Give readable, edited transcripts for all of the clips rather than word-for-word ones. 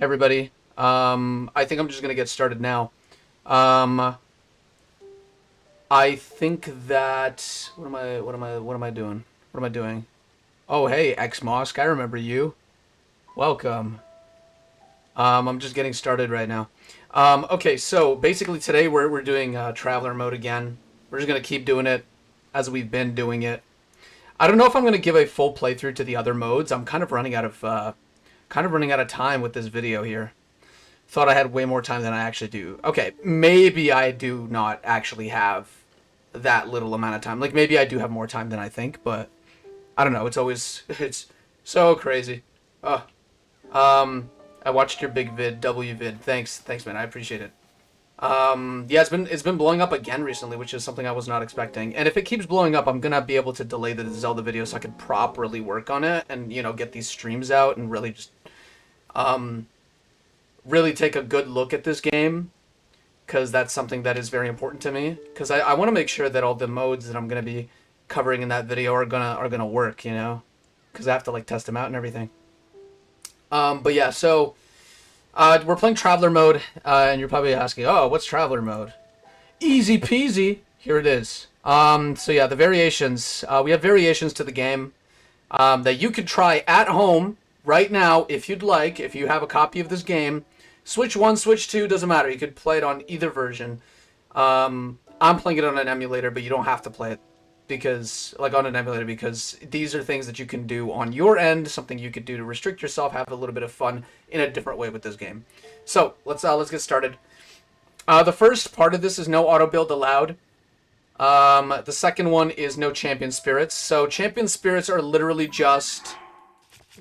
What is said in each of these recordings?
everybody. I think I'm just gonna get started now. Um, I think that what am I doing? What am I doing? Oh, hey, X Mosk, I remember you. Welcome. I'm just getting started right now. Okay, so basically today we're doing Traveler mode again. We're just gonna keep doing it as we've been doing it. I don't know if I'm gonna give a full playthrough to the other modes. I'm kind of running out of time with this video here. Thought I had way more time than I actually do. Okay, maybe I do not actually have that little amount of time. Like, maybe I do have more time than I think, but I don't know. It's always, it's so crazy. Oh, I watched your big vid, W vid. Thanks, man. I appreciate it. Yeah, it's been blowing up again recently, which is something I was not expecting. And if it keeps blowing up, I'm gonna be able to delay the Zelda video so I can properly work on it and get these streams out and really just um really take a good look at this game, because that's something that is very important to me. Because I want to make sure that all the modes that I'm gonna be covering in that video are gonna work, because I have to like test them out and everything. But yeah, so we're playing Traveler mode, and you're probably asking, oh, what's Traveler mode? Easy peasy. Here it is. So yeah, the variations. We have variations to the game that you could try at home right now if you'd like. If you have a copy of this game, Switch 1, Switch 2, doesn't matter. You could play it on either version. I'm playing it on an emulator, but you don't have to play it on an emulator, because these are things that you can do on your end, something you could do to restrict yourself, have a little bit of fun in a different way with this game. So let's get started. The first part of this is no auto build allowed. The second one is no champion spirits. So champion spirits are literally just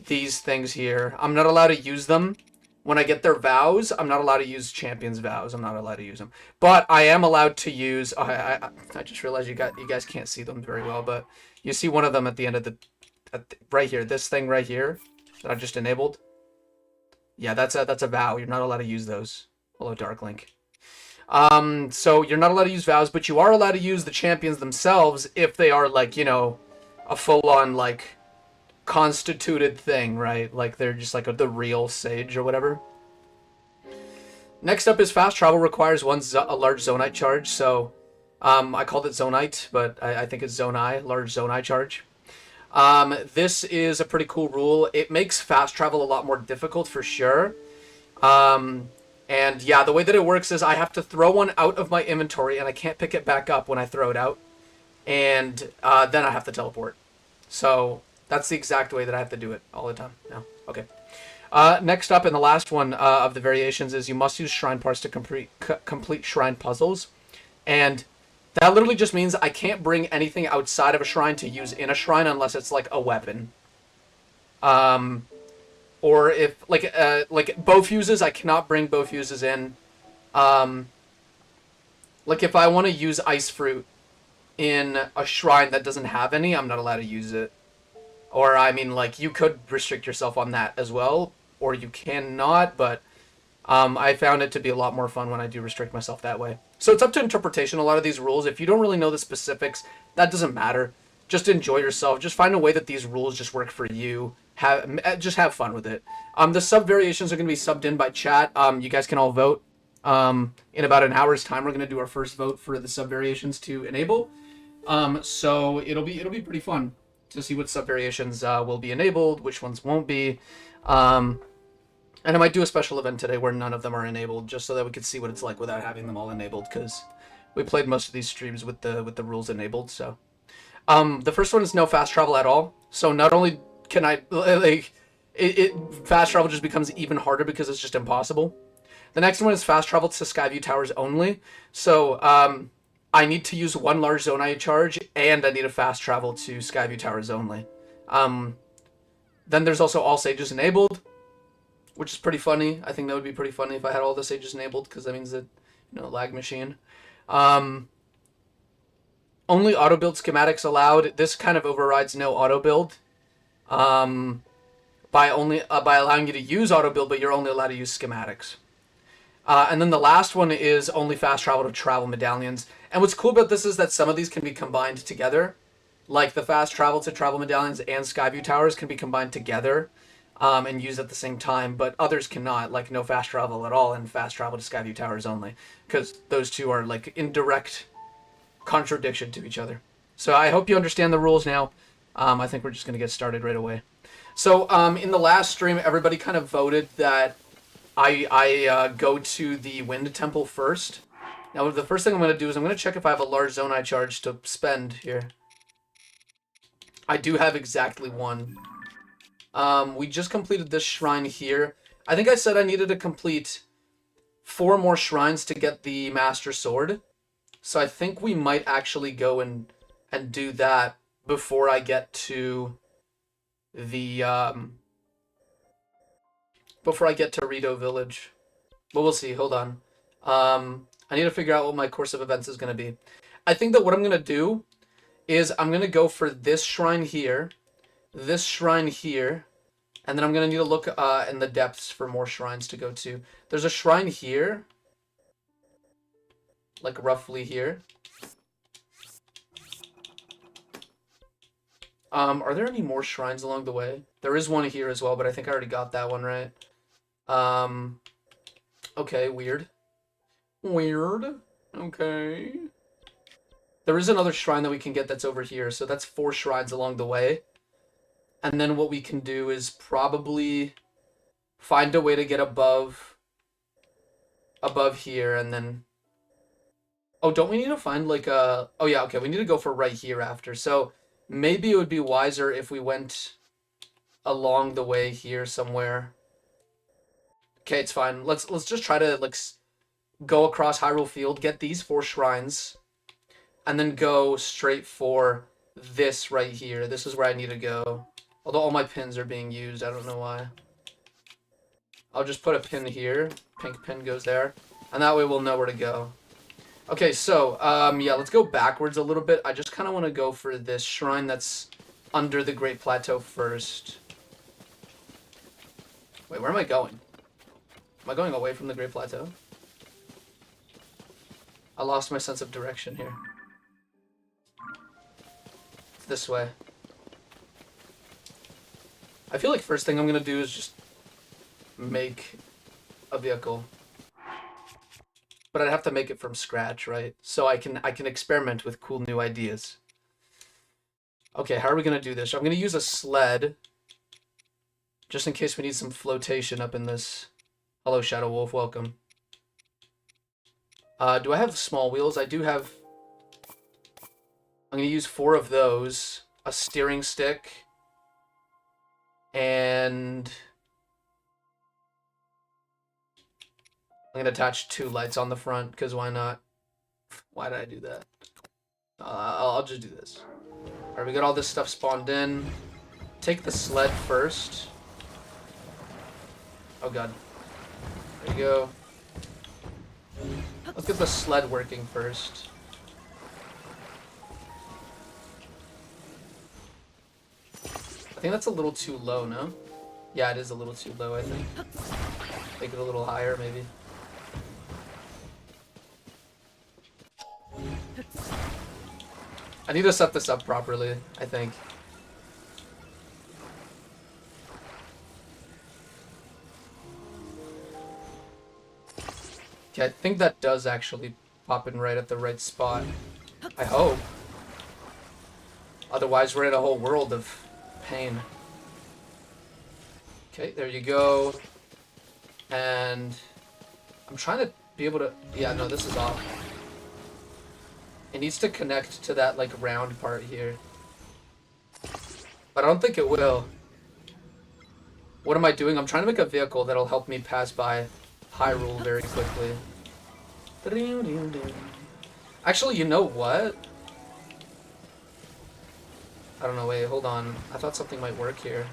these things here. I'm not allowed to use them. When I get their vows, I'm not allowed to use champions' vows. I'm not allowed to use them. But I am allowed to use... Oh, I just realized you guys can't see them very well, but you see one of them at the end of right here. This thing right here that I just enabled. Yeah, that's a vow. You're not allowed to use those. Hello, Dark Link. So you're not allowed to use vows, but you are allowed to use the champions themselves if they are, like, a full-on, like, constituted thing, right? Like, they're just like the real sage or whatever. Next up is fast travel requires a large Zonaite charge. So I called it Zonaite, but I think it's Zonai, large Zonai charge. This is a pretty cool rule. It makes fast travel a lot more difficult for sure. And yeah, the way that it works is I have to throw one out of my inventory, and I can't pick it back up when I throw it out. And then I have to teleport. So that's the exact way that I have to do it all the time. No. Okay. Next up, and the last one of the variations, is you must use shrine parts to complete shrine puzzles. And that literally just means I can't bring anything outside of a shrine to use in a shrine unless it's like a weapon. Or if like bow fuses, I cannot bring bow fuses in. Like if I want to use ice fruit in a shrine that doesn't have any, I'm not allowed to use it. Or, I mean, like, you could restrict yourself on that as well, or you cannot, but I found it to be a lot more fun when I do restrict myself that way. So it's up to interpretation, a lot of these rules. If you don't really know the specifics, that doesn't matter. Just enjoy yourself. Just find a way that these rules just work for you. Just have fun with it. The sub-variations are going to be subbed in by chat. You guys can all vote. In about an hour's time, we're going to do our first vote for the sub-variations to enable. So it'll be pretty fun to see what sub-variations will be enabled, which ones won't be. And I might do a special event today where none of them are enabled, just so that we could see what it's like without having them all enabled, because we played most of these streams with the rules enabled. So the first one is no fast travel at all. So not only can I, like, fast travel just becomes even harder because it's just impossible. The next one is fast travel to Skyview towers only. So I need to use one large Zonaite charge, and I need a fast travel to Skyview towers only. Then there's also all sages enabled, which is pretty funny. I think that would be pretty funny if I had all the sages enabled, because that means that, lag machine. Only auto build schematics allowed. This kind of overrides no auto build. By allowing you to use auto build, but you're only allowed to use schematics. And then the last one is only fast travel to travel medallions. And what's cool about this is that some of these can be combined together. Like the fast travel to travel medallions and Skyview towers can be combined together. and use at the same time, but others cannot, like no fast travel at all and fast travel to Skyview Towers only, because those two are like in direct contradiction to each other. So I hope you understand the rules now. I think we're just going to get started right away. So in the last stream, everybody kind of voted that I go to the Wind Temple first. Now, the first thing I'm going to do is I'm going to check if I have a large Zonaite charge to spend here. I do have exactly one. We just completed this shrine here. I think I said I needed to complete 4 more shrines to get the Master Sword. So I think we might actually go and do that before I get to the Rito Village. But we'll see. Hold on. I need to figure out what my course of events is going to be. I think that what I'm going to do is I'm going to go for this shrine here, this shrine here, and then I'm going to need to look in the depths for more shrines to go to. There's a shrine here, like roughly here. Are there any more shrines along the way? There is one here as well, but I think I already got that one right. Okay, weird. Weird. Okay. There is another shrine that we can get that's over here, so that's 4 shrines along the way. And then what we can do is probably find a way to get above here, and then... Oh, don't we need to find like a... Oh yeah, okay, we need to go for right here after. So maybe it would be wiser if we went along the way here somewhere. Okay, it's fine. Let's just try to like go across Hyrule Field, get these 4 shrines, and then go straight for this right here. This is where I need to go. Although all my pins are being used, I don't know why. I'll just put a pin here. Pink pin goes there. And that way we'll know where to go. Okay, so, yeah, let's go backwards a little bit. I just kind of want to go for this shrine that's under the Great Plateau first. Wait, where am I going? Am I going away from the Great Plateau? I lost my sense of direction here. It's this way. I feel like first thing I'm going to do is just make a vehicle. But I'd have to make it from scratch, right? So I can experiment with cool new ideas. Okay, how are we going to do this? I'm going to use a sled. Just in case we need some flotation up in this. Hello, Shadow Wolf. Welcome. Do I have small wheels? I do have... I'm going to use 4 of those. A steering stick. And... I'm going to attach 2 lights on the front, because why not? Why did I do that? I'll just do this. Alright, we got all this stuff spawned in. Take the sled first. Oh god. There you go. Let's get the sled working first. I think that's a little too low, no? Yeah, it is a little too low, I think. Make it a little higher, maybe. I need to set this up properly, I think. Okay, I think that does actually pop in right at the right spot. I hope. Otherwise, we're in a whole world of pain. Okay, there you go. And I'm trying to be able to... Yeah, no, this is off. It needs to connect to that, like, round part here. But I don't think it will. What am I doing? I'm trying to make a vehicle that'll help me pass by Hyrule very quickly. Actually, you know what? I don't know, wait, hold on. I thought something might work here.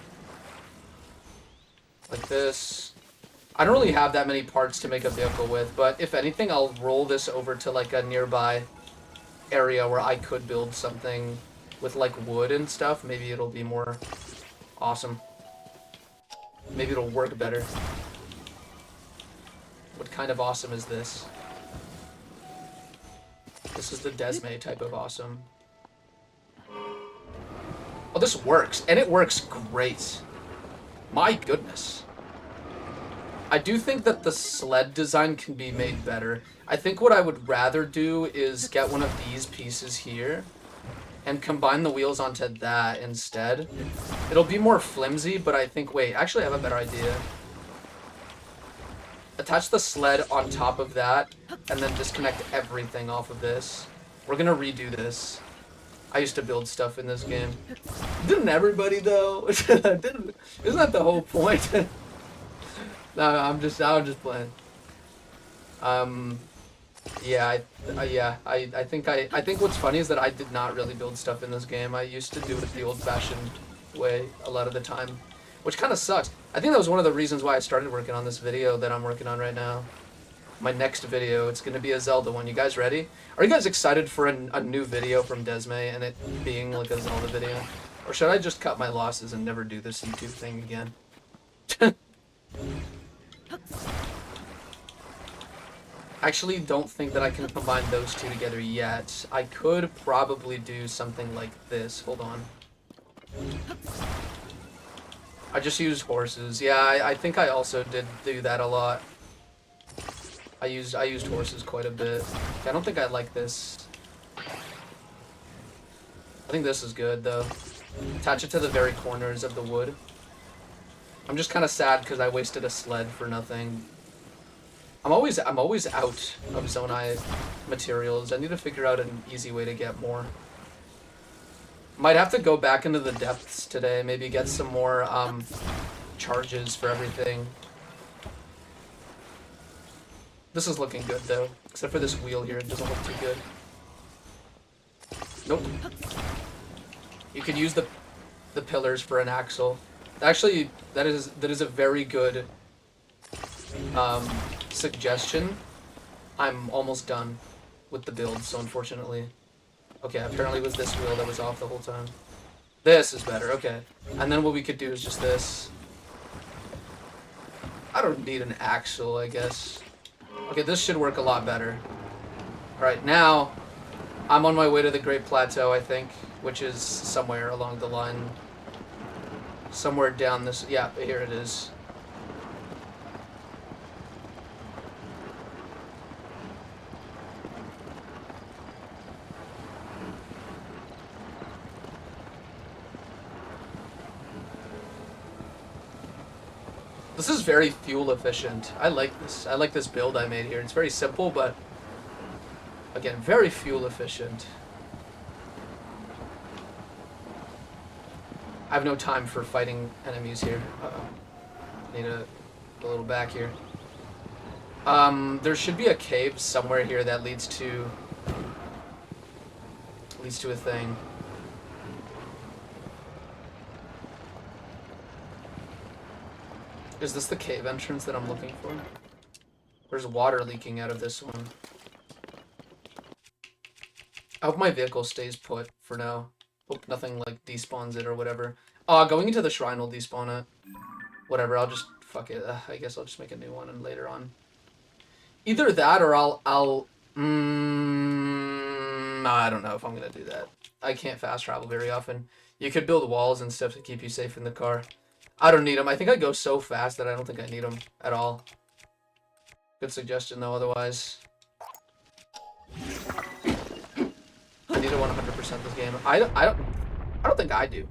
Like this. I don't really have that many parts to make a vehicle with, but if anything, I'll roll this over to, like, a nearby area where I could build something with, like, wood and stuff. Maybe it'll be more awesome. Maybe it'll work better. What kind of awesome is this? This is the Desme type of awesome. Oh, this works. And it works great. My goodness. I do think that the sled design can be made better. I think what I would rather do is get one of these pieces here and combine the wheels onto that instead. It'll be more flimsy, but I think, wait, actually I have a better idea. Attach the sled on top of that, and then disconnect everything off of this. We're gonna redo this. I used to build stuff in this game. Didn't everybody, though? Isn't that the whole point? No, I'm just playing. Yeah, I think what's funny is that I did not really build stuff in this game. I used to do it the old-fashioned way a lot of the time, which kind of sucks. I think that was one of the reasons why I started working on this video that I'm working on right now. My next video, it's gonna be a Zelda one. You guys ready? Are you guys excited for a new video from Desme and it being like a Zelda video? Or should I just cut my losses and never do this YouTube thing again? Actually, don't think that I can combine those two together yet. I could probably do something like this. Hold on. I just used horses. Yeah, I think I also did do that a lot. I used horses quite a bit. I don't think I like this. I think this is good though. Attach it to the very corners of the wood. I'm just kind of sad because I wasted a sled for nothing. I'm always out of Zonaite materials. I need to figure out an easy way to get more. Might have to go back into the depths today. Maybe get some more charges for everything. This is looking good though, except for this wheel here. It doesn't look too good. Nope. You could use the pillars for an axle. Actually, that is a very good suggestion. I'm almost done with the build, so unfortunately. Okay, apparently it was this wheel that was off the whole time. This is better, okay. And then what we could do is just this. I don't need an axle, I guess. Okay, this should work a lot better. Alright, now I'm on my way to the Great Plateau, I think, which is somewhere along the line. Somewhere down this... Yeah, here it is. This is very fuel efficient. I like this. I like this build I made here. It's very simple, but again, very fuel efficient. I have no time for fighting enemies here. Uh-oh. Need to go a little back here. There should be a cave somewhere here that leads to a thing. Is this the cave entrance that I'm looking for? There's water leaking out of this one. I hope my vehicle stays put for now. Hope nothing like despawns it or whatever. Going into the shrine will despawn it. Whatever, I'll just fuck it. I guess I'll just make a new one and later on. Either that or I don't know if I'm gonna do that. I can't fast travel very often. You could build walls and stuff to keep you safe in the car. I don't need them. I think I go so fast that I don't think I need them at all. Good suggestion though, otherwise. I need to 100% this game. I don't think I do.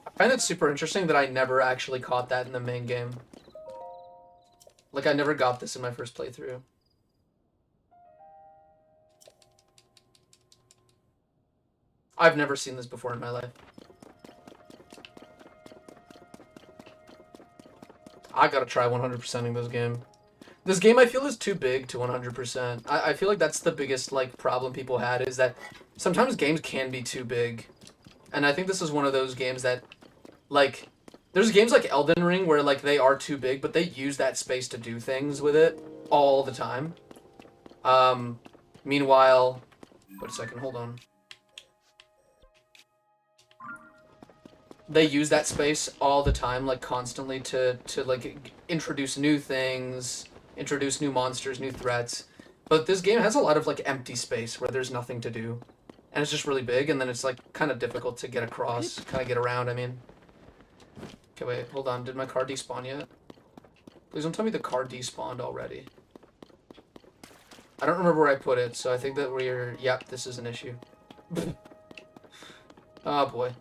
I find it super interesting that I never actually caught that in the main game. Like, I never got this in my first playthrough. I've never seen this before in my life. I gotta try 100%ing this game. This game, I feel, is too big to 100%. I feel like that's the biggest, like, problem people had, is that sometimes games can be too big. And I think this is one of those games that, like, there's games like Elden Ring where, like, they are too big, but they use that space to do things with it all the time. Meanwhile, wait a second, hold on. they use that space all the time, like constantly to like introduce new things, introduce new monsters, new threats. But this game has a lot of like empty space where there's nothing to do. And it's just really big, and then it's like kind of difficult to get across, kind of get around, I mean. Okay, wait, hold on. Did my car despawn yet? Please don't tell me the car despawned already. I don't remember where I put it, so I think that we're... Yep, this is an issue. Oh, boy.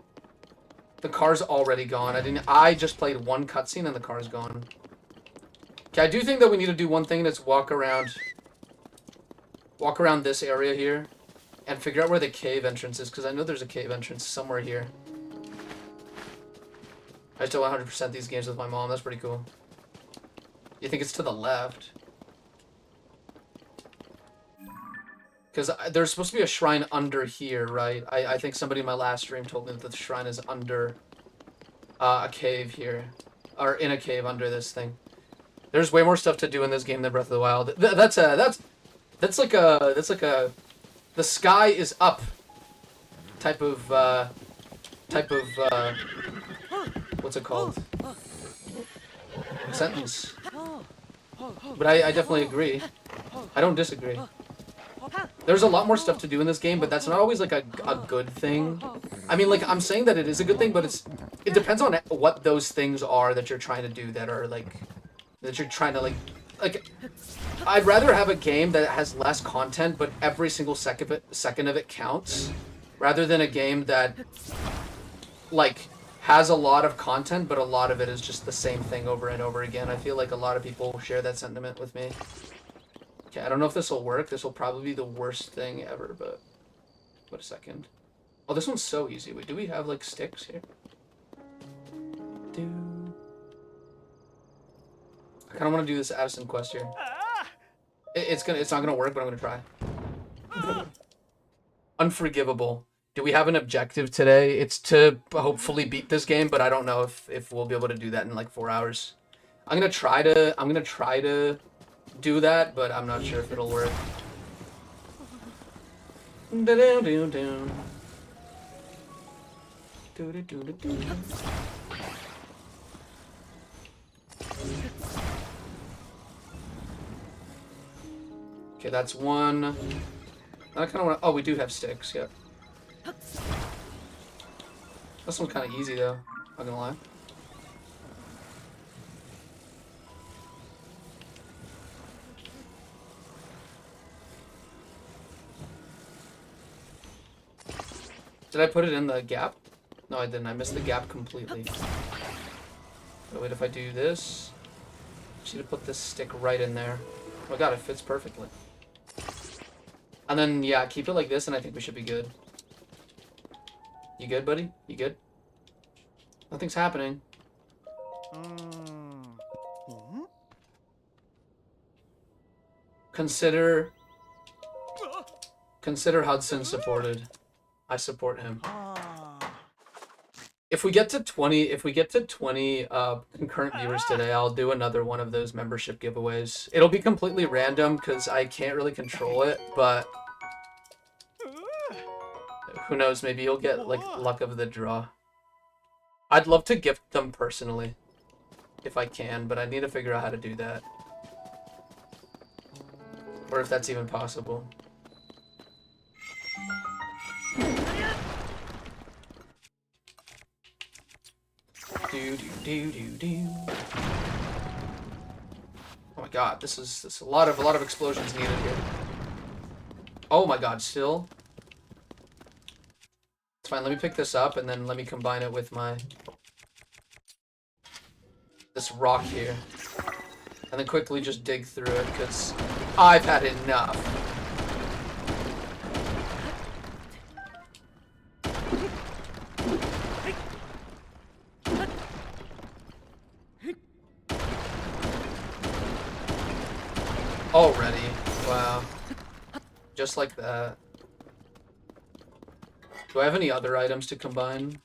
The car's already gone. I just played one cutscene and the car's gone. Okay, I do think that we need to do one thing, that's walk around this area here and figure out where the cave entrance is, because I know there's a cave entrance somewhere here. I still 100% these games with my mom. That's pretty cool. You think it's to the left? Because there's supposed to be a shrine under here, right? I think somebody in my last stream told me that the shrine is under a cave here. Or in a cave under this thing. There's way more stuff to do in this game than Breath of the Wild. That's like a the sky is up type of what's it called? Sentence. But I definitely agree. I don't disagree. There's a lot more stuff to do in this game, but that's not always like a good thing. I mean, like, I'm saying that it is a good thing, but it depends on what those things are that you're trying to do, that are like, that you're trying to like I'd rather have a game that has less content, but every single second of it counts, rather than a game that like has a lot of content, but a lot of it is just the same thing over and over again. I feel like a lot of people share that sentiment with me. Okay, I don't know if this will work. This will probably be the worst thing ever, but... Wait a second. Oh, this one's so easy. Wait, do we have, like, sticks here? I kind of want to do this Addison quest here. It's not gonna work, but I'm gonna try. Unforgivable. Do we have an objective today? It's to hopefully beat this game, but I don't know if we'll be able to do that in, like, 4 hours. I'm gonna try to do that, but I'm not sure if it'll work. Okay, that's one. I kind of want to... Oh, we do have sticks, yep. This one's kind of easy, though. Not gonna lie. Did I put it in the gap? No, I didn't. I missed the gap completely. But wait, if I do this... I should have put this stick right in there. Oh my god, it fits perfectly. And then, yeah, keep it like this, and I think we should be good. You good, buddy? You good? Nothing's happening. Consider Hudson supported. I support him. If we get to 20 concurrent viewers today, I'll do another one of those membership giveaways. It'll be completely random because I can't really control it, but who knows, maybe you'll get like luck of the draw. I'd love to gift them personally if I can, but I need to figure out how to do that. Or if that's even possible. Oh my god, this is a lot of explosions needed here. Oh my god, still? It's fine, let me pick this up and then let me combine it with this rock here. And then quickly just dig through it, because I've had enough. Already. Wow. Just like that. Do I have any other items to combine?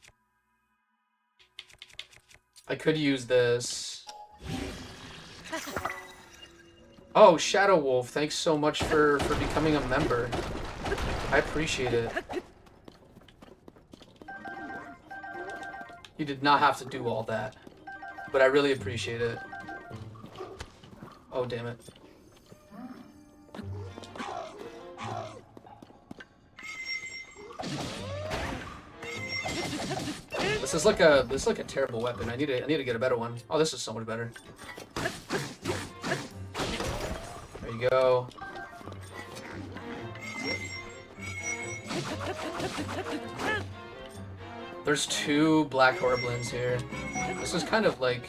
I could use this. Oh, Shadow Wolf, thanks so much for becoming a member. I appreciate it. You did not have to do all that, but I really appreciate it. Oh, damn it. This is like a terrible weapon. I need to get a better one. Oh, this is so much better. There you go. There's 2 black horriblins here. This is kind of like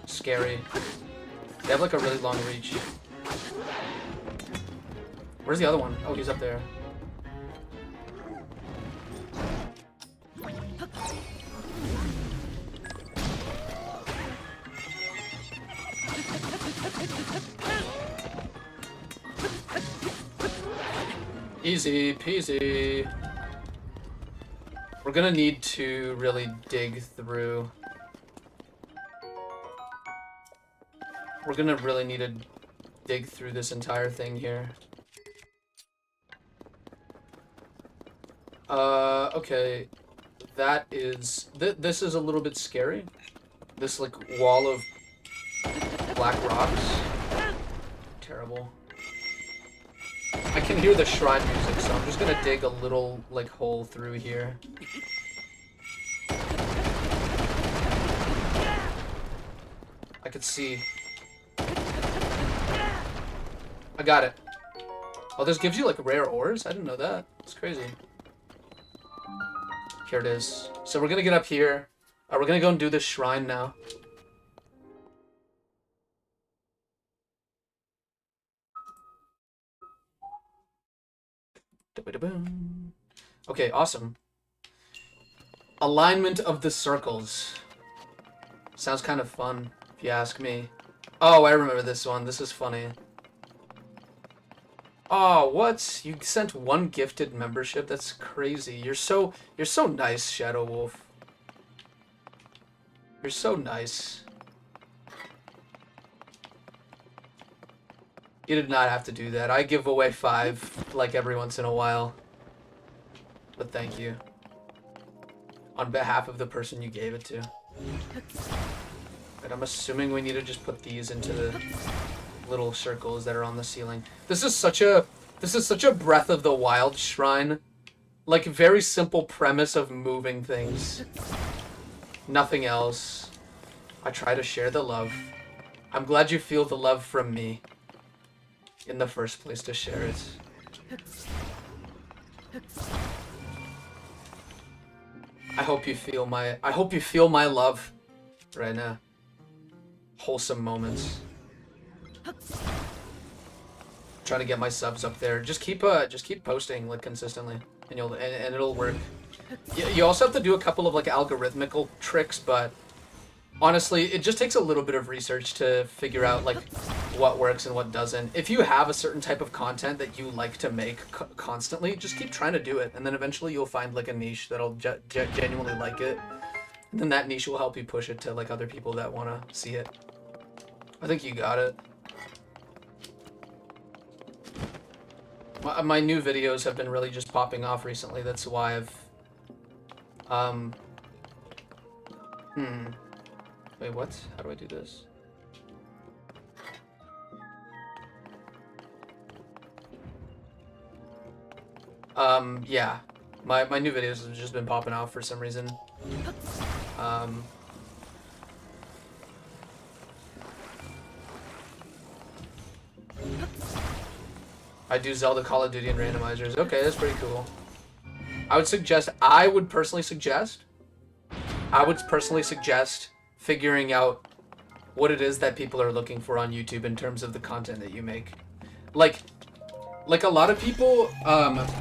scary. They have like a really long reach. Where's the other one? Oh, he's up there. Easy peasy. We're gonna need to really dig through. We're gonna really need to dig through this entire thing here. Okay. That is... this is a little bit scary. This, like, wall of black rocks. Terrible. I can hear the shrine music, so I'm just gonna dig a little, like, hole through here. I could see. I got it. Oh, this gives you, like, rare ores? I didn't know that. It's crazy. Here it is. So we're gonna get up here. We're gonna go and do this shrine now. Okay, awesome. Alignment of the circles. Sounds kind of fun, if you ask me. Oh, I remember this one. This is funny. Oh, what? You sent 1 gifted membership? That's crazy. You're so nice, Shadow Wolf. You're so nice. You did not have to do that. I give away 5, like, every once in a while. But thank you. On behalf of the person you gave it to. But I'm assuming we need to just put these into the little circles that are on the ceiling. This is such a Breath of the Wild shrine. Like, very simple premise of moving things. Nothing else. I try to share the love. I'm glad you feel the love from me. In the first place to share it. I hope you feel my love right now. Wholesome moments. Trying to get my subs up there. Just keep posting, like, consistently, and it'll work. You also have to do a couple of, like, algorithmical tricks, but honestly, it just takes a little bit of research to figure out, like, what works and what doesn't. If you have a certain type of content that you like to make constantly, just keep trying to do it, and then eventually you'll find, like, a niche that'll genuinely like it, and then that niche will help you push it to, like, other people that want to see it. I think you got it. My new videos have been really just popping off recently. That's why I've... Wait, what? How do I do this? Yeah. My new videos have just been popping off for some reason. I do Zelda, Call of Duty, and randomizers. Okay, that's pretty cool. I would personally suggest figuring out what it is that people are looking for on YouTube in terms of the content that you make. Like a lot of people,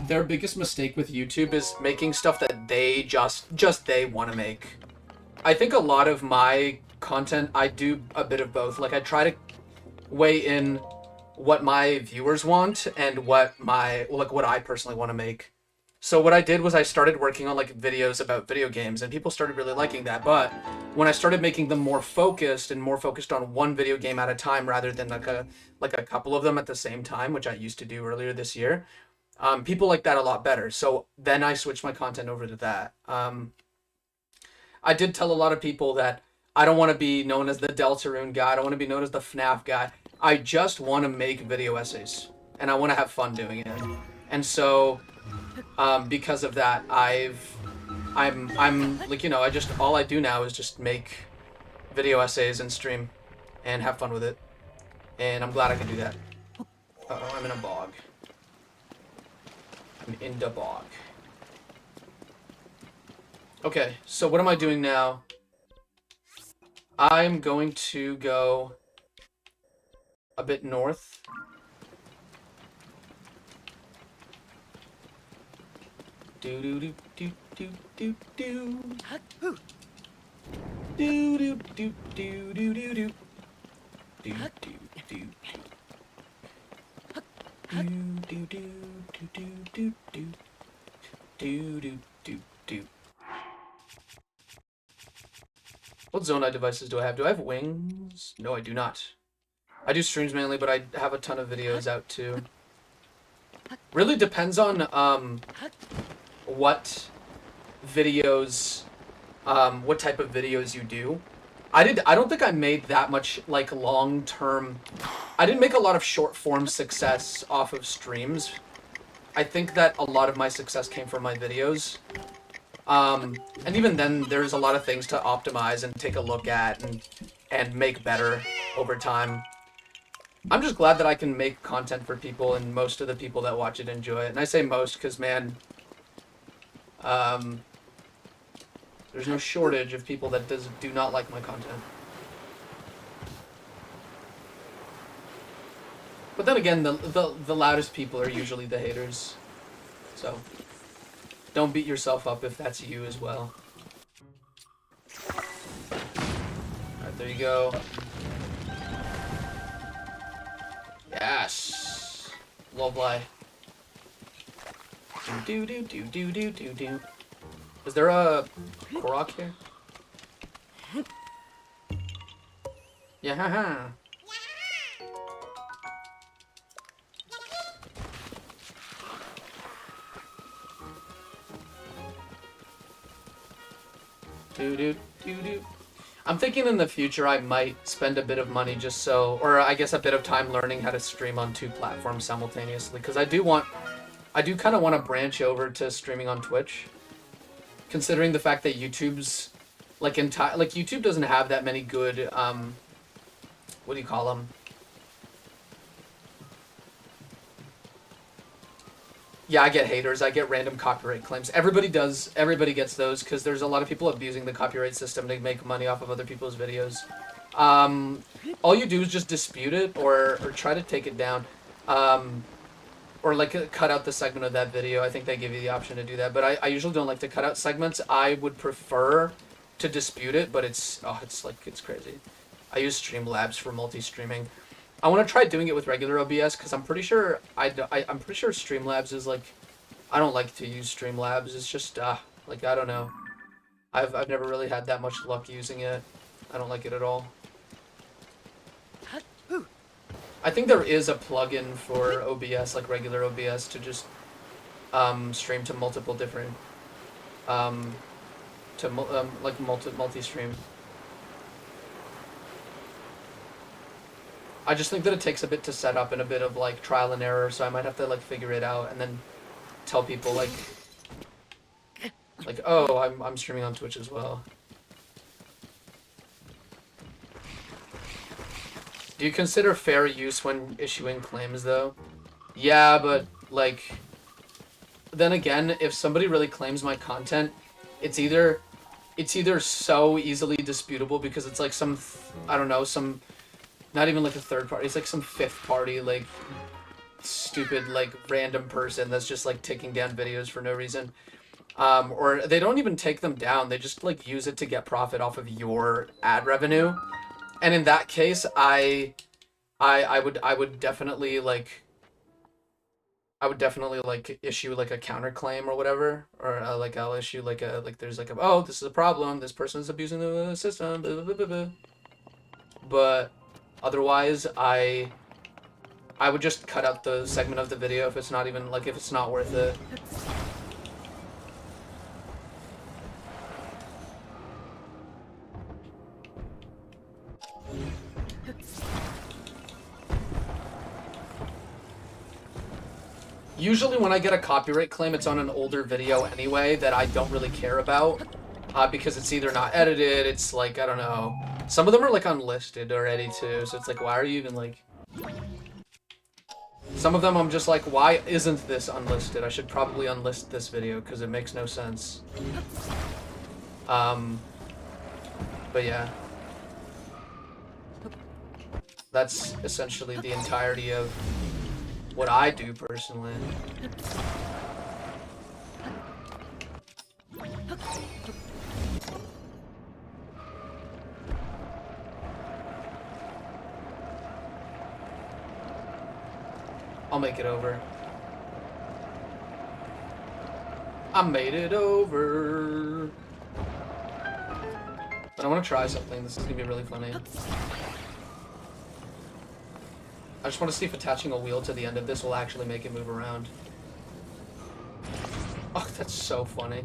their biggest mistake with YouTube is making stuff that they just they want to make. I think a lot of my content, I do a bit of both. Like, I try to weigh in what my viewers want and what I personally want to make. So what I did was I started working on, like, videos about video games, and people started really liking that. But when I started making them more focused on one video game at a time rather than like a couple of them at the same time, which I used to do earlier this year, people like that a lot better. So then I switched my content over to that. I did tell a lot of people that I don't want to be known as the Deltarune guy. I don't want to be known as the FNAF guy. I just want to make video essays, and I want to have fun doing it. And so, because of that, I'm like, you know, all I do now is just make video essays and stream, and have fun with it. And I'm glad I can do that. Uh-oh, I'm in a bog. I'm in the bog. Okay, so what am I doing now? I'm going to go a bit north. Do do do do do do do. Do do do do do do do. Do do do. Do do do do do do do. Do do do do. What Zonaite devices do I have? Do I have wings? No, I do not. I do streams mainly, but I have a ton of videos out too. Really depends on what videos, what type of videos you do. I don't think I made that much like long-term. I didn't make a lot of short-form success off of streams. I think that a lot of my success came from my videos. And even then, there's a lot of things to optimize and take a look at and make better over time. I'm just glad that I can make content for people, and most of the people that watch it enjoy it. And I say most because, man, there's no shortage of people that do not like my content. But then again, the loudest people are usually the haters. So don't beat yourself up if that's you as well. Alright, there you go. Yes! Lovely. Do do do do do do do. Is there a Korok here? Yeah, haha. Do do do do. I'm thinking in the future I might spend a bit of money just so, or I guess a bit of time learning how to stream on 2 platforms simultaneously, because I do kind of want to branch over to streaming on Twitch, considering the fact that YouTube's like YouTube doesn't have that many good what do you call them? Yeah, I get haters. I get random copyright claims. Everybody does. Everybody gets those because there's a lot of people abusing the copyright system to make money off of other people's videos. All you do is just dispute it or try to take it down. Or like cut out the segment of that video. I think they give you the option to do that. But I usually don't like to cut out segments. I would prefer to dispute it, but it's crazy. I use Streamlabs for multi-streaming. I want to try doing it with regular OBS because I'm pretty sure I'm pretty sure Streamlabs is like, I don't like to use Streamlabs. It's just like, I don't know. I've never really had that much luck using it. I don't like it at all. I think there is a plugin for OBS, like regular OBS, to just stream to multiple different like multi-stream. I just think that it takes a bit to set up and a bit of like trial and error, so I might have to like figure it out and then tell people like oh, I'm streaming on Twitch as well. Do you consider fair use when issuing claims though? Yeah, but like then again, if somebody really claims my content, it's either so easily disputable because it's like some I don't know, some not even like a third party, it's like some fifth party, like, stupid, like, random person that's just, like, taking down videos for no reason. Or they don't even take them down, they just, like, use it to get profit off of your ad revenue. And in that case, I would definitely, like, issue, like, a counterclaim or whatever. Or, like, I'll issue, like, there's, like, oh, this is a problem, this person is abusing the system, blah, blah, blah, blah. But otherwise, I would just cut out the segment of the video if it's not even, like, if it's not worth it. Usually when I get a copyright claim, it's on an older video anyway that I don't really care about. Because it's either not edited, it's like, I don't know. Some of them are like unlisted already too, so it's like, why are you even like... Some of them I'm just like, why isn't this unlisted? I should probably unlist this video because it makes no sense. But yeah. That's essentially the entirety of what I do personally. I'll make it over. I made it over. But I want to try something. This is going to be really funny. I just want to see if attaching a wheel to the end of this will actually make it move around. Oh, that's so funny.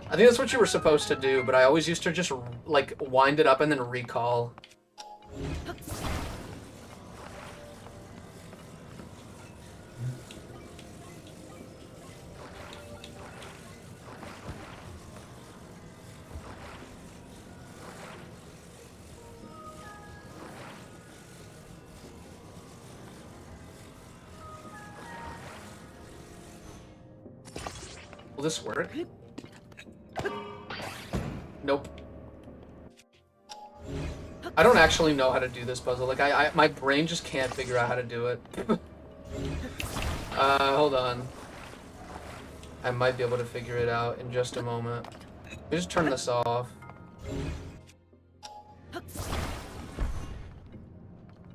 I think that's what you were supposed to do, but I always used to just, like, wind it up and then recall. Will this work? Nope. I don't actually know how to do this puzzle. Like, my brain just can't figure out how to do it. Hold on. I might be able to figure it out in just a moment. Let me just turn this off.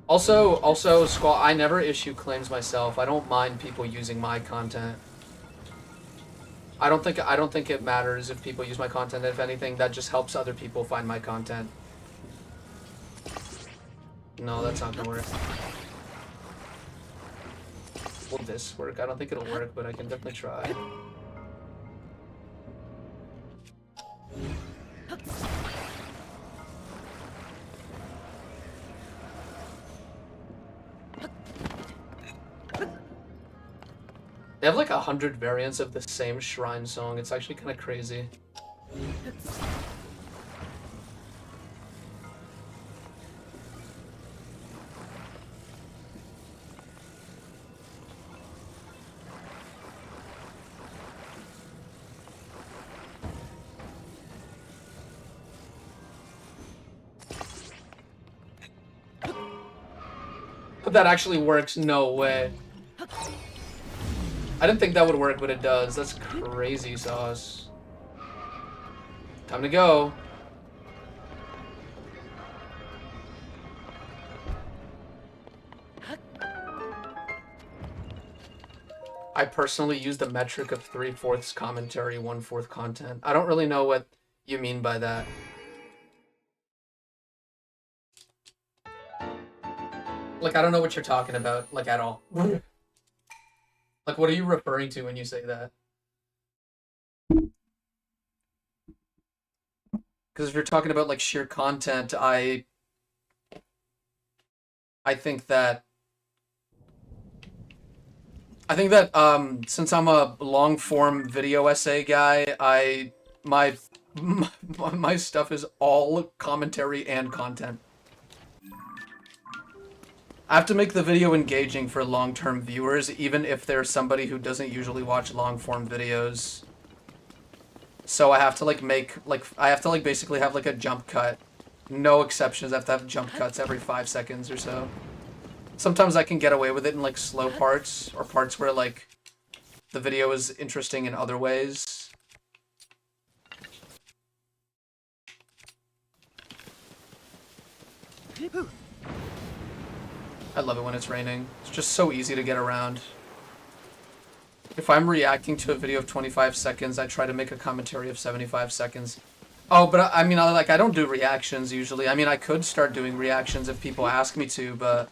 Also, Squall, I never issue claims myself. I don't mind people using my content. I don't think it matters if people use my content. If anything, that just helps other people find my content. No, that's not gonna work. Will this work? I don't think it'll work, but I can definitely try. They have like 100 variants of the same shrine song. It's actually kind of crazy. But that actually works? No way. I didn't think that would work, but it does. That's crazy sauce. Time to go. I personally use the metric of 3/4 commentary, 1/4 content. I don't really know what you mean by that. Like, I don't know what you're talking about, like, at all. Like, what are you referring to when you say that? Because if you're talking about, like, sheer content, I think that... since I'm a long-form video essay guy, my stuff is all commentary and content. I have to make the video engaging for long-term viewers, even if there's somebody who doesn't usually watch long-form videos. So I have to basically have like a jump cut. No exceptions, I have to have jump cuts every 5 seconds or so. Sometimes I can get away with it in like slow parts, or parts where like the video is interesting in other ways. I love it when it's raining. It's just so easy to get around. If I'm reacting to a video of 25 seconds, I try to make a commentary of 75 seconds. Oh, but I mean, I don't do reactions usually. I mean, I could start doing reactions if people ask me to, but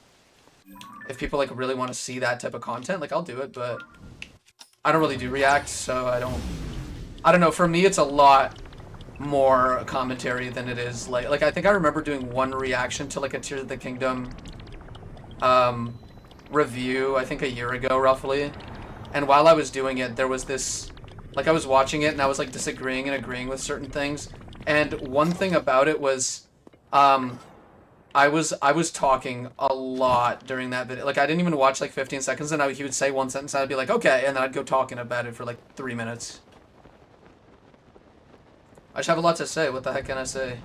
if people like really want to see that type of content, like I'll do it, but I don't really do reacts, so I don't know. For me, it's a lot more commentary than it is like I think I remember doing one reaction to like a Tears of the Kingdom review, I think a year ago, roughly. And while I was doing it, there was this... Like, I was watching it, and I was, like, disagreeing and agreeing with certain things. And one thing about it was... I was talking a lot during that video. Like, I didn't even watch, like, 15 seconds, and he would say one sentence, and I'd be like, okay, and then I'd go talking about it for, like, 3 minutes. I just have a lot to say. What the heck can I say?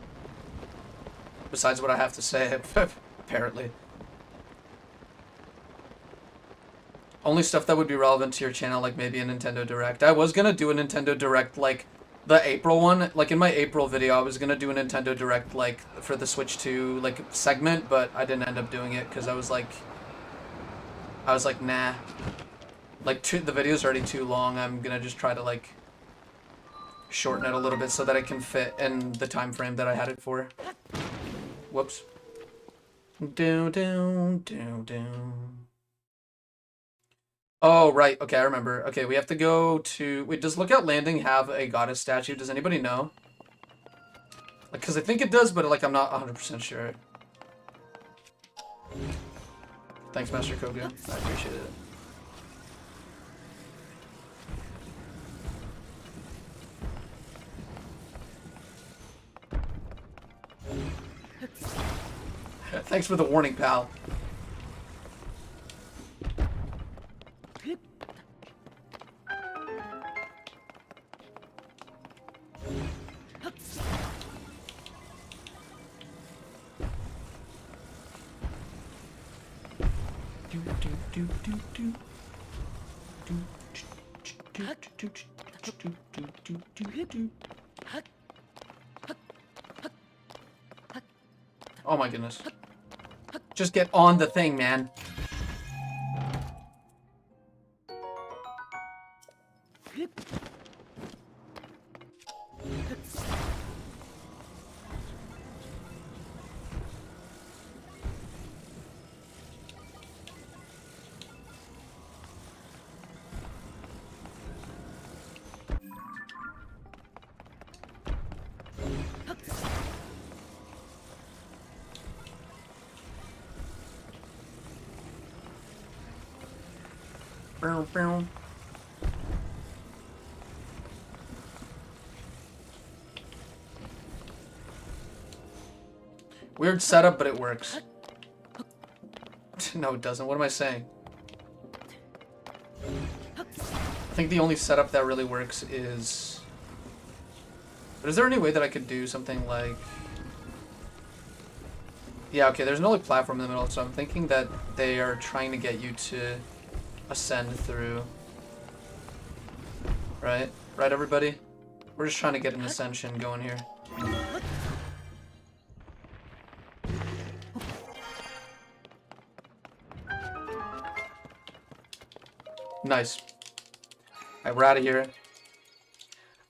Besides what I have to say, apparently. Only stuff that would be relevant to your channel, like maybe a Nintendo Direct. I was gonna do a Nintendo Direct, like, the April one. Like, in my April video, I was gonna do a Nintendo Direct, like, for the Switch 2, like, segment, but I didn't end up doing it, because I was like, nah. Like, the video's already too long. I'm gonna just try to, like, shorten it a little bit so that it can fit in the time frame that I had it for. Whoops. Oh, right. Okay, I remember. Okay, we have to go to... Wait, does Lookout Landing have a goddess statue? Does anybody know? Like, because I think it does, but, like, I'm not 100% sure. Thanks, Master Kogu. I appreciate it. Thanks for the warning, pal. Oh my goodness. Just get on the thing, man. Weird setup, but it works. No, it doesn't. What am I saying? I think the only setup that really works is... But is there any way that I could do something like... Yeah, okay, there's no like platform in the middle, so I'm thinking that they are trying to get you to ascend through. Right? Right, everybody? We're just trying to get an ascension going here. Nice. Alright, we're out of here.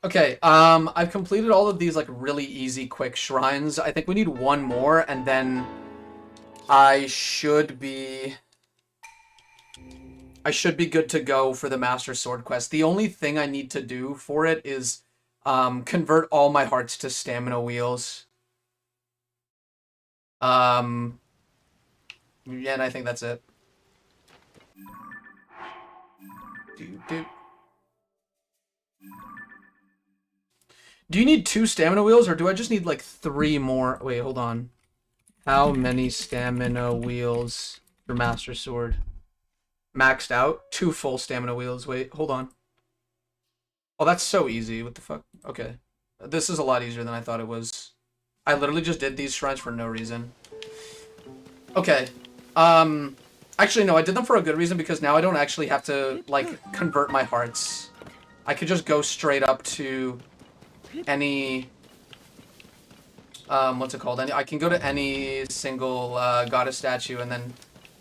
Okay, I've completed all of these, like, really easy, quick shrines. I think we need one more, and then I should be good to go for the Master Sword quest. The only thing I need to do for it is convert all my hearts to stamina wheels. Yeah, and I think that's it. Do you need 2 stamina wheels, or do I just need, like, 3 more? Wait, hold on. How many stamina wheels for Master Sword? Maxed out? 2 full stamina wheels. Wait, hold on. Oh, that's so easy. What the fuck? Okay. This is a lot easier than I thought it was. I literally just did these shrines for no reason. Okay. Actually, no, I did them for a good reason, because now I don't actually have to, like, convert my hearts. I could just go straight up to any... what's it called? I can go to any single goddess statue and then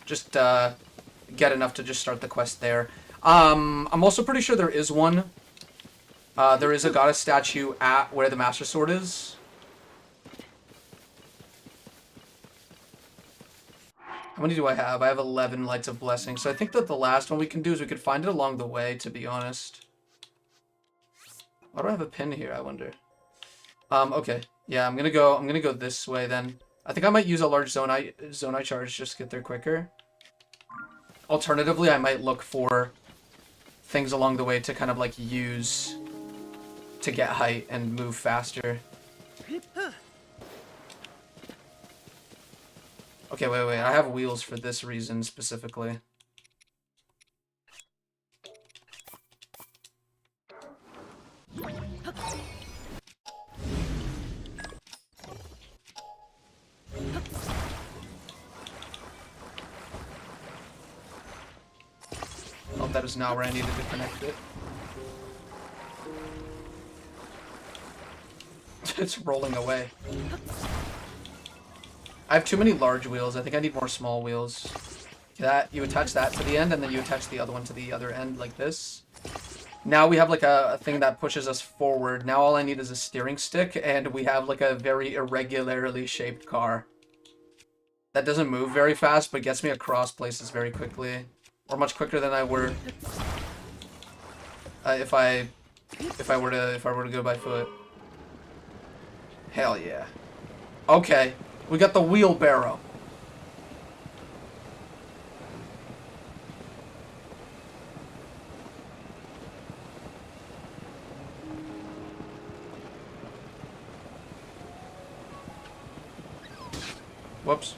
just get enough to just start the quest there. I'm also pretty sure there is one. There is a goddess statue at where the Master Sword is. How many do I have? I have 11 Lights of Blessing. So I think that the last one we can do is we could find it along the way, to be honest. Why do I have a pin here, I wonder? Okay. Yeah, I'm gonna go this way then. I think I might use a large Zonaite charge just to get there quicker. Alternatively, I might look for things along the way to kind of like use to get height and move faster. Okay, wait. I have wheels for this reason specifically. Oh, that is not where I needed to connect it. It's rolling away. I have too many large wheels. I think I need more small wheels. That, you attach that to the end, and then you attach the other one to the other end, like this. Now we have like a thing that pushes us forward. Now all I need is a steering stick, and we have like a very irregularly shaped car. That doesn't move very fast, but gets me across places very quickly. Or much quicker than I were if I were to go by foot. Hell yeah. Okay, we got the wheelbarrow. Whoops.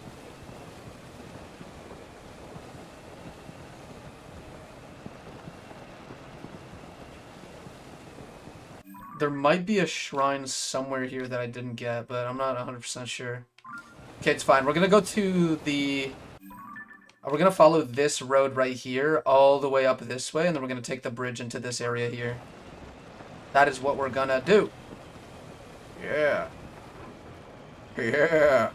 There might be a shrine somewhere here that I didn't get, but I'm not 100% sure. Okay, it's fine. We're gonna go to the... We're gonna follow this road right here, all the way up this way, and then we're gonna take the bridge into this area here. That is what we're gonna do. Yeah. Yeah.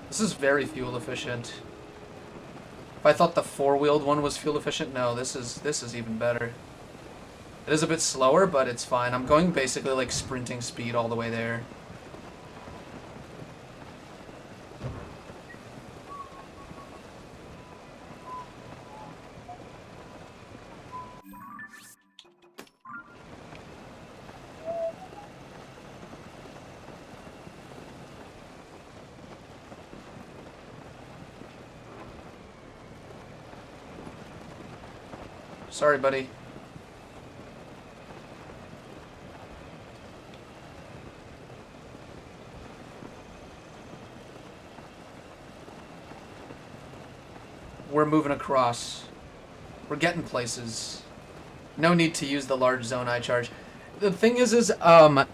This is very fuel efficient. If I thought the four-wheeled one was fuel efficient, no, this is even better. It is a bit slower, but it's fine. I'm going basically like sprinting speed all the way there. Sorry, buddy. We're moving across. We're getting places. No need to use the large Zonaite charge. The thing is the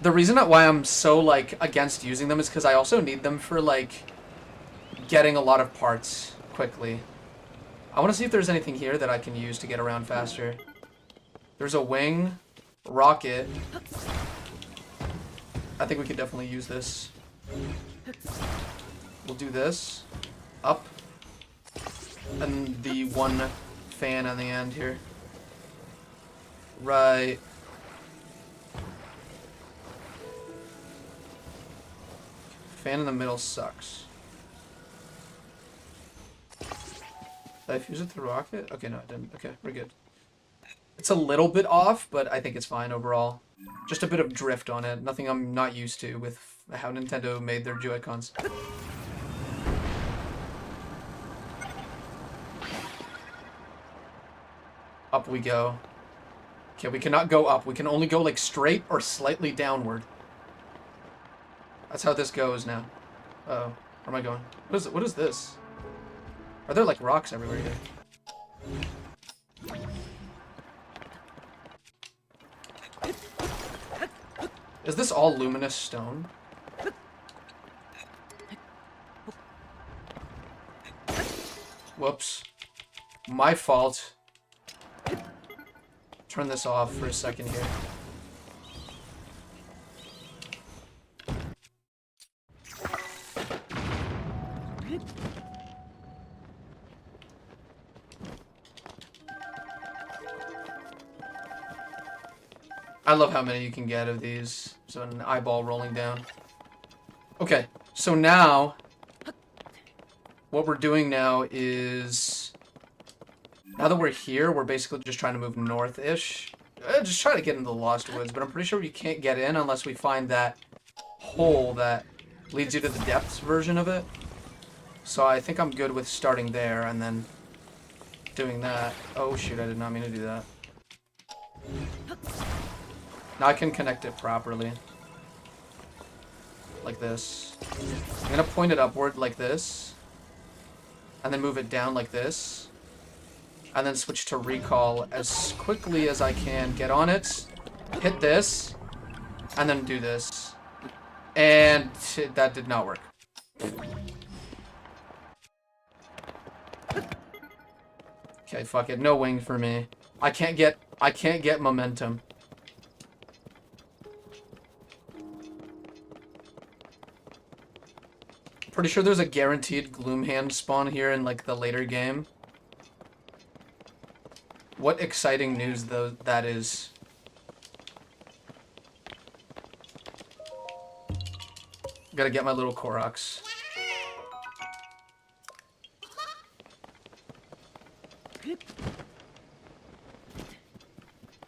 reason why I'm so, like, against using them is because I also need them for, like, getting a lot of parts quickly. I want to see if there's anything here that I can use to get around faster. There's a wing, rocket. I think we could definitely use this. We'll do this. Up. And the one fan on the end here. Right. Fan in the middle sucks. Did I fuse it through rocket? Okay, no, I didn't. Okay, we're good. It's a little bit off, but I think it's fine overall. Just a bit of drift on it. Nothing I'm not used to with how Nintendo made their Joy-Cons. Up we go. Okay, we cannot go up. We can only go like straight or slightly downward. That's how this goes now. Uh-oh. Where am I going? What is this? Are there like rocks everywhere here? Is this all luminous stone? Whoops. My fault. Turn this off for a second here. I love how many you can get of these. So an eyeball rolling down. Okay, so now what we're doing now is, now that we're here, we're basically just trying to move north-ish. just try to get into the Lost Woods, but I'm pretty sure we can't get in unless we find that hole that leads you to the depths version of it. So I think I'm good with starting there and then doing that. Oh shoot, I did not mean to do that. Now I can connect it properly. Like this. I'm gonna point it upward like this. And then move it down like this. And then switch to recall as quickly as I can. Get on it. Hit this. And then do this. And that did not work. Okay, fuck it. No wing for me. I can't get momentum. Pretty sure there's a guaranteed gloom hand spawn here in like the later game. What exciting news though that is. Gotta get my little Koroks.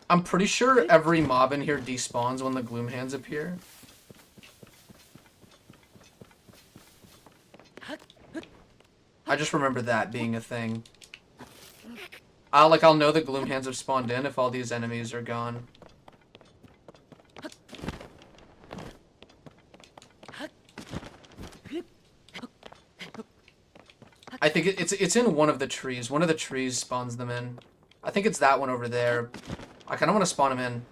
I'm pretty sure every mob in here despawns when the gloom hands appear. I just remember that being a thing. I'll know the gloom hands have spawned in if all these enemies are gone. I think it's in one of the trees. One of the trees spawns them in. I think it's that one over there. I kind of want to spawn them in.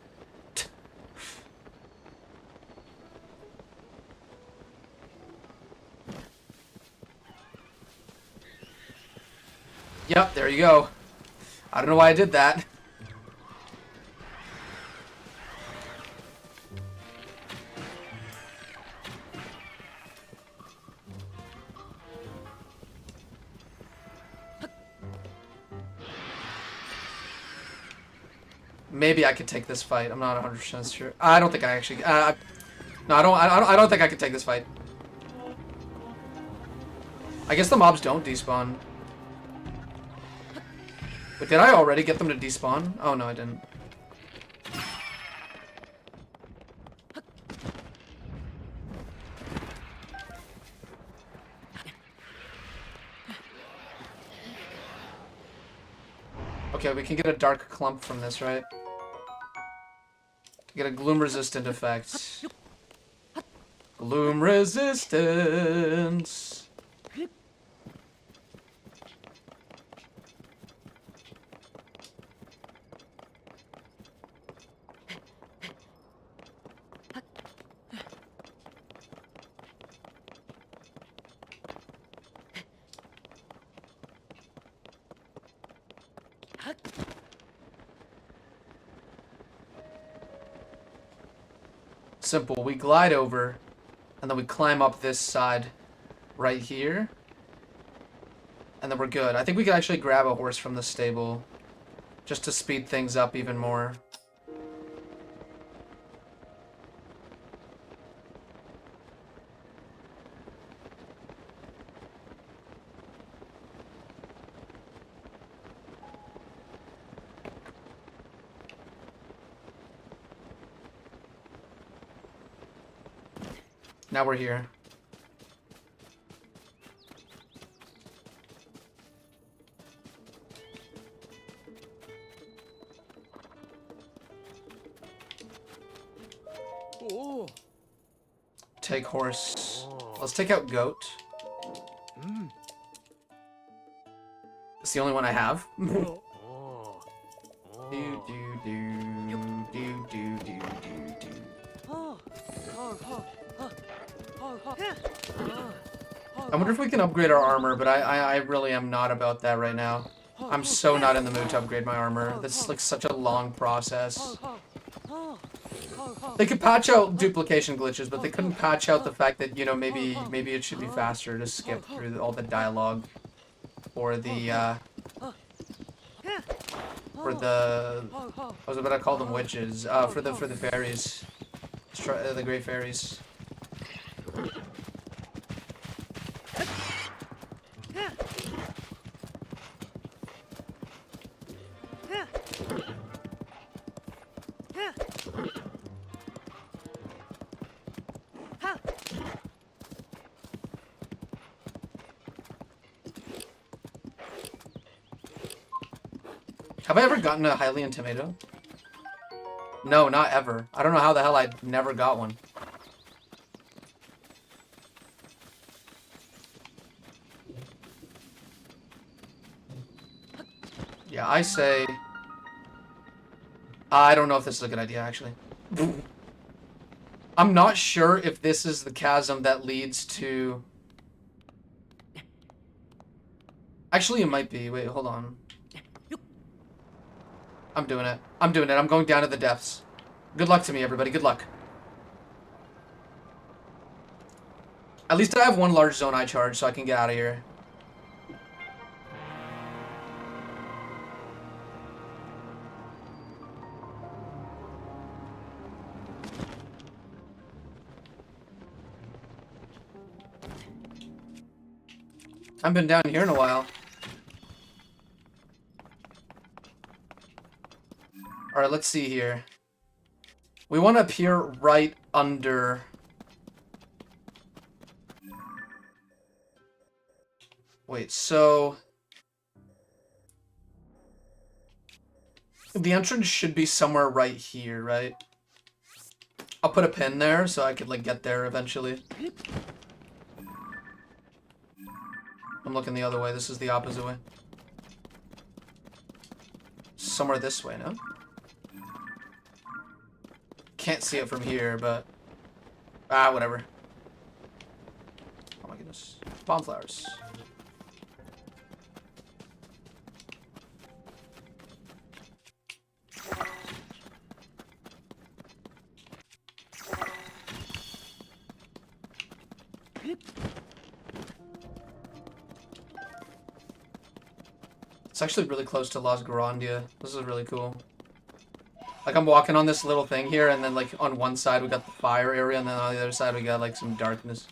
Yep, there you go. I don't know why I did that. Maybe I could take this fight. I'm not 100% sure. I don't think I actually. No, I don't think I could take this fight. I guess the mobs don't despawn. But did I already get them to despawn? Oh no, I didn't. Okay, we can get a dark clump from this, right? Get a gloom resistant effect. Gloom resistance. Simple. We glide over, and then we climb up this side right here, and then we're good. I think we could actually grab a horse from the stable just to speed things up even more. Now we're here. Oh. Take horse. Let's take out goat. It's the only one I have. Do do do do do do do. I wonder if we can upgrade our armor, but I really am not about that right now. I'm so not in the mood to upgrade my armor. That's like such a long process. They could patch out duplication glitches, but they couldn't patch out the fact that, you know, maybe it should be faster to skip through all the dialogue for the I was about to call them witches, for the fairies, the great fairies. Have I ever gotten a Hylian tomato? No, not ever. I don't know how the hell I never got one. Yeah, I say... I don't know if this is a good idea, actually. I'm not sure if this is the chasm that leads to... Actually, it might be. Wait, hold on. I'm doing it. I'm doing it. I'm going down to the depths. Good luck to me, everybody. Good luck. At least I have one large Zonaite charge, so I can get out of here. I haven't been down here in a while. Alright, let's see here. We want to appear right under... Wait, so... The entrance should be somewhere right here, right? I'll put a pin there so I could, like, get there eventually. I'm looking the other way. This is the opposite way. Somewhere this way, no? Can't see it from here, but... Ah, whatever. Oh my goodness. Bomb flowers. It's actually really close to Las Grandia. This is really cool. Like, I'm walking on this little thing here, and then, like, on one side we got the fire area, and then on the other side we got, like, some darkness.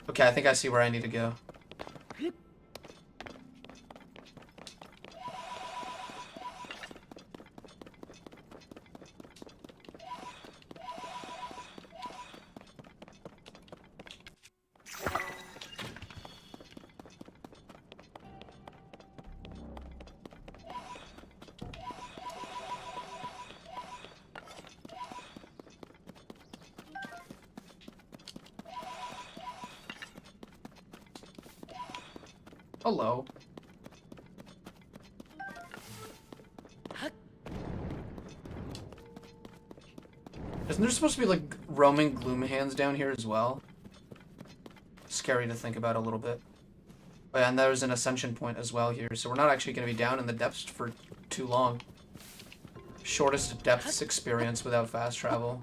Okay, I think I see where I need to go. Hello. Isn't there supposed to be, like, roaming gloom hands down here as well? Scary to think about a little bit. Oh, yeah, and there's an ascension point as well here, so we're not actually going to be down in the depths for too long. Shortest depths experience without fast travel.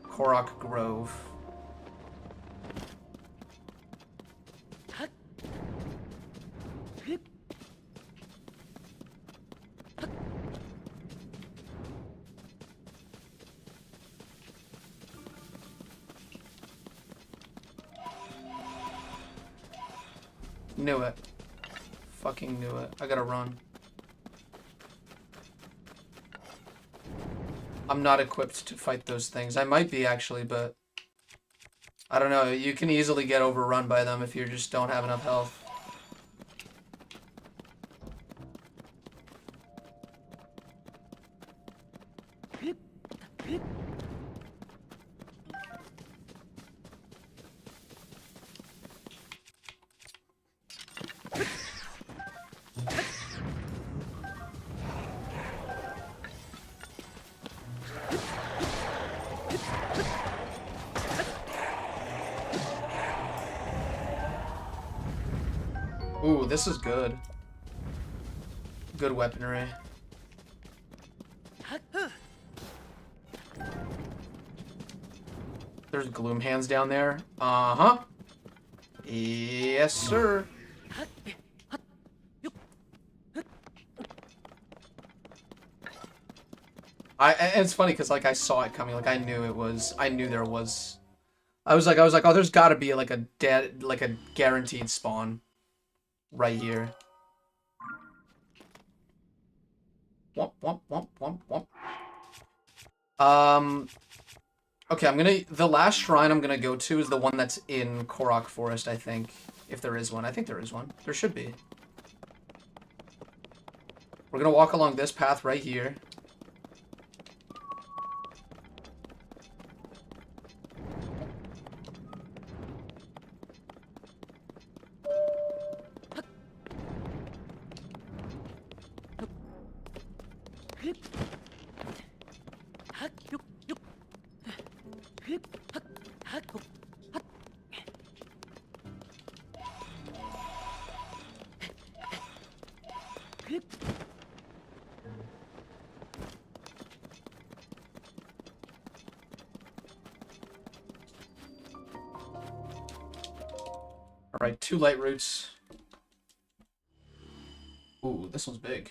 Korok Grove. Knew it. Fucking knew it. I gotta run. I'm not equipped to fight those things. I might be, actually, but... I don't know. You can easily get overrun by them if you just don't have enough health. Ooh, this is good. Good weaponry. There's gloom hands down there. Uh-huh. Yes, sir. And it's funny because, like, I saw it coming. Like, I knew there was. I was like, oh, there's got to be like a guaranteed spawn right here. Womp womp womp womp womp. Okay, the last shrine I'm gonna go to is the one that's in Korok Forest, I think. If there is one. I think there is one. There should be. We're gonna walk along this path right here. Alright, 2 light roots. Ooh, this one's big.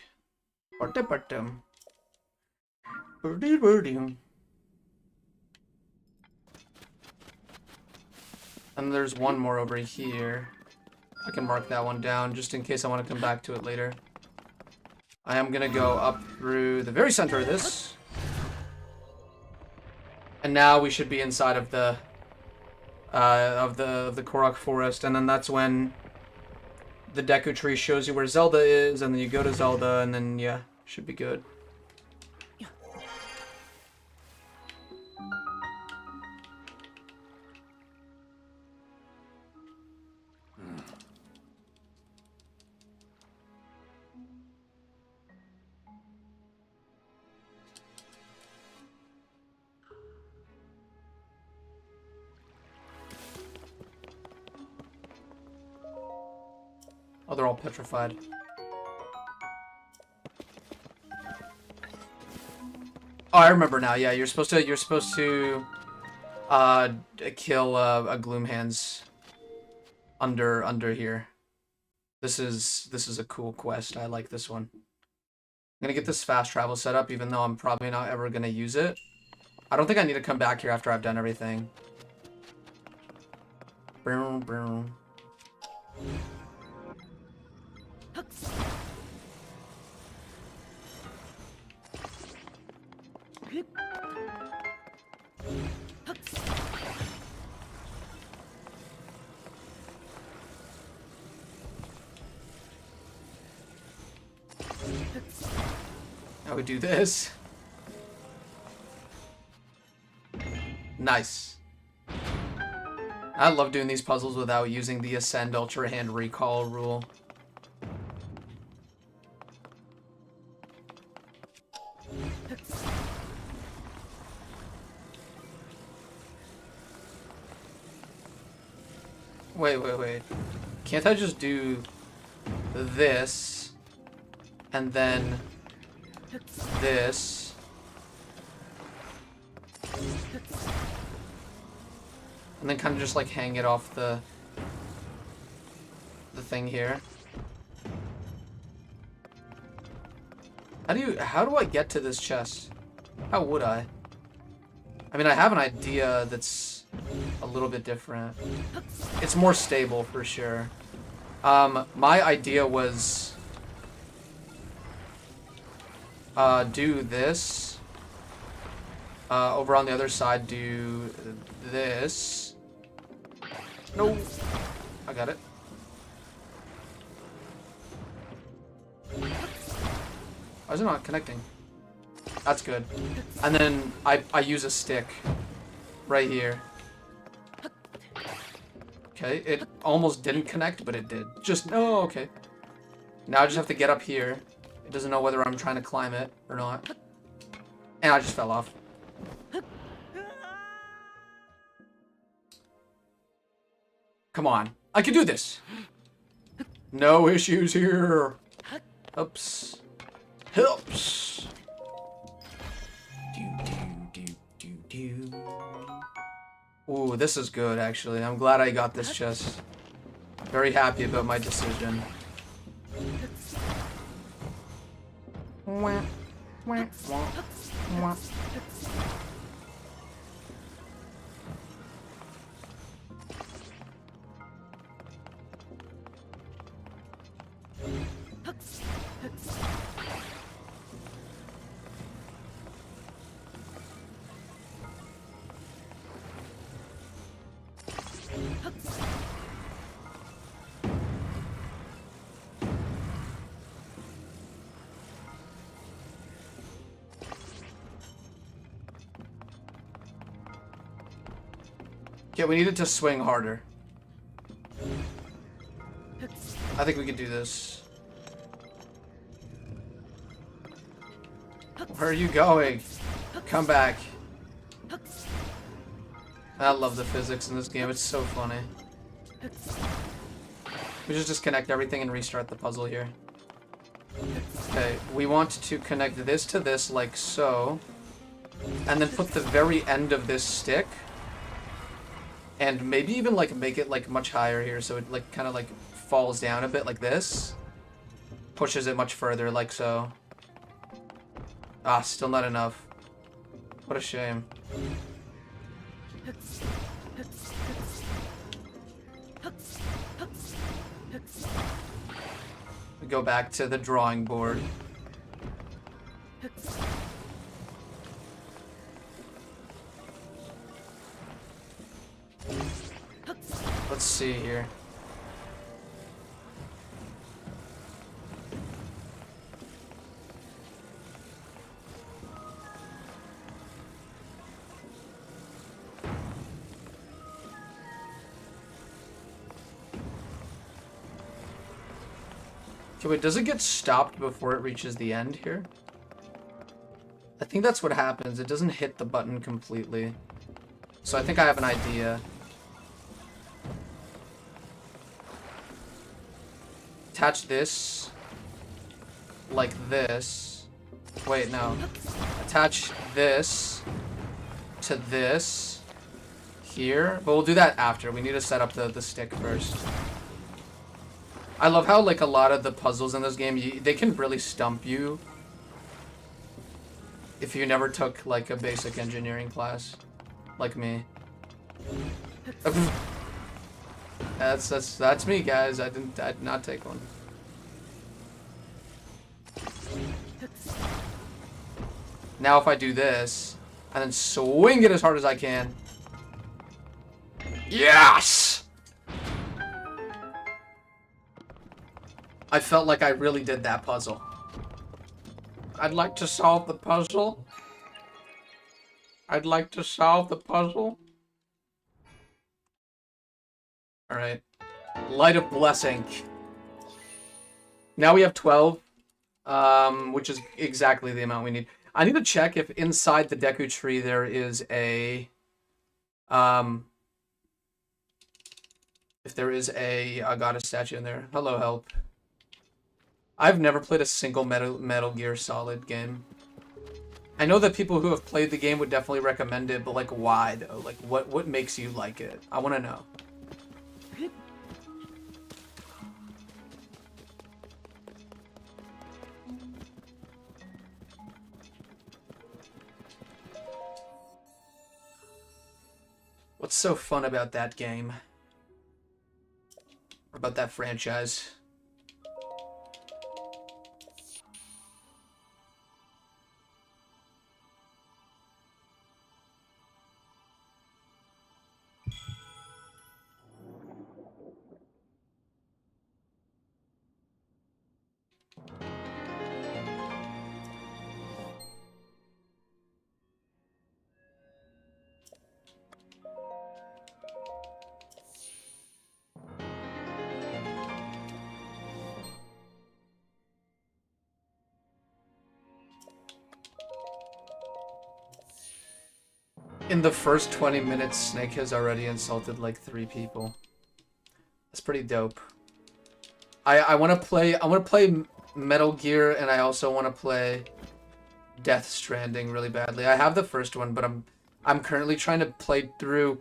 And there's one more over here. I can mark that one down just in case I want to come back to it later. I am gonna go up through the very center of this. And now we should be inside of the Korok forest, and then that's when the Deku tree shows you where Zelda is, and then you go to Zelda, and then yeah, should be good. Oh, they're all petrified. Oh, I remember now. Yeah, you're supposed to kill a Gloomhands under here. This is a cool quest. I like this one. I'm gonna get this fast travel set up, even though I'm probably not ever gonna use it. I don't think I need to come back here after I've done everything. Boom, boom. Now we do this. Nice. I love doing these puzzles without using the Ascend Ultra Hand Recall rule. Wait. Can't I just do this and then this? And then kind of just like hang it off the thing here. How do I get to this chest? How would I? I mean, I have an idea that's a little bit different. It's more stable for sure. My idea was do this. Over on the other side, do this. No, I got it. Why is it not connecting? That's good. And then I use a stick right here. Okay, it almost didn't connect, but it did. Oh, okay. Now I just have to get up here. It doesn't know whether I'm trying to climb it or not. And I just fell off. Come on. I can do this. No issues here. Oops. Oops. Ooh, this is good, actually. I'm glad I got this chest. Very happy about my decision. Yeah, we need it to swing harder. I think we can do this. Where are you going? Come back. I love the physics in this game. It's so funny. We should just connect everything and restart the puzzle here. Okay, we want to connect this to this like so. And then put the very end of this stick. And maybe even like make it like much higher here so it like kind of like falls down a bit like this. Pushes it much further like so. Ah, still not enough. What a shame. We go back to the drawing board. Let's see here. Okay, wait, does it get stopped before it reaches the end here? I think that's what happens. It doesn't hit the button completely. So I think I have an idea. Attach this like this. Wait, no. Attach this to this here. But we'll do that after. We need to set up the stick first. I love how, like, a lot of the puzzles in this game, they can really stump you if you never took, like, a basic engineering class, like me. That's me, guys. I did not take one. Now if I do this, and then swing it as hard as I can. Yes! I felt like I really did that puzzle. I'd like to solve the puzzle. I'd like to solve the puzzle. Alright. Light of Blessing. Now we have 12. Which is exactly the amount we need. I need to check if inside the Deku Tree there is a... if there is a goddess statue in there. Hello, help. I've never played a single Metal Gear Solid game. I know that people who have played the game would definitely recommend it, but like why though? Like what makes you like it? I want to know. What's so fun about that game? Or about that franchise? In the first 20 minutes, Snake has already insulted like 3 people. That's pretty dope. I want to play Metal Gear, and I also want to play Death Stranding really badly. I have the first one, but I'm currently trying to play through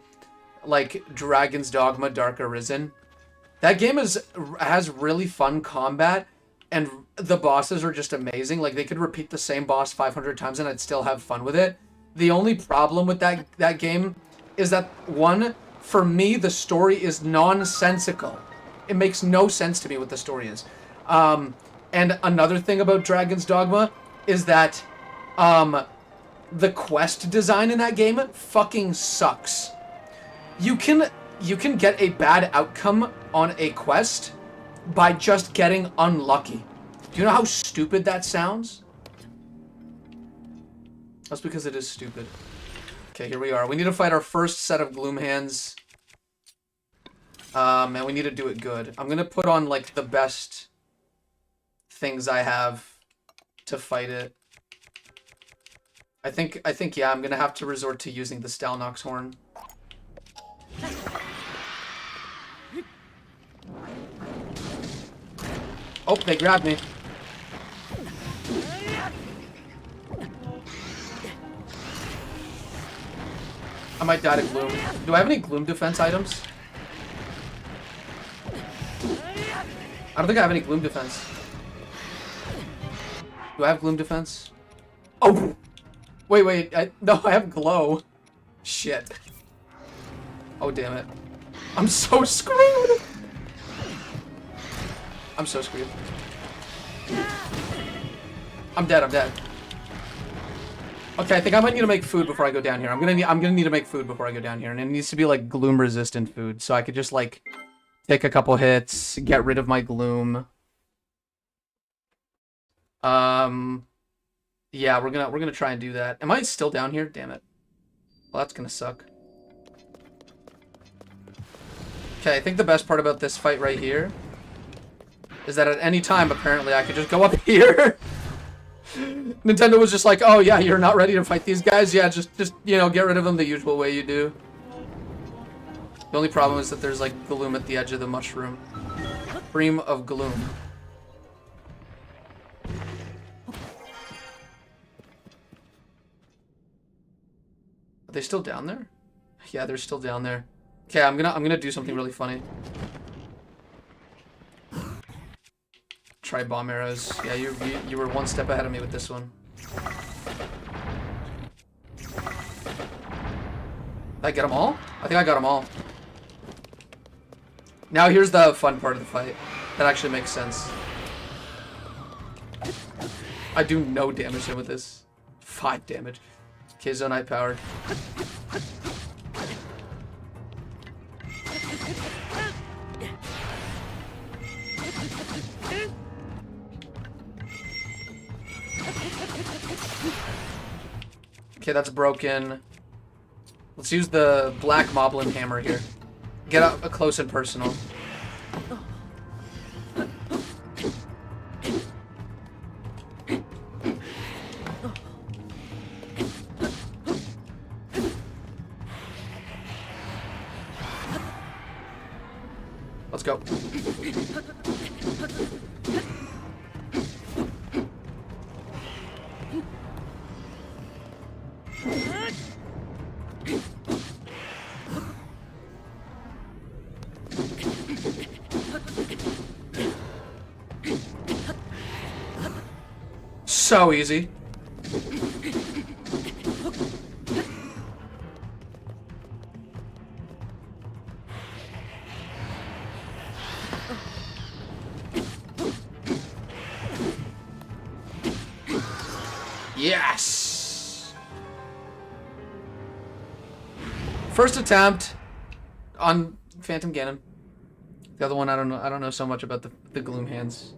like Dragon's Dogma Dark Arisen. That game has really fun combat, and the bosses are just amazing. Like they could repeat the same boss 500 times and I'd still have fun with it. The only problem with that game is that, one, for me, the story is nonsensical. It makes no sense to me what the story is. And another thing about Dragon's Dogma is that the quest design in that game fucking sucks. You can get a bad outcome on a quest by just getting unlucky. Do you know how stupid that sounds? That's because it is stupid. Okay, here we are. We need to fight our first set of Gloom Hands And we need to do it good. I'm gonna put on, like, the best things I have to fight it. I think, yeah, I'm gonna have to resort to using the Stalnox horn. Oh, they grabbed me. I might die to Gloom. Do I have any Gloom defense items? I don't think I have any Gloom defense. Do I have Gloom defense? Oh! Wait, no, I have Glow. Shit. Oh, damn it. I'm so screwed! I'm so screwed. I'm dead. Okay, I think I might need to make food before I go down here. I'm gonna need to make food before I go down here, and it needs to be like gloom resistant food, so I could just like take a couple hits, get rid of my gloom. Yeah, we're gonna try and do that. Am I still down here? Damn it. Well, that's gonna suck. Okay, I think the best part about this fight right here is that at any time, apparently, I could just go up here. Nintendo was just like, oh yeah, you're not ready to fight these guys? Yeah, just you know, get rid of them the usual way you do. The only problem is that there's like gloom at the edge of the mushroom. Cream of gloom. Are they still down there? Yeah, they're still down there. Okay, I'm gonna do something really funny. Try bomb arrows. Yeah, you were one step ahead of me with this one. Did I get them all? I think I got them all. Now here's the fun part of the fight. That actually makes sense. I do no damage in with this. 5 damage. Okay, Zonaite powered. Okay, that's broken. Let's use the black moblin hammer here. Get up close and personal. Let's go. So easy. Yes. First attempt on Phantom Ganon. The other one I don't know so much about the Gloom hands.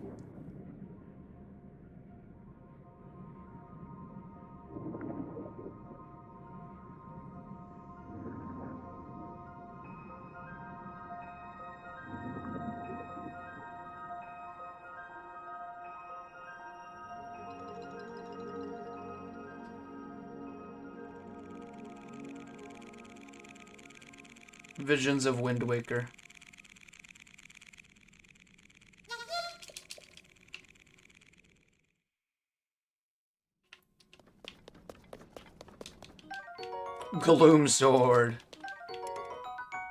Visions of Wind Waker. Gloom Sword.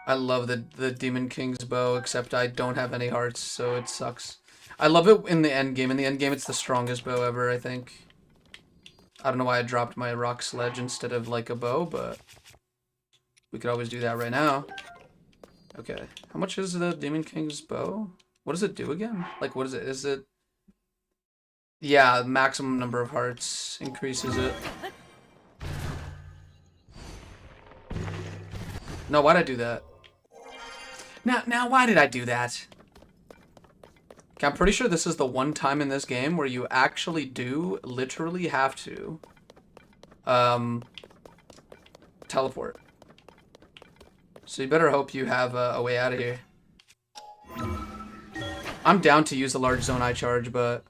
I love the Demon King's bow, except I don't have any hearts, so it sucks. I love it in the end game. In the end game, it's the strongest bow ever, I think. I don't know why I dropped my rock sledge instead of like a bow, but we could always do that right now. Okay, how much is the Demon King's bow? What does it do again? Like, what is it? Is it... Yeah, maximum number of hearts increases it. No, why'd I do that? Now, why did I do that? Okay, I'm pretty sure this is the one time in this game where you actually do literally have to teleport. So you better hope you have a way out of here. I'm down to use the large Zonaite charge, but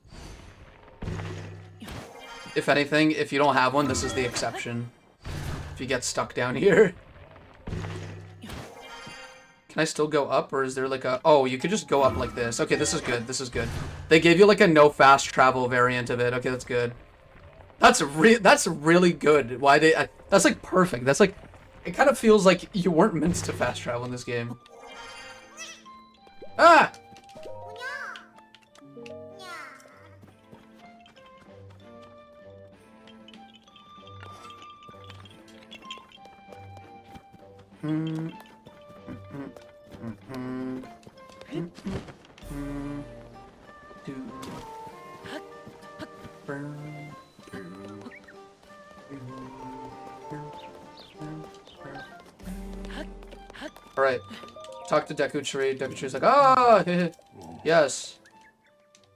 if anything, if you don't have one, this is the exception. If you get stuck down here. Can I still go up, or is there like a... Oh, you could just go up like this. Okay, this is good. This is good. They gave you like a no fast travel variant of it. Okay, that's good. That's really good. Why they... that's like perfect. That's like... It kind of feels like you weren't meant to fast travel in this game. Ah! Alright. Talk to Dekuchiri. Dekuchiri's like, ah! Yes.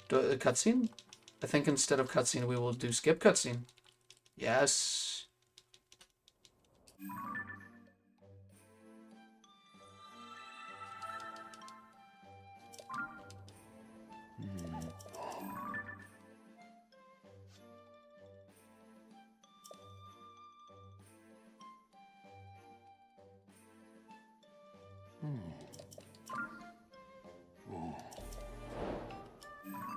Do a cutscene? I think instead of cutscene, we will do skip cutscene. Yes.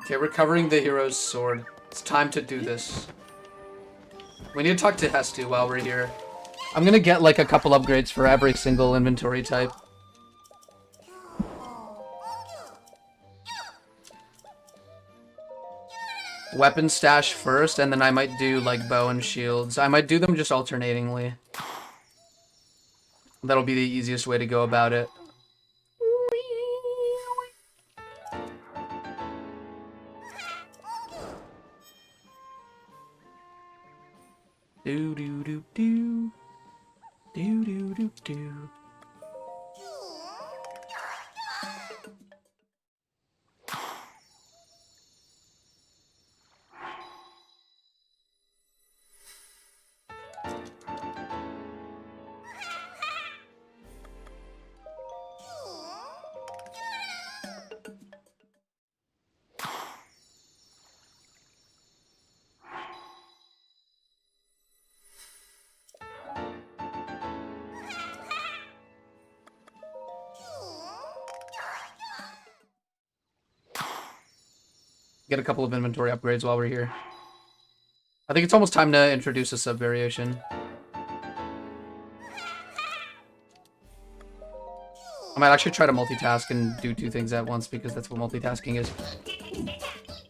Okay, recovering the hero's sword. It's time to do this. We need to talk to Hestu while we're here. I'm gonna get like a couple upgrades for every single inventory type. Weapon stash first, and then I might do like bow and shields. I might do them just alternatingly. That'll be the easiest way to go about it. Do do do do. Do do do do. Get a couple of inventory upgrades while we're here. I think it's almost time to introduce a sub-variation. I might actually try to multitask and do two things at once because that's what multitasking is.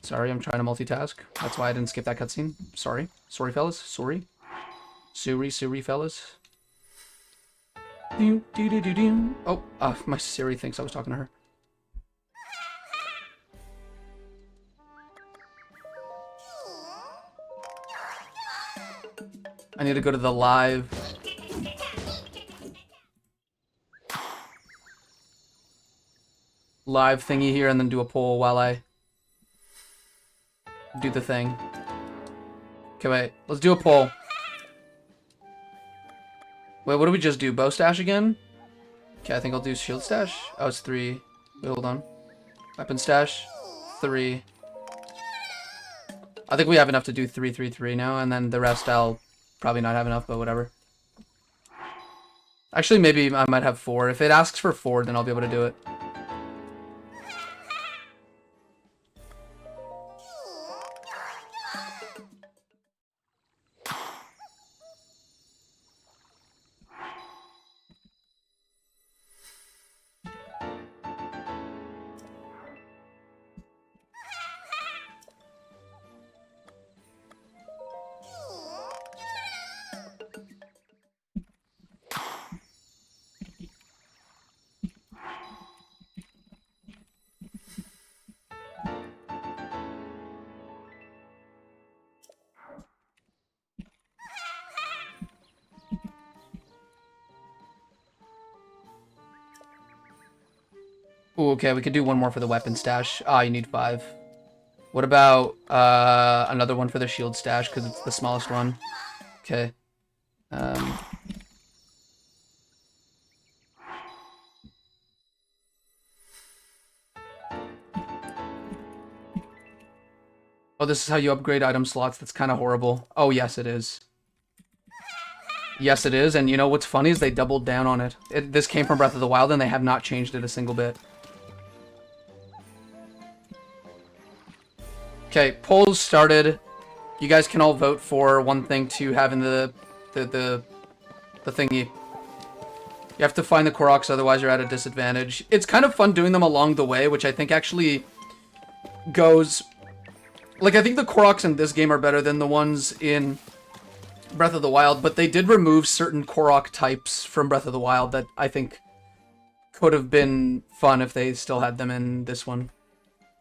Sorry, I'm trying to multitask. That's why I didn't skip that cutscene. Sorry. Sorry, fellas. Sorry. Sorry, fellas. Oh, my Siri thinks I was talking to her. I need to go to the live thingy here and then do a poll while I do the thing. Okay, wait. Let's do a poll. Wait, what did we just do? Bow stash again? Okay, I think I'll do shield stash. Oh, it's 3. Wait, hold on. Weapon stash. 3. I think we have enough to do 3, 3, 3 now, and then the rest I'll probably not have enough, but whatever. Actually, maybe I might have 4. If it asks for 4, then I'll be able to do it. Ooh, okay, we could do one more for the weapon stash. Ah, you need 5. What about another one for the shield stash, because it's the smallest one. Okay. Oh, this is how you upgrade item slots. That's kind of horrible. Oh, yes, it is. Yes, it is. And you know what's funny is they doubled down on it. This came from Breath of the Wild, and they have not changed it a single bit. Okay, polls started. You guys can all vote for one thing to have in the thingy. You have to find the Koroks, otherwise you're at a disadvantage. It's kind of fun doing them along the way, which I think actually goes... Like, I think the Koroks in this game are better than the ones in Breath of the Wild, but they did remove certain Korok types from Breath of the Wild that I think could have been fun if they still had them in this one.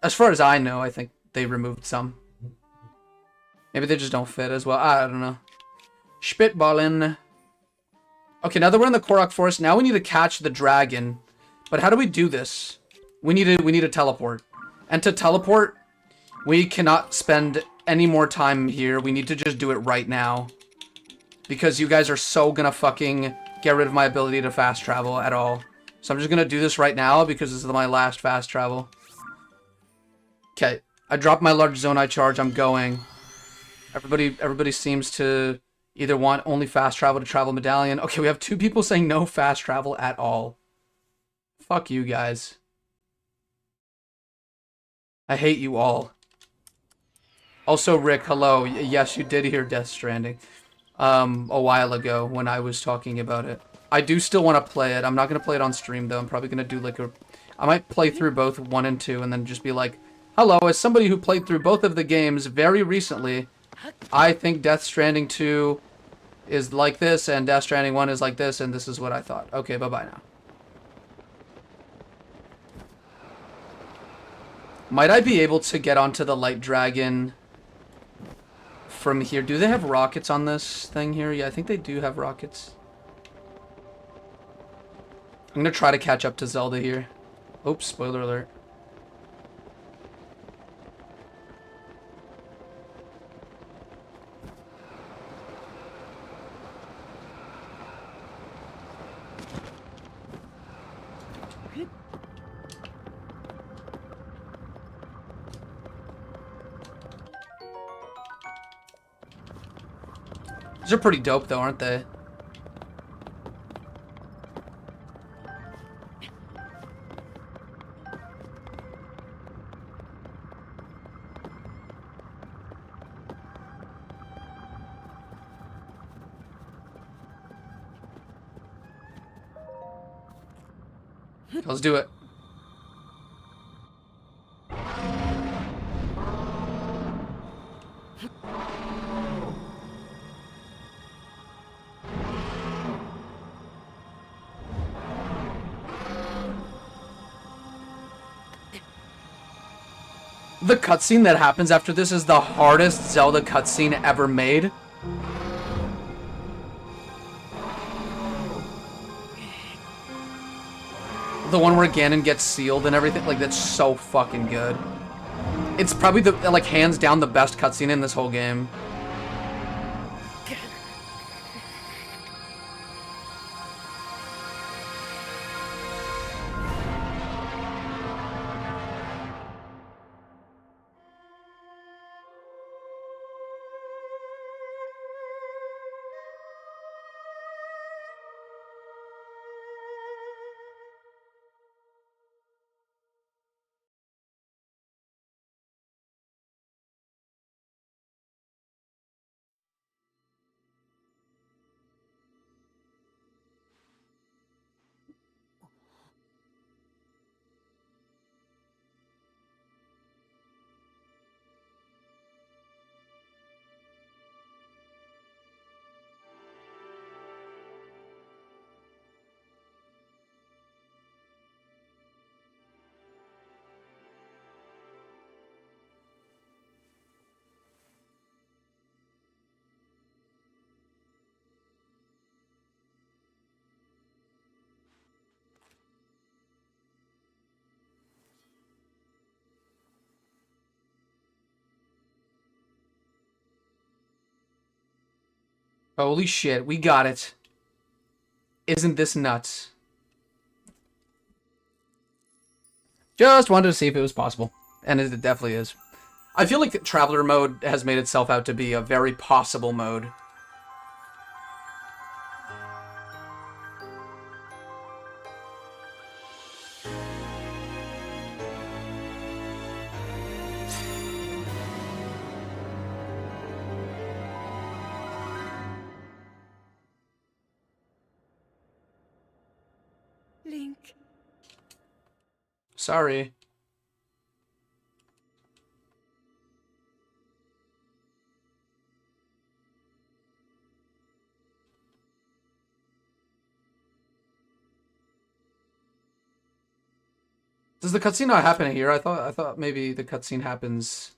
As far as I know, I think they removed some. Maybe they just don't fit as well. I don't know. Spitballin'. Okay, now that we're in the Korok Forest, now we need to catch the dragon. But how do we do this? We need to teleport. And to teleport, we cannot spend any more time here. We need to just do it right now. Because you guys are so gonna fucking get rid of my ability to fast travel at all. So I'm just gonna do this right now because this is my last fast travel. Okay, I dropped my large Zonaite charge. I'm going. Everybody seems to either want only fast travel to travel Medallion. Okay, we have 2 people saying no fast travel at all. Fuck you guys. I hate you all. Also, Rick, hello. Yes, you did hear Death Stranding a while ago when I was talking about it. I do still want to play it. I'm not going to play it on stream, though. I'm probably going to do like a... I might play through both 1 and 2 and then just be like, hello, as somebody who played through both of the games very recently, I think Death Stranding 2 is like this, and Death Stranding 1 is like this, and this is what I thought. Okay, bye-bye now. Might I be able to get onto the Light Dragon from here? Do they have rockets on this thing here? Yeah, I think they do have rockets. I'm gonna try to catch up to Zelda here. Oops, spoiler alert. These are pretty dope, though, aren't they? Let's do it. The cutscene that happens after this is the hardest Zelda cutscene ever made. The one where Ganon gets sealed and everything, like, that's so fucking good. It's probably the, like, hands down the best cutscene in this whole game. Holy shit, we got it. Isn't this nuts? Just wanted to see if it was possible. And it definitely is. I feel like Traveler mode has made itself out to be a very possible mode. Link. Sorry. Does the cutscene not happen here? I thought maybe the cutscene happens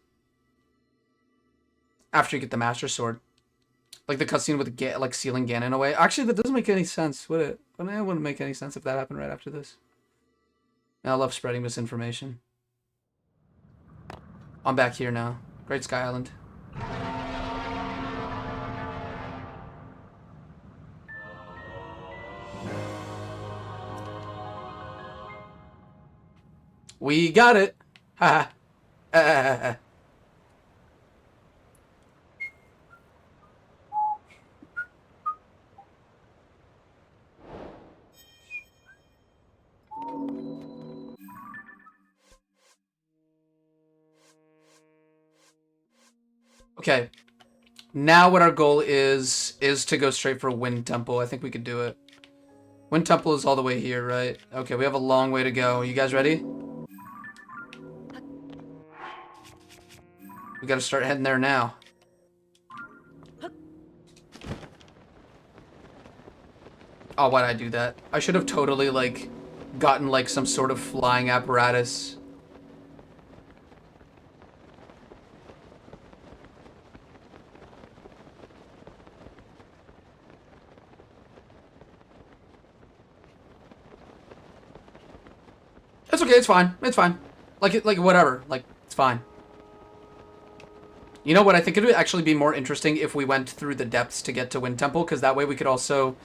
after you get the Master Sword. Like the cutscene with like sealing Ganon away. Actually, that doesn't make any sense, would it? It wouldn't make any sense if that happened right after this. I love spreading misinformation. I'm back here now. Great Sky Island. We got it. Ha ha. Okay. Now what our goal is to go straight for Wind Temple. I think we could do it. Wind Temple is all the way here, right? Okay, we have a long way to go. You guys ready? We gotta start heading there now. Oh, why'd I do that? I should have totally, like, gotten, like, some sort of flying apparatus. It's okay, it's fine. It's fine. Like, whatever. Like, it's fine. You know what? I think it would actually be more interesting if we went through the depths to get to Wind Temple, because that way we could also...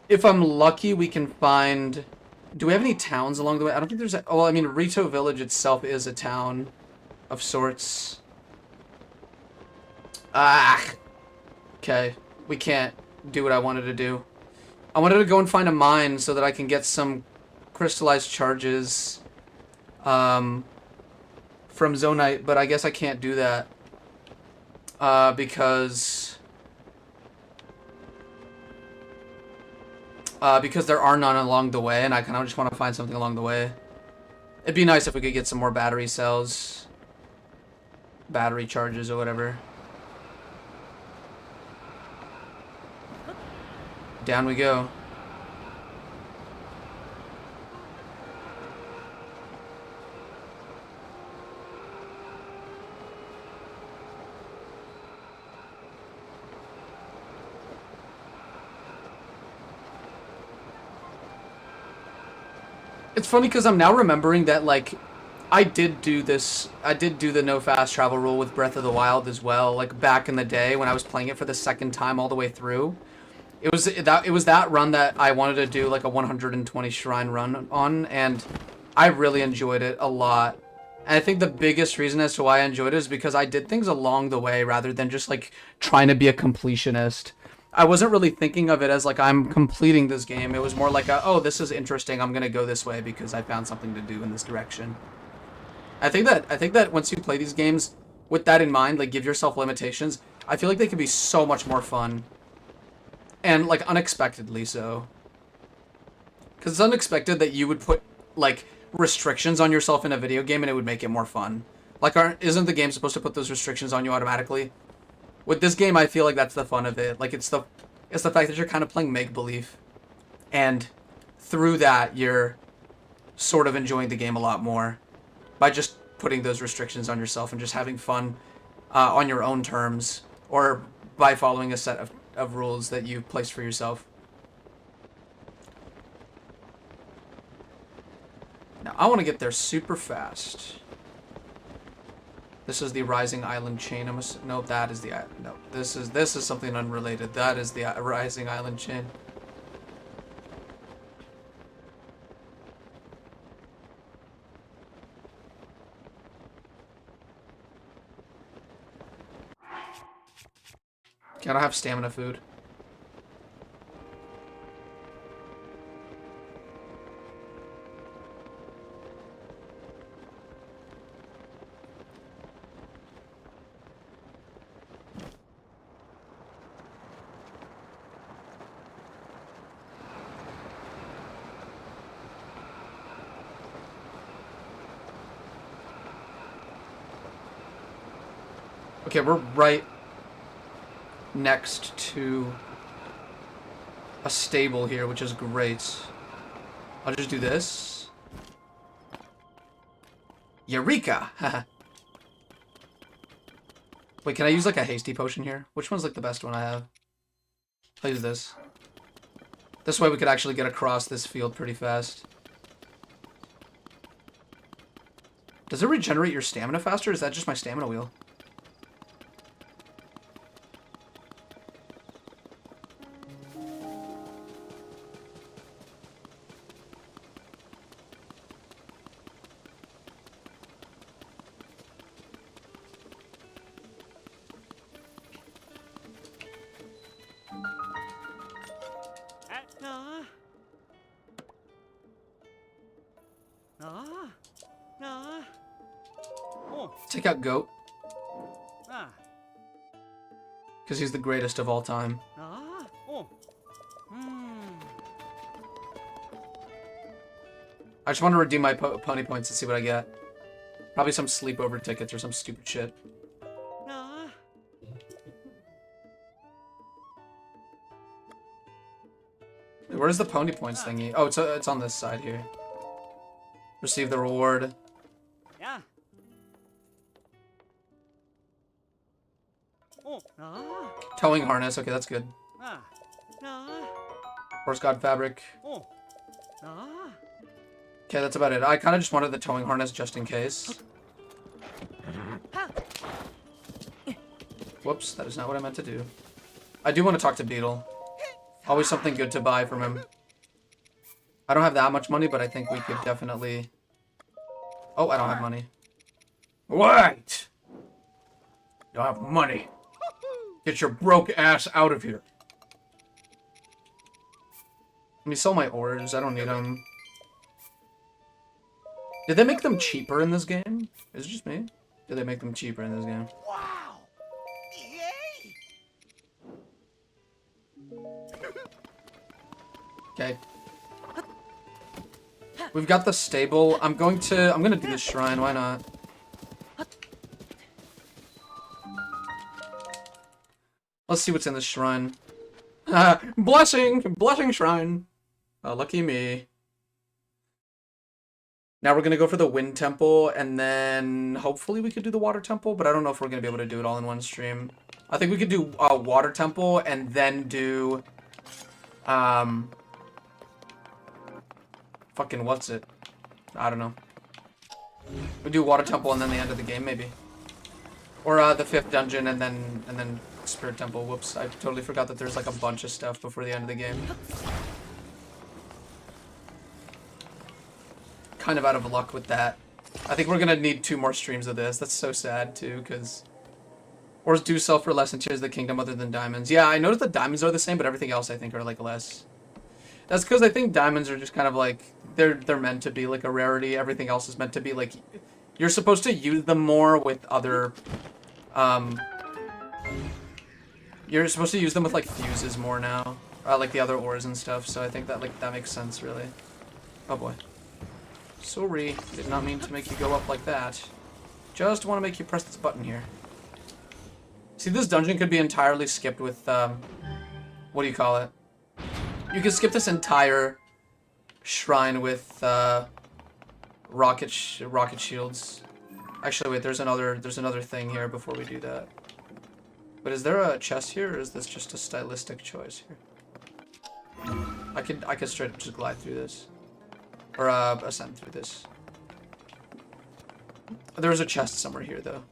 If I'm lucky, we can find... Do we have any towns along the way? I don't think there's... Oh, well, I mean, Rito Village itself is a town of sorts. Ah! Okay. We can't do what I wanted to do. I wanted to go and find a mine so that I can get some crystallized charges from Zonaite, but I guess I can't do that because there are none along the way, and I kind of just want to find something along the way. It'd be nice if we could get some more battery cells, battery charges or whatever. Down we go. It's funny because I'm now remembering that, like, I did do the no fast travel rule with Breath of the Wild as well, like, back in the day when I was playing it for the second time all the way through. It was that run that I wanted to do, like, a 120 shrine run on, and I really enjoyed it a lot. And I think the biggest reason as to why I enjoyed it is because I did things along the way rather than just, like, trying to be a completionist. I wasn't really thinking of it as, like, I'm completing this game. It was more like, oh, this is interesting. I'm going to go this way because I found something to do in this direction. I think that once you play these games with that in mind, like, give yourself limitations, I feel like they can be so much more fun. And, like, unexpectedly so. Because it's unexpected that you would put, like, restrictions on yourself in a video game and it would make it more fun. Like, isn't the game supposed to put those restrictions on you automatically? With this game, I feel like that's the fun of it. Like, it's the fact that you're kind of playing make-believe. And through that, you're sort of enjoying the game a lot more. By just putting those restrictions on yourself and just having fun on your own terms. Or by following a set of rules that you place for yourself. Now, I want to get there super fast. This is the Rising Island chain. No, that is the... No, this is something unrelated. That is the Rising Island chain. Okay, I don't have stamina food. Okay, we're right next to a stable here, which is great. I'll just do this. Eureka! Wait, can I use like a hasty potion here? Which one's like the best one I have? I'll use this. This way we could actually get across this field pretty fast. Does it regenerate your stamina faster, or is that just my stamina wheel? Take out Goat. Because he's the greatest of all time. I just want to redeem my pony points and see what I get. Probably some sleepover tickets or some stupid shit. Where's the pony points thingy? Oh, it's on this side here. Receive the reward. Towing harness. Okay, that's good. Horse god fabric. Okay, that's about it. I kind of just wanted the towing harness just in case. Whoops, that is not what I meant to do. I do want to talk to Beetle. Always something good to buy from him. I don't have that much money, but I think we could definitely... Oh, I don't have money. What? You don't have money. Get your broke ass out of here. Let me sell my ores. I don't need them. Did they make them cheaper in this game? Is it just me? Did they make them cheaper in this game? Wow! Yay! Okay. We've got the stable. I'm gonna do this shrine, why not? Let's see what's in this shrine. Blessing! Blessing shrine! Oh, lucky me. Now we're gonna go for the wind temple, and then hopefully we could do the water temple, but I don't know if we're gonna be able to do it all in one stream. I think we could do water temple, and then do... Fucking what's it? I don't know. We do water temple and then the end of the game, maybe. Or the 5th dungeon and then spirit temple. Whoops, I totally forgot that there's like a bunch of stuff before the end of the game. Kind of out of luck with that. I think we're gonna need 2 more streams of this. That's so sad too, because ores do sell for less in Tears of the Kingdom other than diamonds. Yeah, I noticed that diamonds are the same, but everything else I think are like less. That's because I think diamonds are just kind of like they're meant to be like a rarity. Everything else is meant to be like you're supposed to use them more with other you're supposed to use them with like fuses more now, like the other ores and stuff. So I think that that makes sense really. Oh boy. Sorry, did not mean to make you go up like that. Just want to make you press this button here. See, this dungeon could be entirely skipped with what do you call it? You can skip this entire shrine with rocket shields. Actually, wait. There's another thing here before we do that. But is there a chest here, or is this just a stylistic choice here? I could straight up just glide through this, or ascend through this. There's a chest somewhere here, though.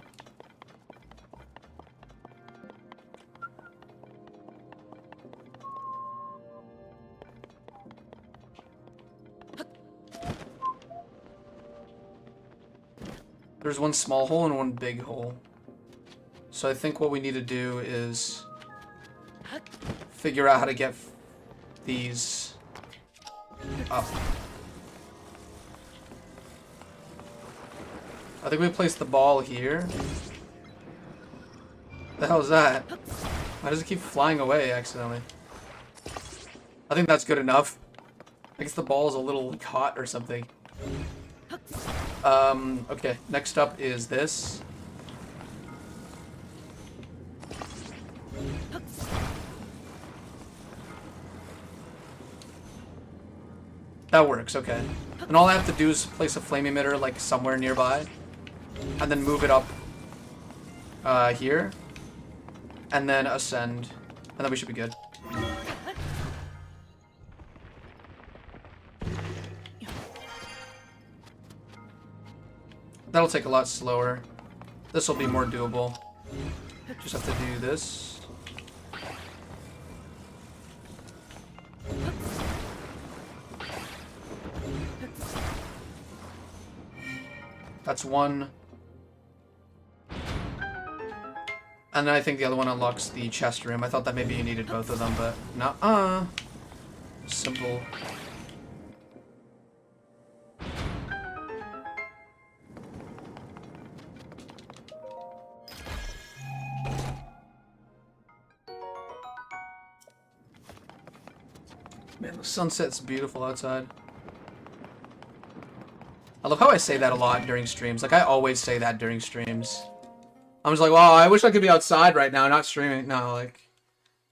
There's one small hole and one big hole. So I think what we need to do is figure out how to get these up. I think we placed the ball here. What the hell is that? Why does it keep flying away accidentally? I think that's good enough. I guess the ball is a little hot or something. Okay, next up is this. That works, okay. And all I have to do is place a flame emitter like somewhere nearby. And then move it up here. And then ascend. And then we should be good. That'll take a lot slower. This will be more doable. Just have to do this. That's one. And then I think the other one unlocks the chest room. I thought that maybe you needed both of them, but nuh-uh. Simple. Man, the sunset's beautiful outside. I love how I say that a lot during streams. Like, I always say that during streams. I'm just like, wow, I wish I could be outside right now, not streaming. No, like,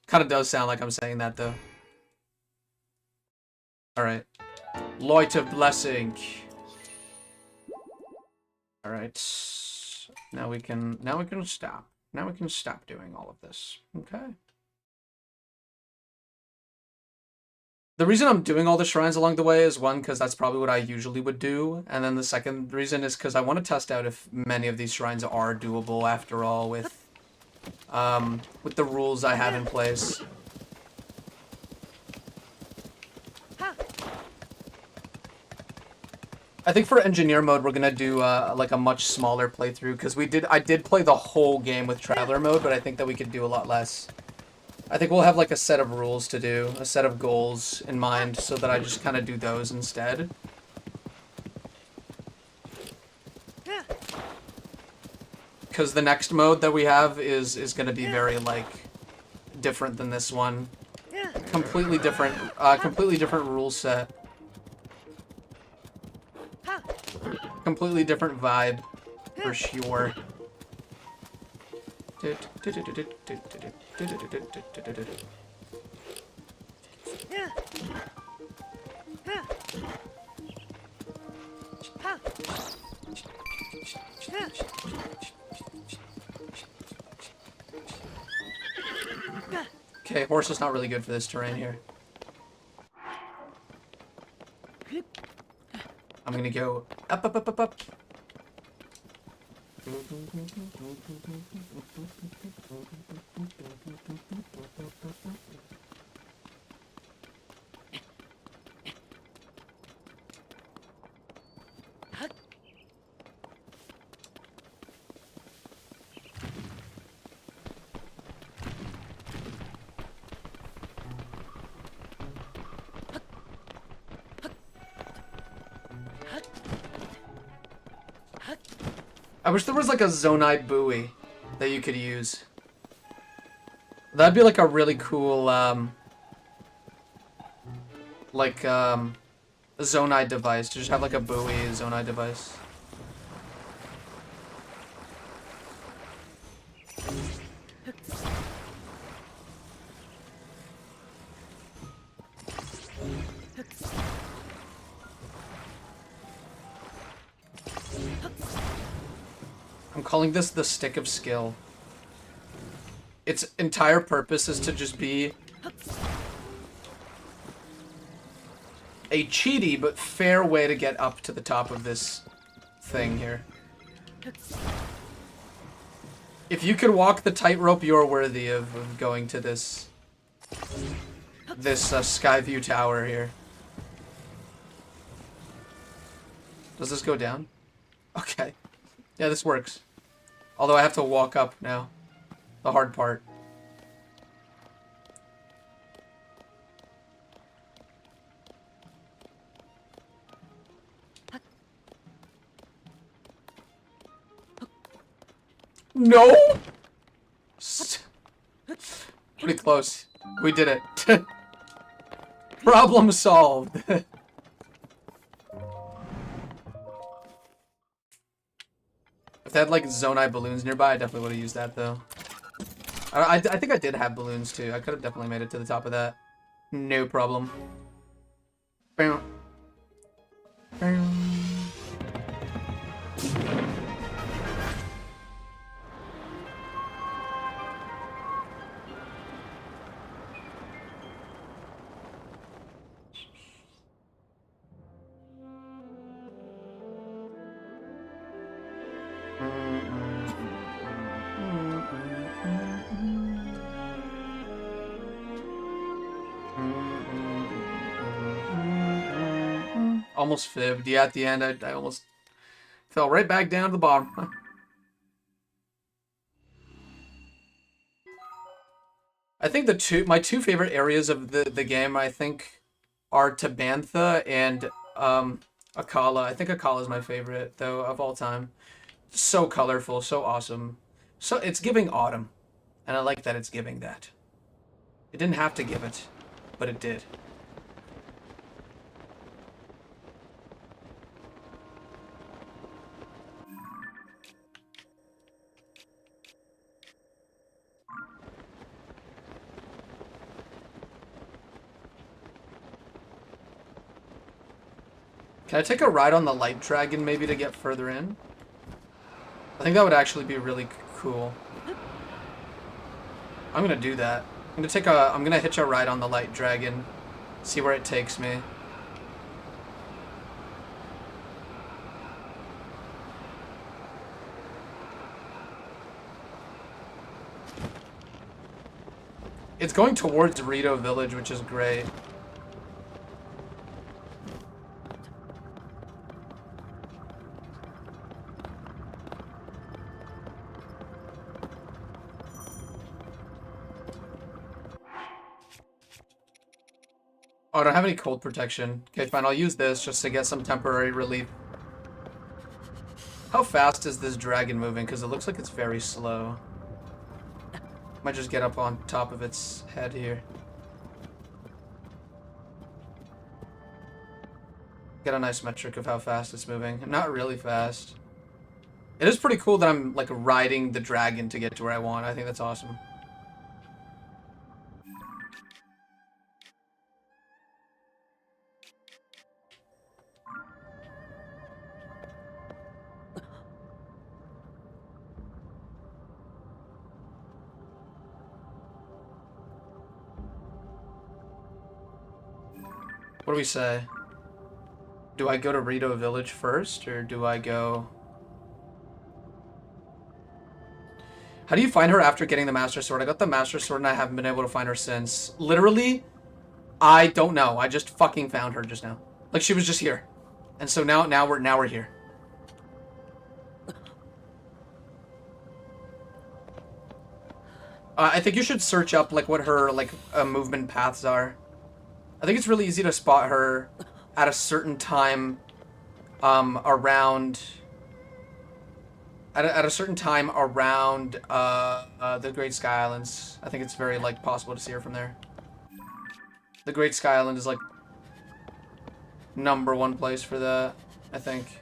kind of does sound like I'm saying that, though. Alright. Light of Blessing. Alright. Now we can stop. Now we can stop doing all of this. Okay. The reason I'm doing all the shrines along the way is, one, because that's probably what I usually would do, and then the second reason is because I want to test out if many of these shrines are doable after all with the rules I have in place. I think for engineer mode we're gonna do like a much smaller playthrough because I did play the whole game with traveler mode, but I think that we could do a lot less. I think we'll have like a set of rules to do, a set of goals in mind, so that I just kind of do those instead. Because the next mode that we have is going to be very like different than this one. Completely different rule set. Completely different vibe, for sure. Okay, horse is not really good for this terrain here. I'm gonna go up, up, up, up, up. I wish there was like a Zonaite buoy that you could use. That'd be like a really cool, Zonaite device. To just have like a buoy Zonaite device. I'm calling this the Stick of Skill. Its entire purpose is to just be a cheaty but fair way to get up to the top of this thing here. If you could walk the tightrope, you're worthy of going to this Skyview tower here. Does this go down? Okay. Yeah, this works. Although I have to walk up now. The hard part. No! Pretty close. We did it. Problem solved. If they had like Zonaite balloons nearby, I definitely would have used that though. I think I did have balloons too. I could have definitely made it to the top of that. No problem. Bam. Bam. Almost fibbed. Yeah, at the end, I almost fell right back down to the bottom. I think my two favorite areas of the game, I think, are Tabantha and Akala. I think Akala is my favorite though of all time. So colorful, so awesome. So it's giving autumn, and I like that it's giving that. It didn't have to give it, but it did. Can I take a ride on the light dragon maybe to get further in? I think that would actually be really cool. I'm gonna do that. I'm gonna hitch a ride on the light dragon, see where it takes me. It's going towards Rito Village, which is great. Oh, I don't have any cold protection. Okay, fine, I'll use this just to get some temporary relief. How fast is this dragon moving? Because it looks like it's very slow. Might just get up on top of its head here. Get a nice metric of how fast it's moving. Not really fast. It is pretty cool that I'm, like, riding the dragon to get to where I want. I think that's awesome. What do we say? Do I go to Rito Village first, or do I go... How do you find her after getting the Master Sword? I got the Master Sword and I haven't been able to find her since. Literally, I don't know. I just fucking found her just now. Like, she was just here. And so now we're here. I think you should search up, like, what her, like, movement paths are. I think it's really easy to spot her at a certain time, around... At a certain time around, the Great Sky Islands. I think it's very, like, possible to see her from there. The Great Sky Island is, like, #1 place for that, I think.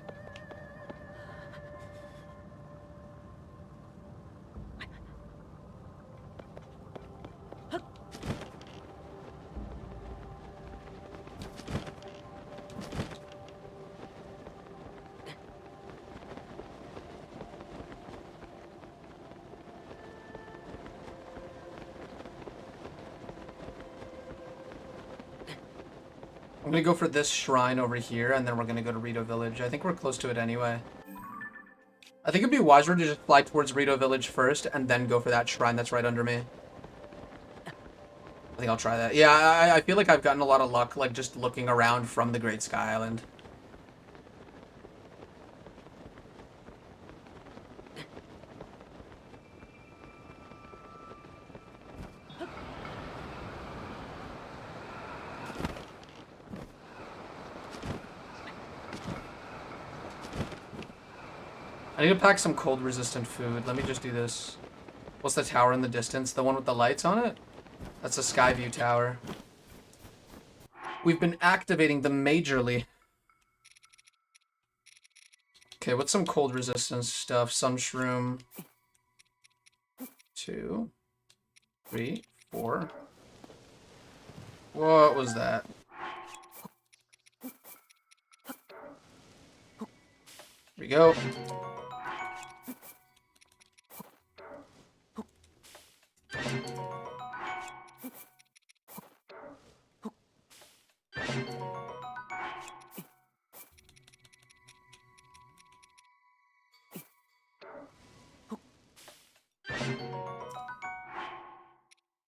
I'm gonna go for this shrine over here, and then we're gonna go to Rito Village. I think we're close to it anyway. I think it'd be wiser to just fly towards Rito Village first, and then go for that shrine that's right under me. I think I'll try that. Yeah, I feel like I've gotten a lot of luck, like, just looking around from the Great Sky Island. I need to pack some cold resistant food. Let me just do this. What's the tower in the distance? The one with the lights on it? That's a Skyview tower. We've been activating them majorly. Okay, what's some cold resistance stuff? Sun shroom. 2, 3, 4. What was that? Here we go.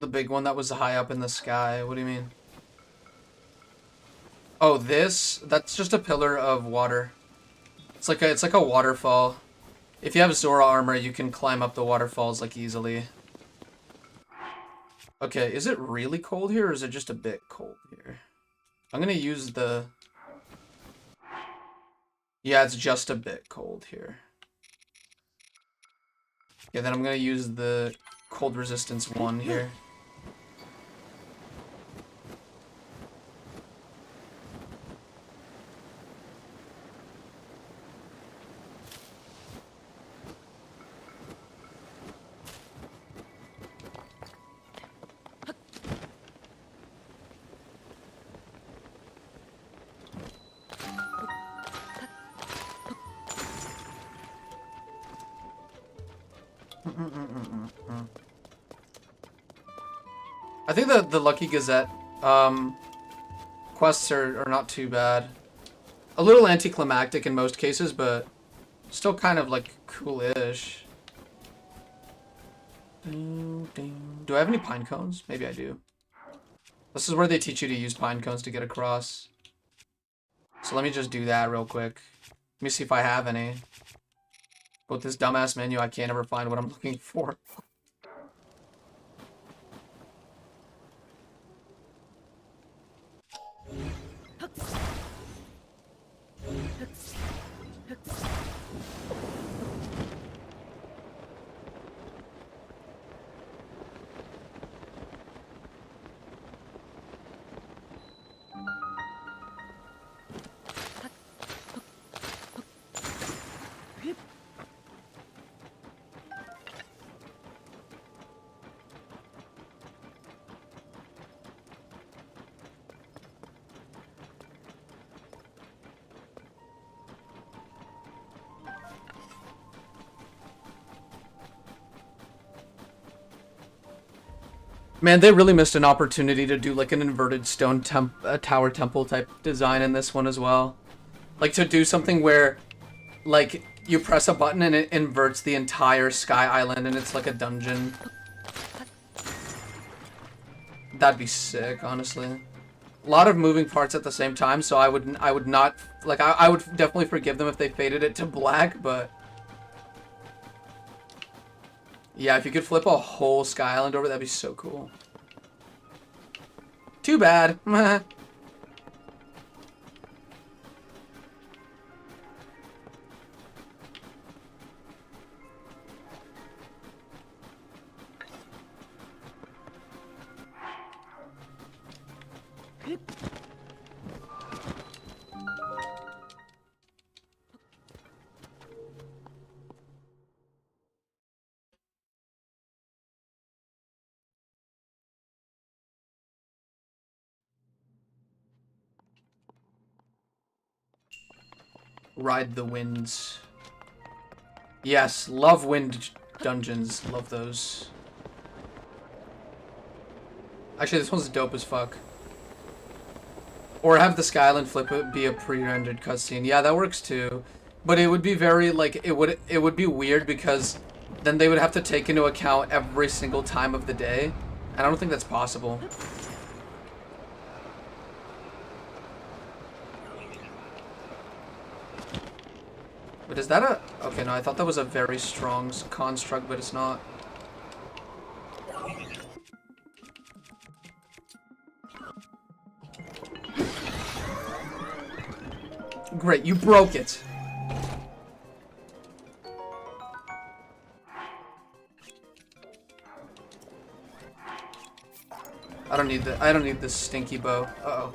The big one that was high up in the sky. What do you mean? Oh, this? That's just a pillar of water. It's like a waterfall. If you have Zora armor, you can climb up the waterfalls like easily. Okay, is it really cold here or is it just a bit cold here? I'm gonna use the... Yeah, it's just a bit cold here. Yeah, then I'm gonna use the cold resistance 1 here. I think the Lucky Gazette quests are not too bad. A little anticlimactic in most cases, but still kind of like cool-ish. Do I have any pine cones? Maybe I do. This is where they teach you to use pine cones to get across. So let me just do that real quick. Let me see if I have any. But with this dumbass menu, I can't ever find what I'm looking for. Man, they really missed an opportunity to do like an inverted stone tower temple type design in this one as well. Like to do something where like you press a button and it inverts the entire sky island and it's like a dungeon. That'd be sick, honestly. A lot of moving parts at the same time, so I would not like I would definitely forgive them if they faded it to black, but yeah, if you could flip a whole Sky Island over, that'd be so cool. Too bad. Ride the winds. Yes, love wind dungeons. Love those. Actually, this one's dope as fuck. Or have the Skyland flip it be a pre-rendered cutscene. Yeah, that works too. But it would be very like it would be weird because then they would have to take into account every single time of the day. And I don't think that's possible. But is that a... Okay, no, I thought that was a very strong construct, but it's not. Great, you broke it. I don't need this stinky bow. Uh-oh.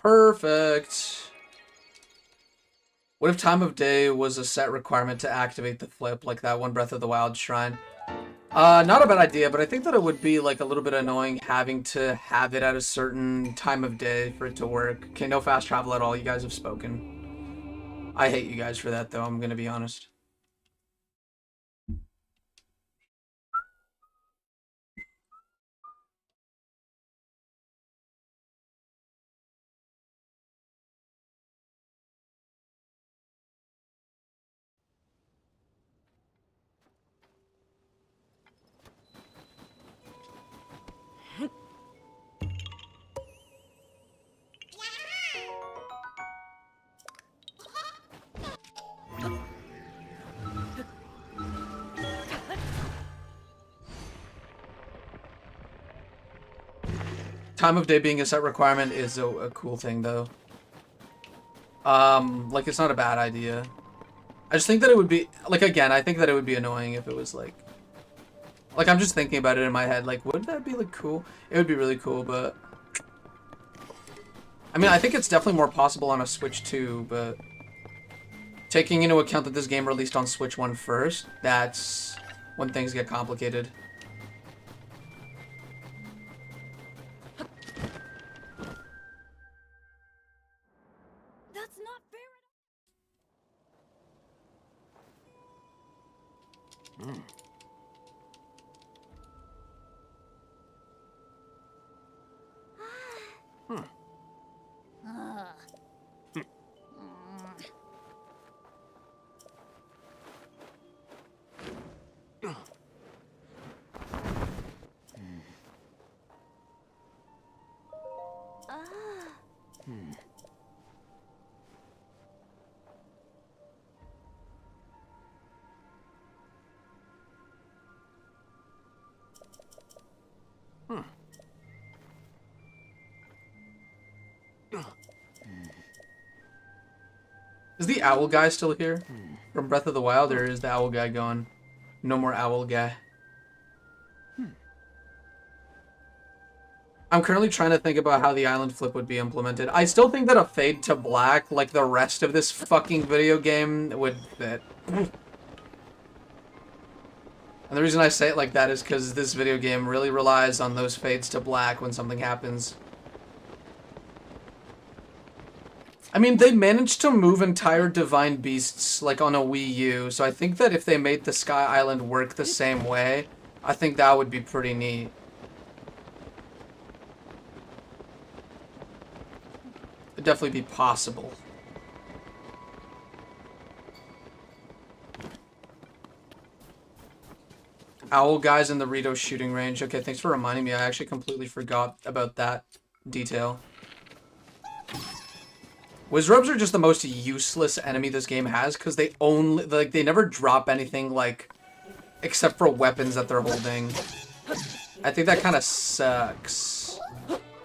Perfect. What if time of day was a set requirement to activate the flip, like that one Breath of the Wild shrine? Not a bad idea, but I think that it would be like a little bit annoying having to have it at a certain time of day for it to work. Okay, no fast travel at all. You guys have spoken. I hate you guys for that, though. I'm gonna be honest. Time of day being a set requirement is a cool thing, though. Like, it's not a bad idea. I just think that it would be, like, again, I think that it would be annoying if it was, like, I'm just thinking about it in my head, like, would that be, like, cool? It would be really cool, but... I mean, I think it's definitely more possible on a Switch 2, but... Taking into account that this game released on Switch 1 first, that's when things get complicated. That's not fair. Is the owl guy still here? From Breath of the Wild, or is the owl guy gone? No more owl guy. I'm currently trying to think about how the island flip would be implemented. I still think that a fade to black, like the rest of this fucking video game, would fit. And the reason I say it like that is because this video game really relies on those fades to black when something happens. I mean, they managed to move entire Divine Beasts, like, on a Wii U, so I think that if they made the Sky Island work the same way, I think that would be pretty neat. It'd definitely be possible. Owl guys in the Rito shooting range. Okay, thanks for reminding me. I actually completely forgot about that detail. Wizrobes are just the most useless enemy this game has, because they only, like, they never drop anything, like, except for weapons that they're holding. I think that kind of sucks.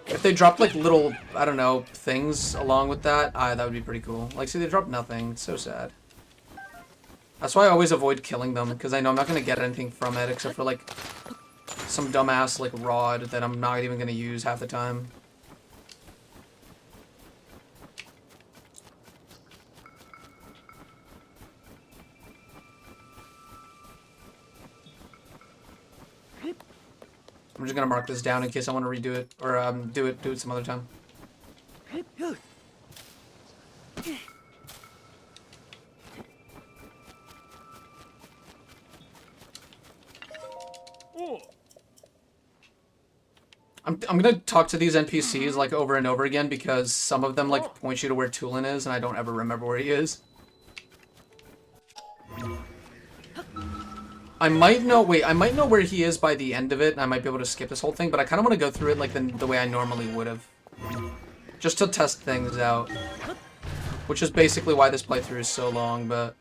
If they dropped, like, little, I don't know, things along with that, that would be pretty cool. Like, see, they dropped nothing. It's so sad. That's why I always avoid killing them, because I know I'm not going to get anything from it, except for, like, some dumbass, like, rod that I'm not even going to use half the time. I'm just gonna mark this down in case I want to redo it, or do it some other time. I'm gonna talk to these NPCs like over and over again because some of them like point you to where Tulin is, and I don't ever remember where he is. I might know, wait, I might know where he is by the end of it, and I might be able to skip this whole thing, but I kind of want to go through it like the way I normally would have. Just to test things out. Which is basically why this playthrough is so long, but...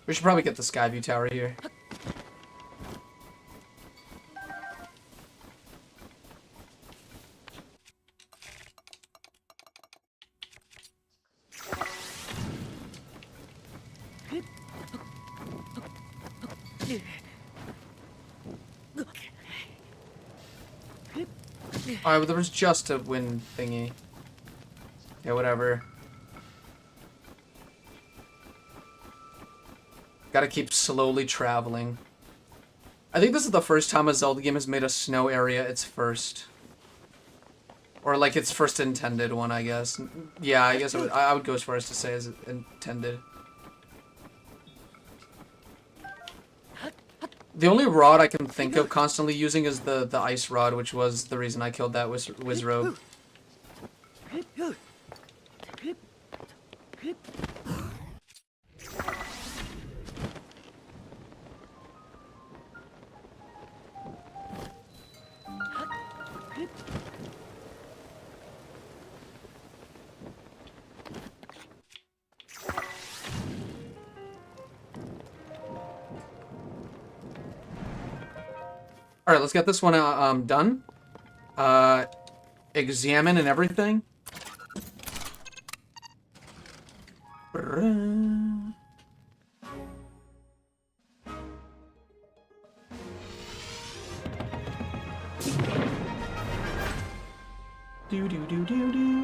We should probably get the Skyview tower here. Alright, well, there was just a wind thingy. Yeah, whatever. Gotta keep slowly traveling. I think this is the first time a Zelda game has made a snow area its first. Or, like, its first intended one, I guess. Yeah, I guess I would go as far as to say as intended. The only rod I can think of constantly using is the ice rod, which was the reason I killed that Wizrobe. Alright, let's get this one done. Examine and everything. Do do do do do.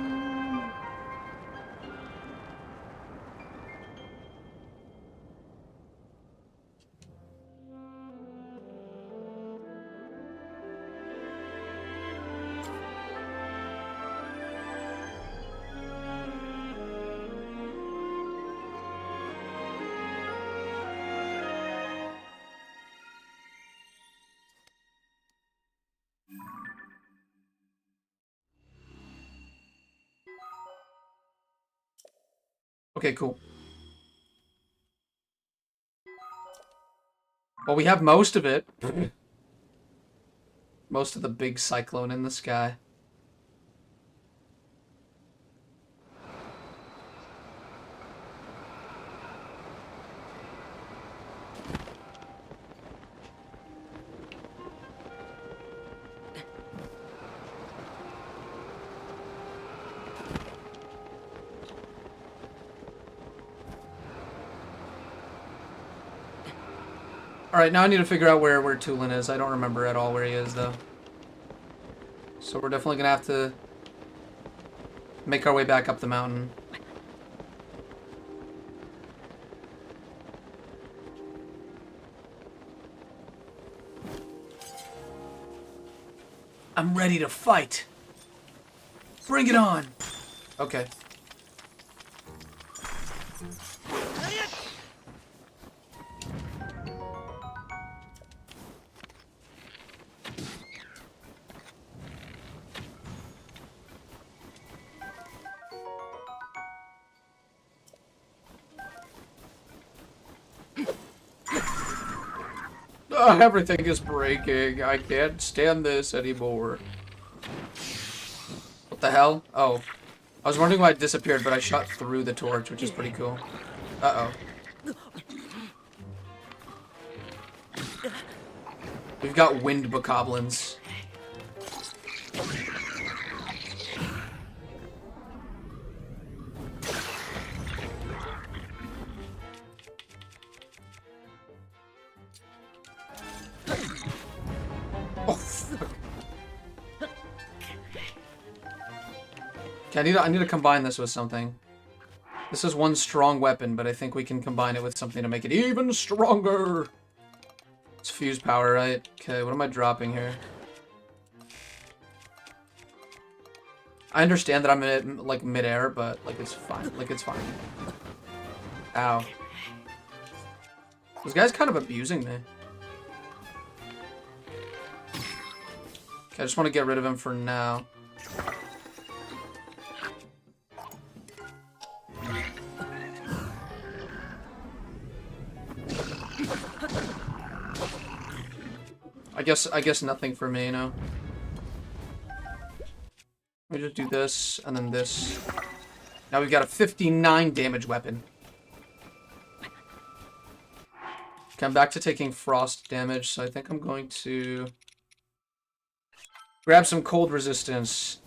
Okay, cool. Well, we have most of it. Most of the big cyclone in the sky. Alright, now I need to figure out where Tulin is. I don't remember at all where he is, though. So we're definitely gonna have to make our way back up the mountain. I'm ready to fight. Bring it on. Okay. Everything is breaking. I can't stand this anymore. What the hell? Oh. I was wondering why it disappeared, but I shot through the torch, which is pretty cool. Uh-oh. We've got wind bokoblins. Okay, I need to combine this with something. This is one strong weapon, but I think we can combine it with something to make it even stronger. It's fuse power, right? Okay, what am I dropping here? I understand that I'm in, like, mid-air, but, like, it's fine. Like, it's fine. Ow. This guy's kind of abusing me. Okay, I just want to get rid of him for now. I guess nothing for me, you know? Let me just do this, and then this. Now we've got a 59 damage weapon. Okay, I'm back to taking frost damage, so I think I'm going to grab some cold resistance.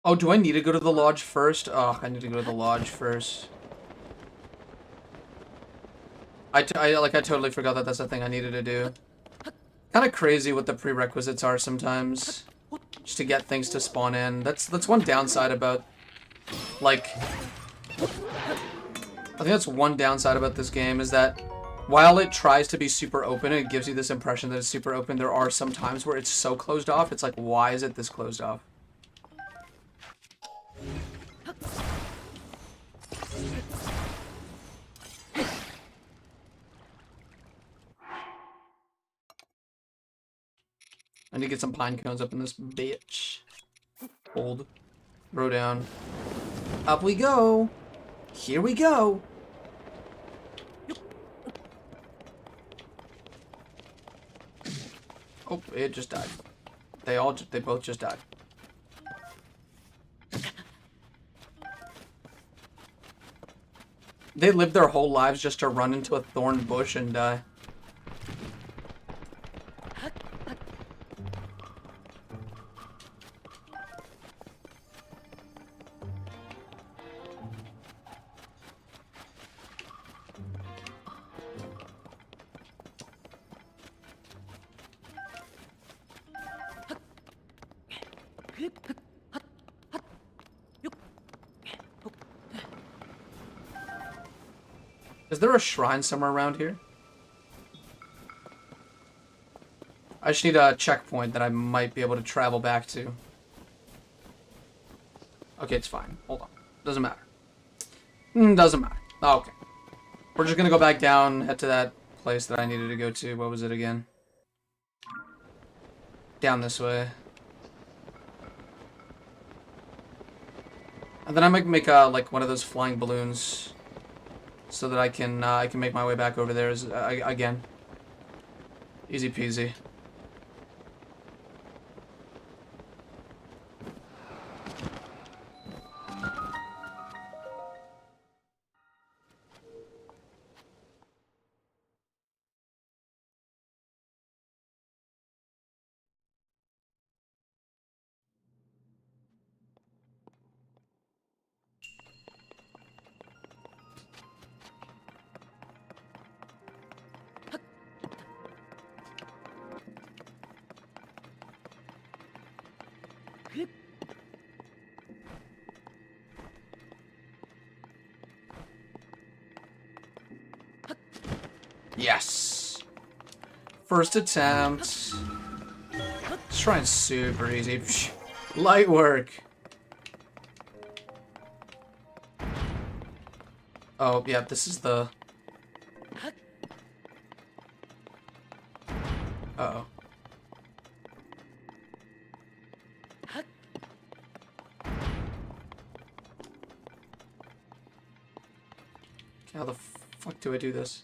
Oh, do I need to go to the lodge first? Oh, I need to go to the lodge first. I totally forgot that that's a thing I needed to do. Kind of crazy what the prerequisites are sometimes, just to get things to spawn in. That's one downside about, like, I think that's one downside about this game, is that while it tries to be super open and it gives you this impression that it's super open, there are some times where it's so closed off. It's like, why is it this closed off? I need to get some pine cones up in this bitch. Hold. Throw down. Up we go. Here we go. Oh, it just died. They both just died. They lived their whole lives just to run into a thorn bush and die. Is there a shrine somewhere around here? I just need a checkpoint that I might be able to travel back to. Okay, it's fine. Hold on. Doesn't matter. Doesn't matter. Oh, okay. We're just gonna go back down, head to that place that I needed to go to. What was it again? Down this way. And then I might make like one of those flying balloons, so that I can make my way back over there again. Easy peasy. Yes! First attempt. Let's try and super easy. Light work. Oh, yeah, this is the... Uh-oh. How the fuck do I do this?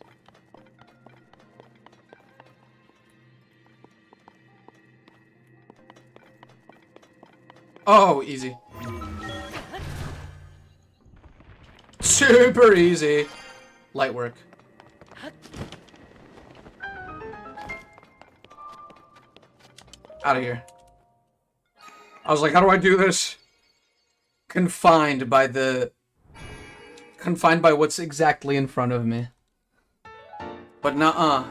Oh, easy. Super easy. Light work. Out of here. I was like, how do I do this? Confined by what's exactly in front of me. But nuh-uh.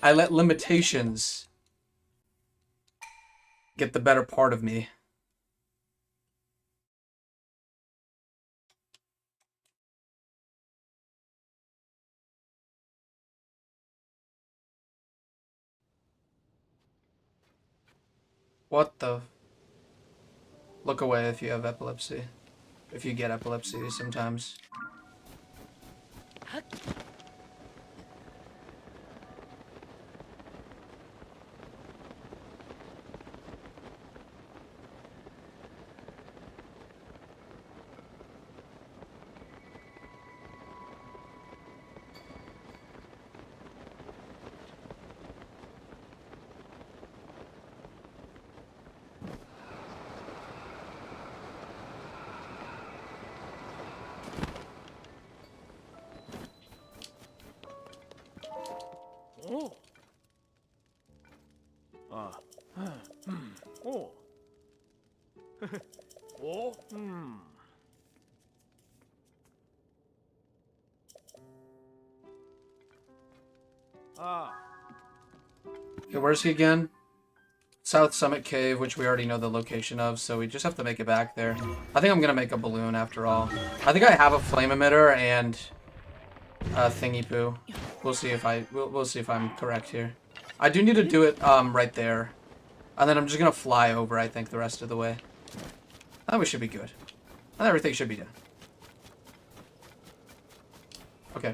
I let limitations get the better part of me. What the... Look away if you have epilepsy. If you get epilepsy sometimes. Oh. Oh. Oh. Ah. Okay, where's he again? South Summit Cave, which we already know the location of, so we just have to make it back there. I think I'm gonna make a balloon after all. I think I have a flame emitter and a thingy poo. We'll see if we'll see if I'm correct here. I do need to do it right there. And then I'm just gonna fly over, I think, the rest of the way. I think we should be good. And everything should be done. Okay.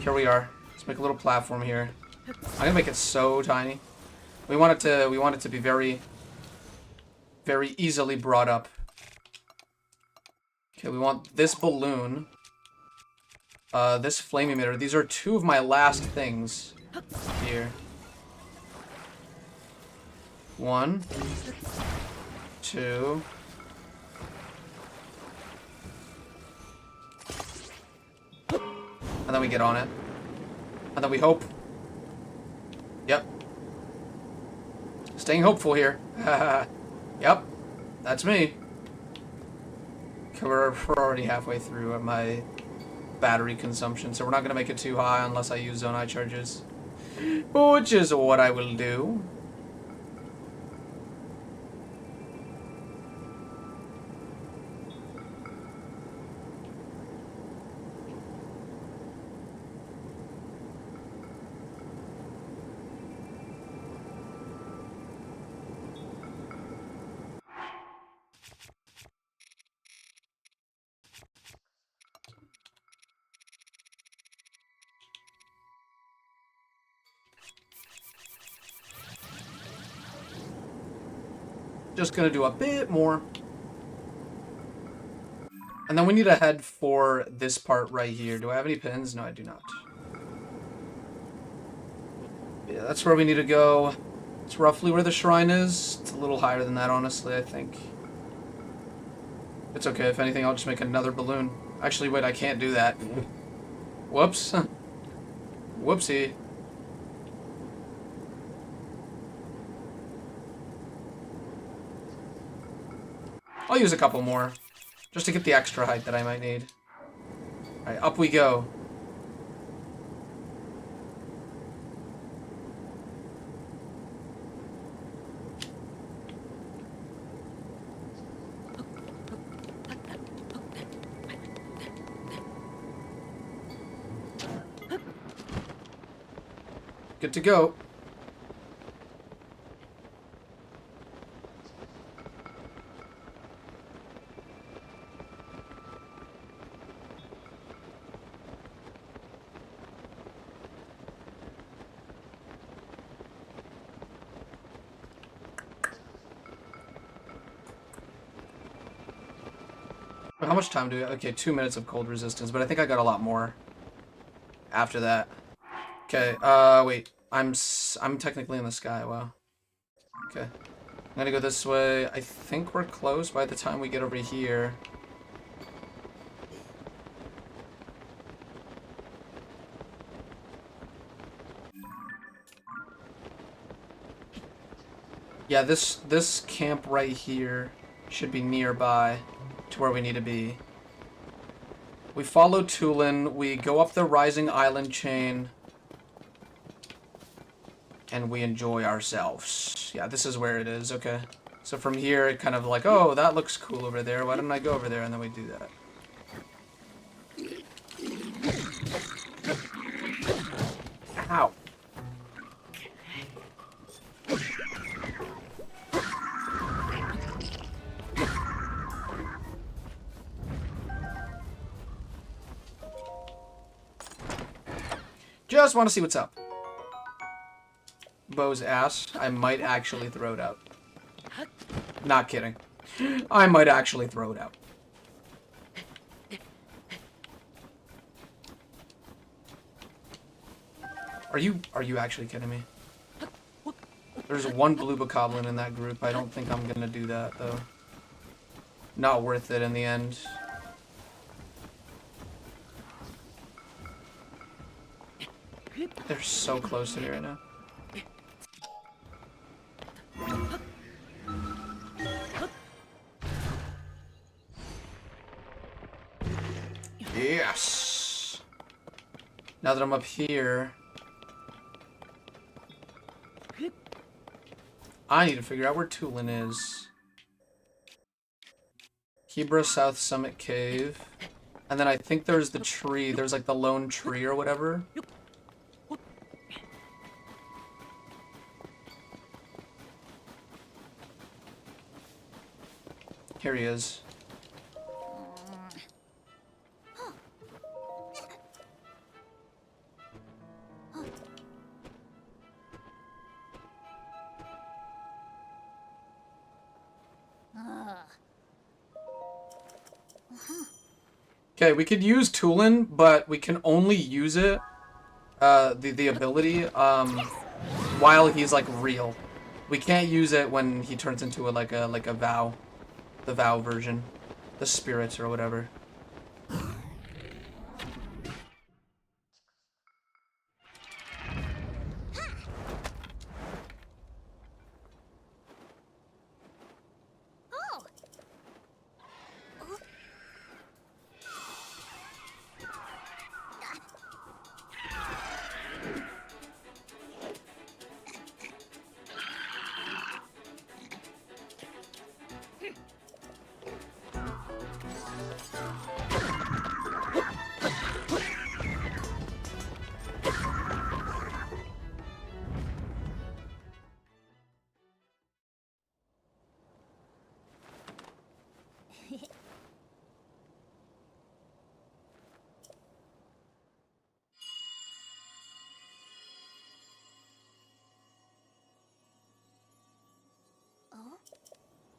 Here we are. Let's make a little platform here. I'm gonna make it so tiny. We want it to be very, very easily brought up. Okay, we want this balloon. This flame emitter. These are two of my last things here. 1, 2. And then we get on it. And then we hope. Yep. Staying hopeful here. Yep. That's me. Okay, we're already halfway through at my battery consumption, so we're not going to make it too high unless I use Zonaite charges. Which is what I will do. Just gonna do a bit more. And then we need to head for this part right here. Do I have any pins? No, I do not. Yeah, that's where we need to go. It's roughly where the shrine is. It's a little higher than that, honestly, I think. It's okay. If anything, I'll just make another balloon. Actually, wait, I can't do that. Whoops. Whoopsie. I'll use a couple more, just to get the extra height that I might need. Alright, up we go. Good to go. How much time do we... Okay, 2 minutes of cold resistance, but I think I got a lot more after that. Okay, wait. I'm technically in the sky, wow. Okay. I'm gonna go this way. I think we're close by the time we get over here. Yeah, this camp right here should be nearby to where we need to be. We follow Tulin, we go up the rising island chain, and we enjoy ourselves. Yeah, this is where it is, okay. So from here, it kind of like, oh, that looks cool over there. Why don't I go over there? And then we do that. Ow. Just want to see what's up. Bo's ass. I might actually throw it out. Not kidding. I might actually throw it out. Are you actually kidding me? There's one blue bokoblin in that group. I don't think I'm gonna do that though. Not worth it in the end. They're so close to me right now. Yes! Now that I'm up here, I need to figure out where Tulin is. Hebra South Summit Cave. And then I think there's the tree. There's like the lone tree or whatever. Here he is. Okay, we could use Tulin, but we can only use it, the ability, while he's like real. We can't use it when he turns into like a Vow. The Vow version. The spirits or whatever.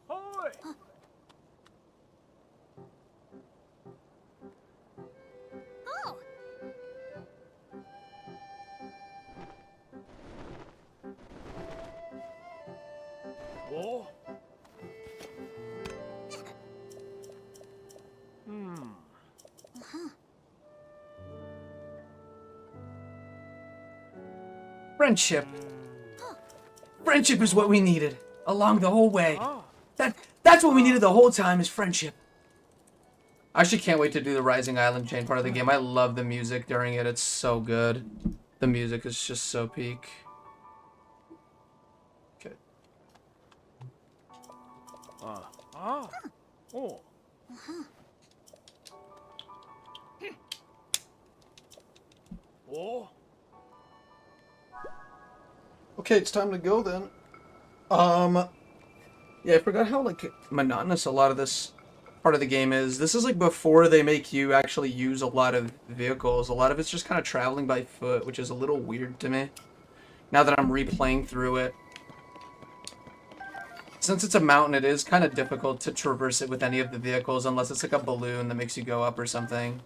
Hoy! Oh. Friendship. Friendship is what we needed along the whole way. That's what we needed the whole time is friendship. I actually can't wait to do the Rising Island Chain part of the game. I love the music during it. It's so good. The music is just so peak. Okay. Oh. Oh. Okay, it's time to go then. Yeah, I forgot how like monotonous a lot of this part of the game is. This is like before they make you actually use a lot of vehicles. A lot of it's just kind of traveling by foot, which is a little weird to me. Now that I'm replaying through it. Since it's a mountain, it is kind of difficult to traverse it with any of the vehicles unless it's like a balloon that makes you go up or something.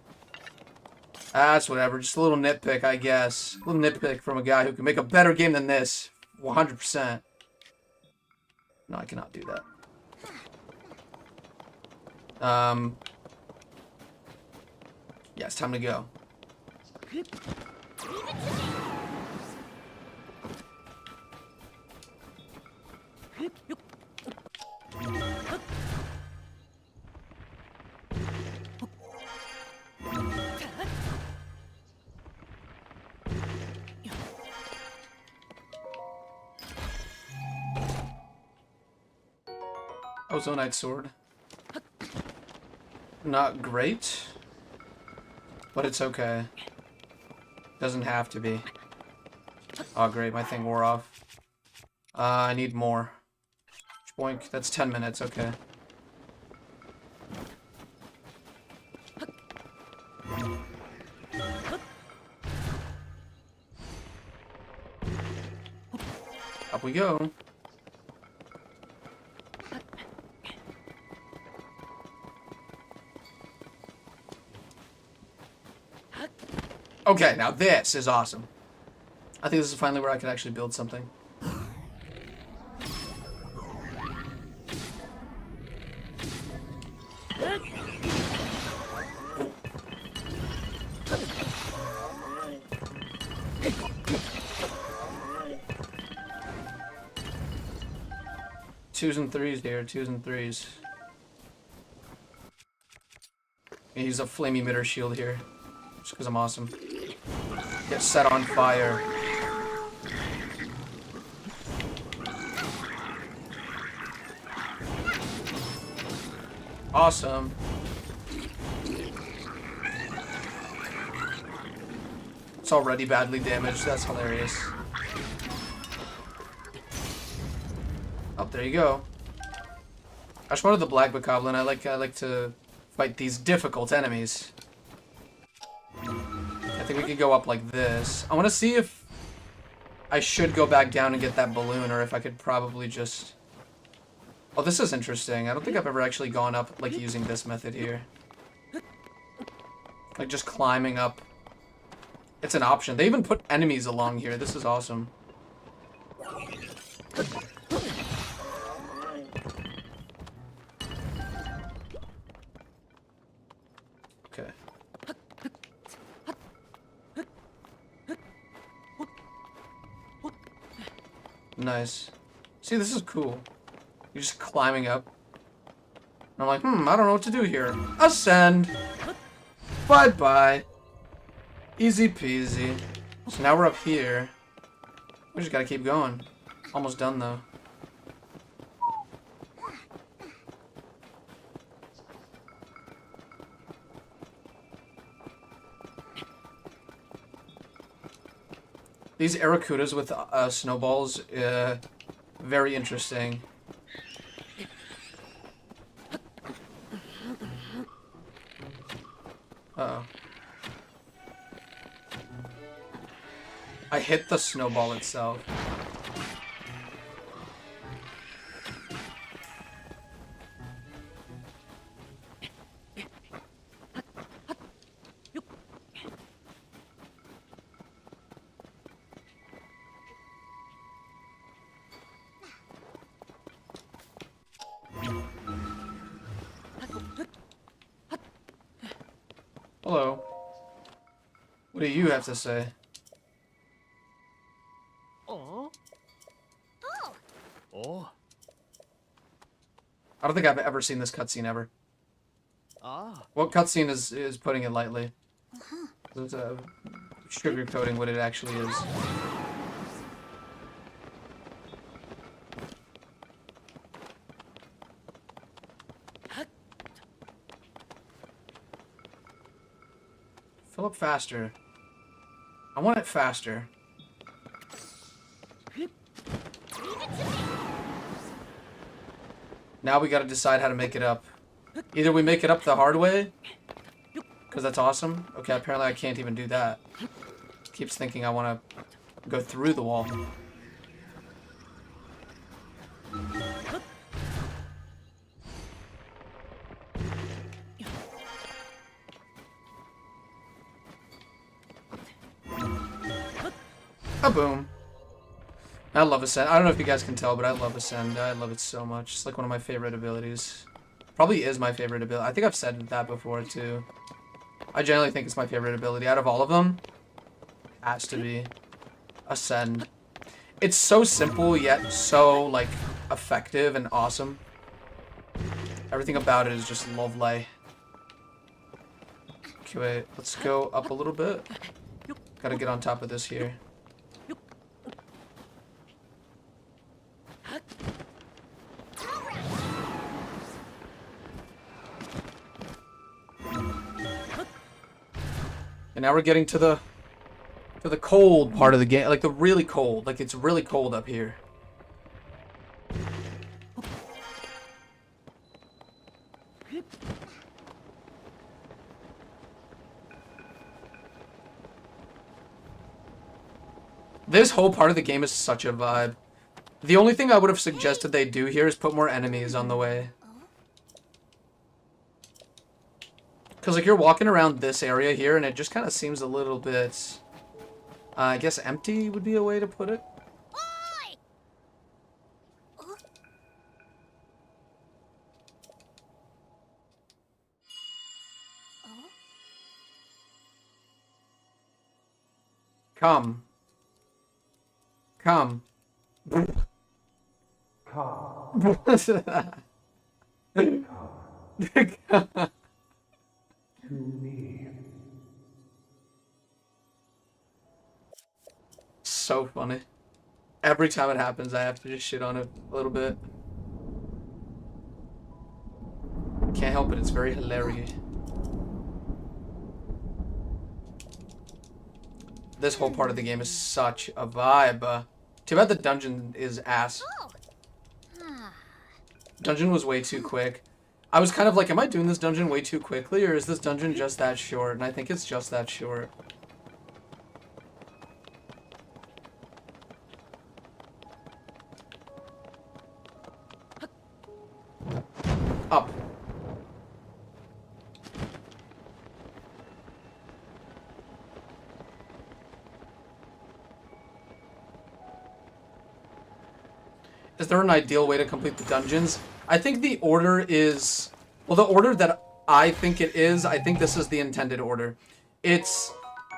That's whatever. Just a little nitpick, I guess. A little nitpick from a guy who can make a better game than this. 100%. No, I cannot do that. Yeah, it's time to go. Oh, Zonaite sword. Not great, but it's okay. Doesn't have to be. Oh, great, my thing wore off. I need more. Boink, that's 10 minutes, okay. Up we go. Okay, now this is awesome. I think this is finally where I can actually build something. Twos and threes here, twos and threes. Use a flame emitter shield here, just because I'm awesome. Get set on fire. Awesome. It's already badly damaged. That's hilarious. Oh, there you go. I just wanted the Black Bokoblin. I like to fight these difficult enemies. I think we could go up like this. I want to see if I should go back down and get that balloon, or if I could probably just... Oh, this is interesting. I don't think I've ever actually gone up, like, using this method here. Like, just climbing up. It's an option. They even put enemies along here. This is awesome. Okay. Nice. See, this is cool. You're just climbing up. And I'm like, I don't know what to do here. Ascend. Bye-bye. Easy peasy. So now we're up here. We just gotta keep going. Almost done, though. These Aracudas with snowballs, very interesting. Uh-oh. I hit the snowball itself. Hello. What do you have to say? Oh. I don't think I've ever seen this cutscene ever. Ah. What cutscene is putting it lightly? It's sugarcoating what it actually is. Fill up faster. I want it faster. Now we gotta decide how to make it up. Either we make it up the hard way, because that's awesome. Okay, apparently I can't even do that. It keeps thinking I want to go through the wall. Boom. I love Ascend. I don't know if you guys can tell, but I love Ascend. I love it so much. It's like one of my favorite abilities. Probably is my favorite ability. I think I've said that before too. I generally think it's my favorite ability out of all of them. Has to be Ascend. It's so simple yet so like effective and awesome. Everything about it is just lovely. Okay, wait. Let's go up a little bit. Gotta get on top of this here. And now we're getting to the cold part of the game, like the really cold. Like it's really cold up here. This whole part of the game is such a vibe. The only thing I would have suggested they do here is put more enemies on the way. Because, like, you're walking around this area here, and it just kind of seems a little bit... I guess empty would be a way to put it. Come. Come. Come. Come. To me. So funny. Every time it happens, I have to just shit on it a little bit. Can't help it, it's very hilarious. This whole part of the game is such a vibe. Too bad the dungeon is ass. Dungeon was way too quick. I was kind of like, am I doing this dungeon way too quickly, or is this dungeon just that short? And I think it's just that short. Up. Is there an ideal way to complete the dungeons? I think the order is... Well, the order that I think it is, I think this is the intended order. It's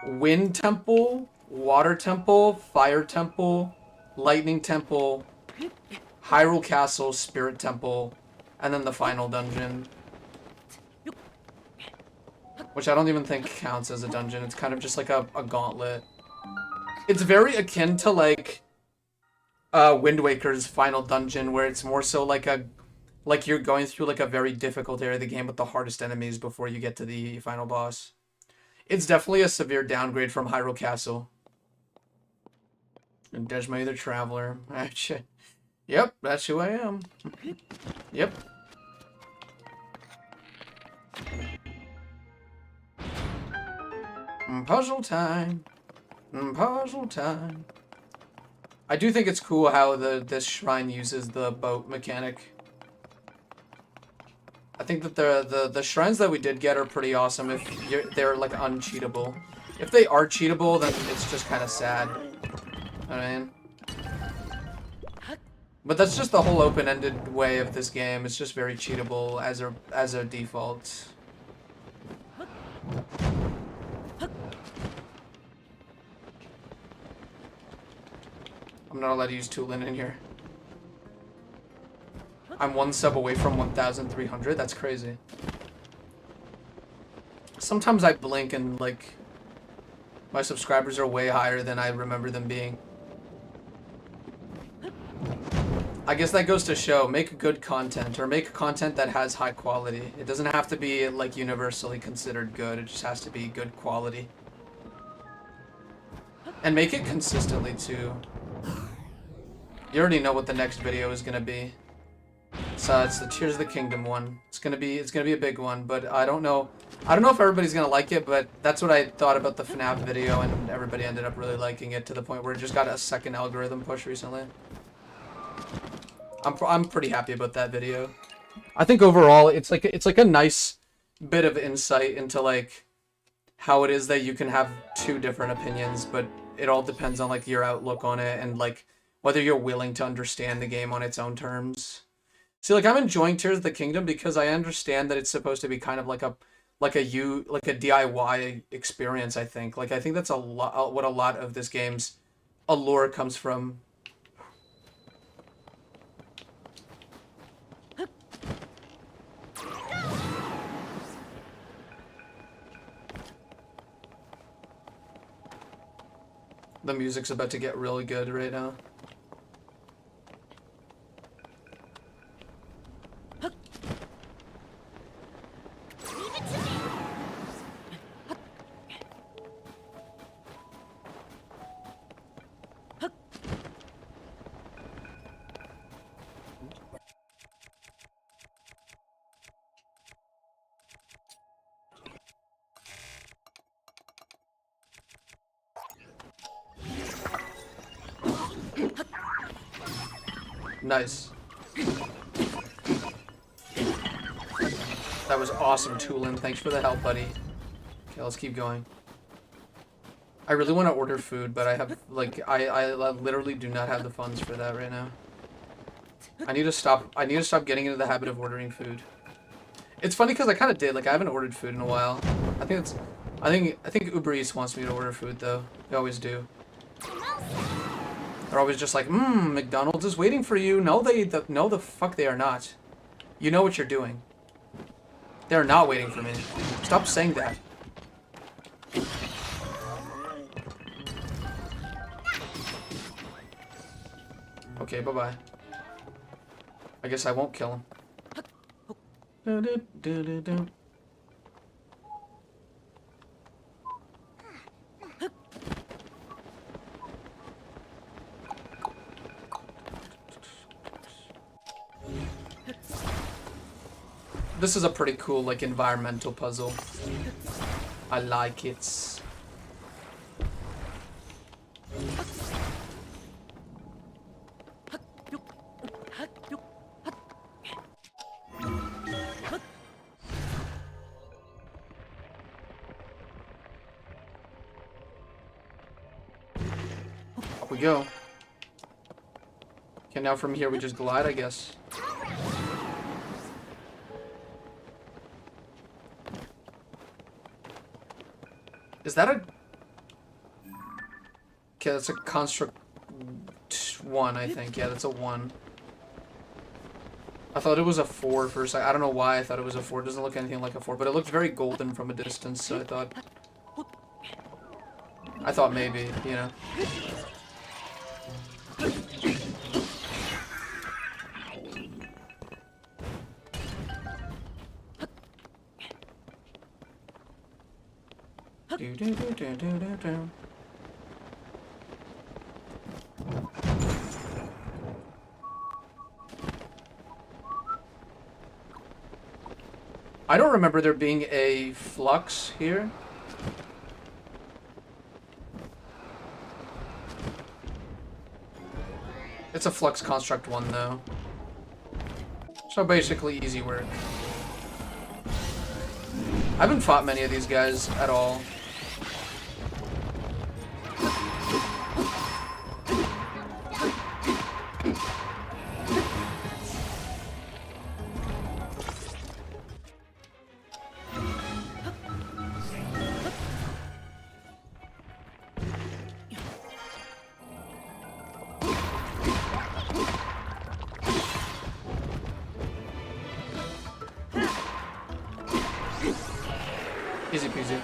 Wind Temple, Water Temple, Fire Temple, Lightning Temple, Hyrule Castle, Spirit Temple, and then the final dungeon. Which I don't even think counts as a dungeon. It's kind of just like a gauntlet. It's very akin to like Wind Waker's final dungeon, where it's more so like you're going through like a very difficult area of the game with the hardest enemies before you get to the final boss. It's definitely a severe downgrade from Hyrule Castle. And Dejma the Traveler. Yep, that's who I am. Yep. Puzzle time. Puzzle time. I do think it's cool how this shrine uses the boat mechanic. I think that the shrines that we did get are pretty awesome if they're like uncheatable. If they are cheatable, then it's just kind of sad. I mean, but that's just the whole open-ended way of this game. It's just very cheatable as a default. I'm not allowed to use Tulin in here. I'm one sub away from 1,300. That's crazy. Sometimes I blink and, like, my subscribers are way higher than I remember them being. I guess that goes to show, make good content, or make content that has high quality. It doesn't have to be, like, universally considered good. It just has to be good quality. And make it consistently, too. You already know what the next video is gonna be. So it's the Tears of the Kingdom one. It's gonna be a big one, but I don't know if everybody's gonna like it, but that's what I thought about the FNAF video, and everybody ended up really liking it to the point where it just got a second algorithm push recently. I'm pretty happy about that video. I think overall it's like a nice bit of insight into like how it is that you can have two different opinions, but it all depends on like your outlook on it and like whether you're willing to understand the game on its own terms. See, like I'm enjoying Tears of the Kingdom because I understand that it's supposed to be kind of like a DIY experience, I think. Like I think that's a lot what a lot of this game's allure comes from. The music's about to get really good right now. Nice. That was awesome, Tulin. Thanks for the help, buddy. Okay, let's keep going. I really want to order food, but I have, like, I literally do not have the funds for that right now. I need to stop getting into the habit of ordering food. It's funny because I kind of did. Like, I haven't ordered food in a while. I think Uber Eats wants me to order food, though. They always do. They're always just like, McDonald's is waiting for you. No, no, the fuck they are not. You know what you're doing. They're not waiting for me. Stop saying that. Okay, bye-bye. I guess I won't kill him. This is a pretty cool, like, environmental puzzle. I like it. Up we go. Okay, now from here we just glide, I guess. Is that a... Okay, that's a construct 1, I think. Yeah, that's a 1. I thought it was a 4 for a second. I don't know why I thought it was a 4. It doesn't look anything like a 4, but it looked very golden from a distance, so I thought maybe, you know. I don't remember there being a flux here. It's a flux construct 1 though. So basically easy work. I haven't fought many of these guys at all. Easy peasy.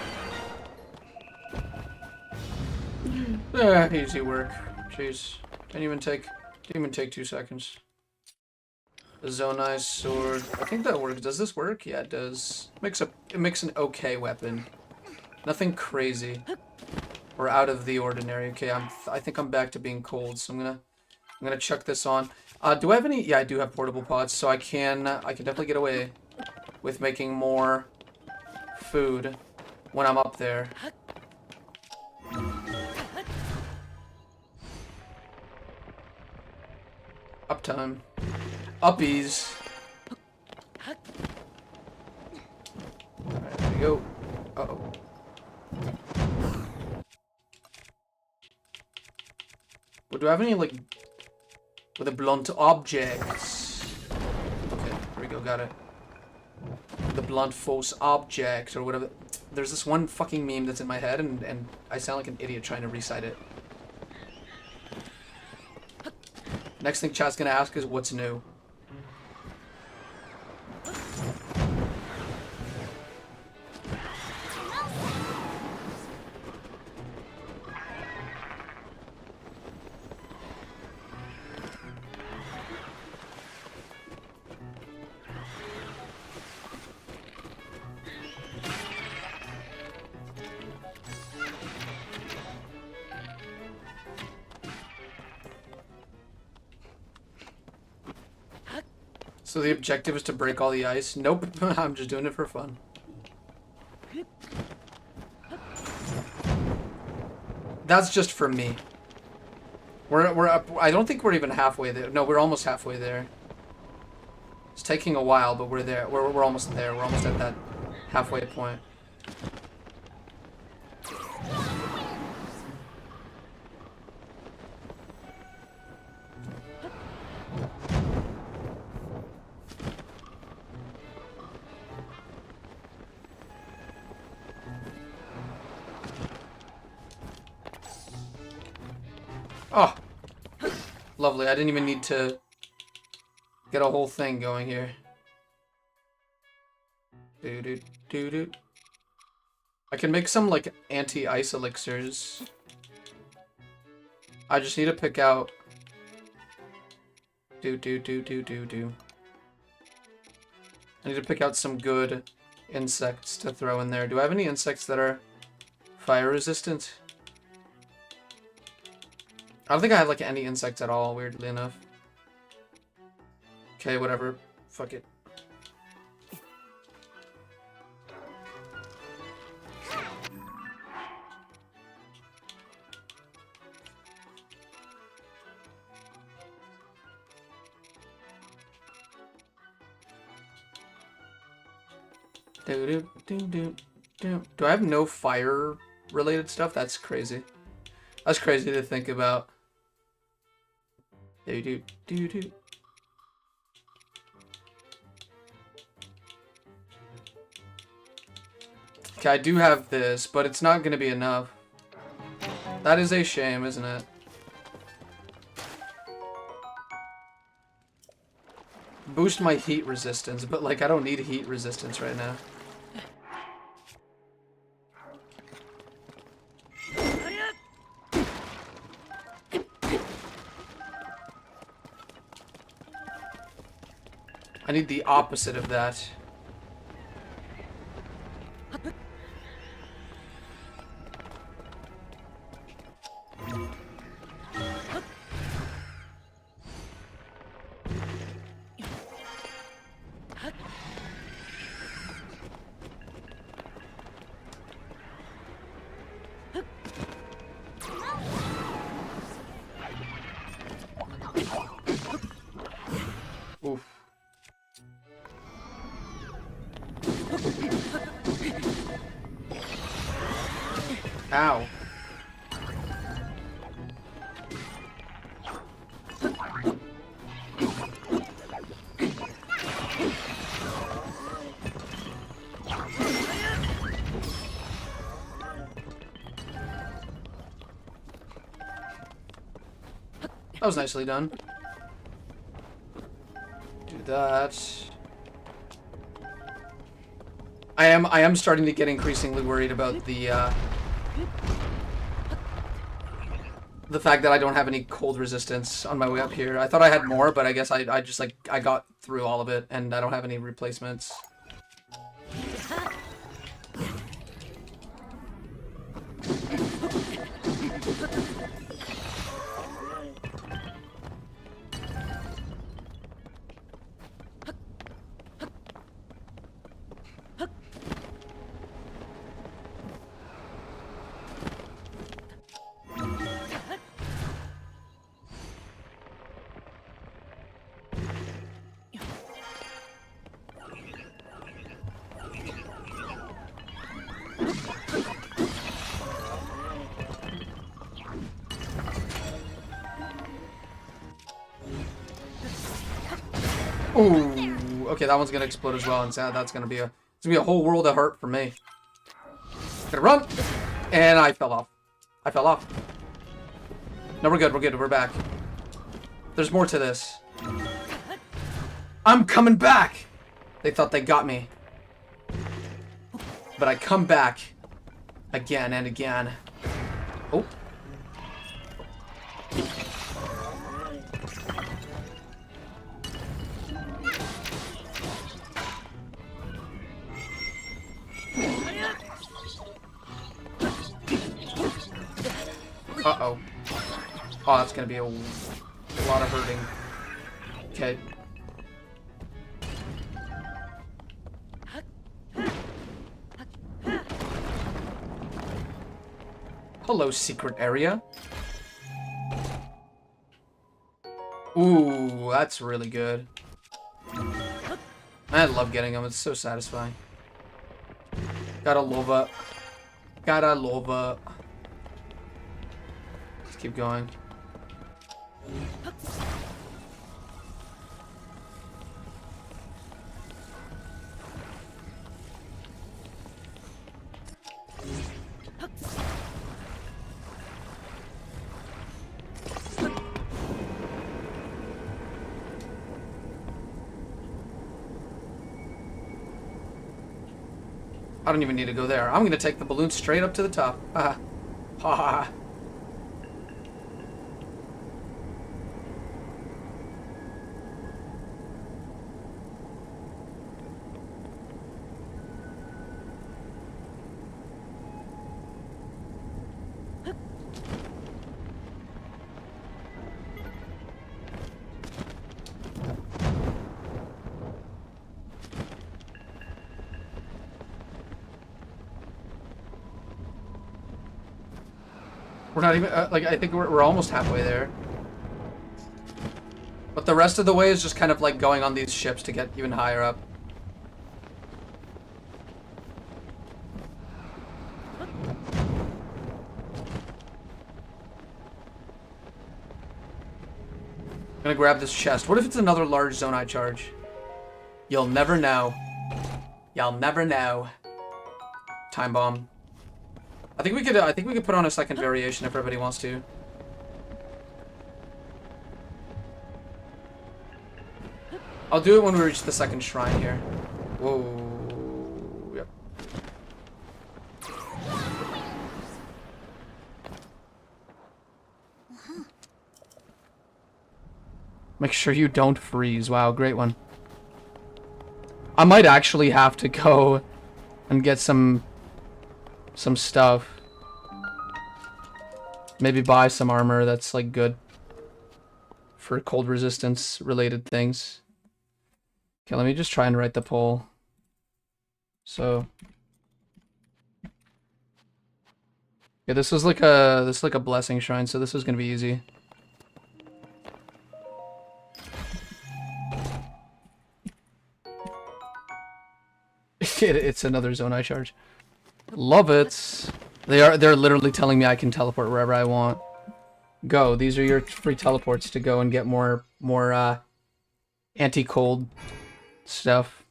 Easy work. Jeez. Didn't even take 2 seconds. The Zonaite sword. I think that works. Does this work? Yeah, it does. It makes an okay weapon. Nothing crazy or out of the ordinary. Okay, I think I'm back to being cold, so I'm gonna chuck this on. Do I have any? Yeah, I do have portable pots, so I can definitely get away with making more food when I'm up there. Uptime. Uppies. Alright, there we go. Uh-oh. do I have any, like, with a blunt objects? Okay, here we go, got it. The blunt force object, or whatever. There's this one fucking meme that's in my head, and I sound like an idiot trying to recite it. Next thing chat's gonna ask is, what's new? So the objective is to break all the ice? Nope, I'm just doing it for fun. That's just for me. We're up. I don't think we're even halfway there. No, we're almost halfway there. It's taking a while, but we're there. We're almost there. We're almost at that halfway point. Oh, lovely. I didn't even need to get a whole thing going here. Doo-doo-doo-doo. I can make some, like, anti-ice elixirs. I just need to pick out... Do. I need to pick out some good insects to throw in there. Do I have any insects that are fire resistant? I don't think I have, like, any insects at all, weirdly enough. Okay, whatever. Fuck it. Do I have no fire-related stuff? That's crazy. That's crazy to think about. Okay, I do have this, but it's not going to be enough. That is a shame, isn't it? Boost my heat resistance, but, like, I don't need heat resistance right now. I need the opposite of that. Oof. Ow. That was nicely done. Do that. I am starting to get increasingly worried about the fact that I don't have any cold resistance on my way up here. I thought I had more, but I guess I just, like, I got through all of it, and I don't have any replacements. Ooh, okay, that one's gonna explode as well, and so that's gonna be a whole world of hurt for me. Gonna run, and I fell off. I fell off. No, we're good. We're good. We're back. There's more to this. I'm coming back. They thought they got me, but I come back again and again. Oh. Uh-oh. Oh, that's gonna be a lot of hurting. Okay. Hello, secret area. Ooh, that's really good. I love getting them. It's so satisfying. Gotta love it. Gotta love it. Let's keep going. I don't even need to go there. I'm gonna take the balloon straight up to the top. Ha ha ha. We're not even, like, I think we're almost halfway there. But the rest of the way is just kind of like going on these ships to get even higher up. I'm gonna grab this chest. What if it's another large Zonaite charge? You'll never know. You'll never know. Time bomb. I think we could put on a second variation if everybody wants to. I'll do it when we reach the second shrine here. Whoa. Yep. Make sure you don't freeze. Wow, great one. I might actually have to go and get some stuff. Maybe buy some armor that's like good for cold resistance related things. Okay, let me just try and write the poll. So yeah, this is like a blessing shrine, so this is gonna be easy. It's another Zonaite charge. Love it. They're literally telling me I can teleport wherever I want. Go. These are your free teleports to go and get more anti-cold stuff.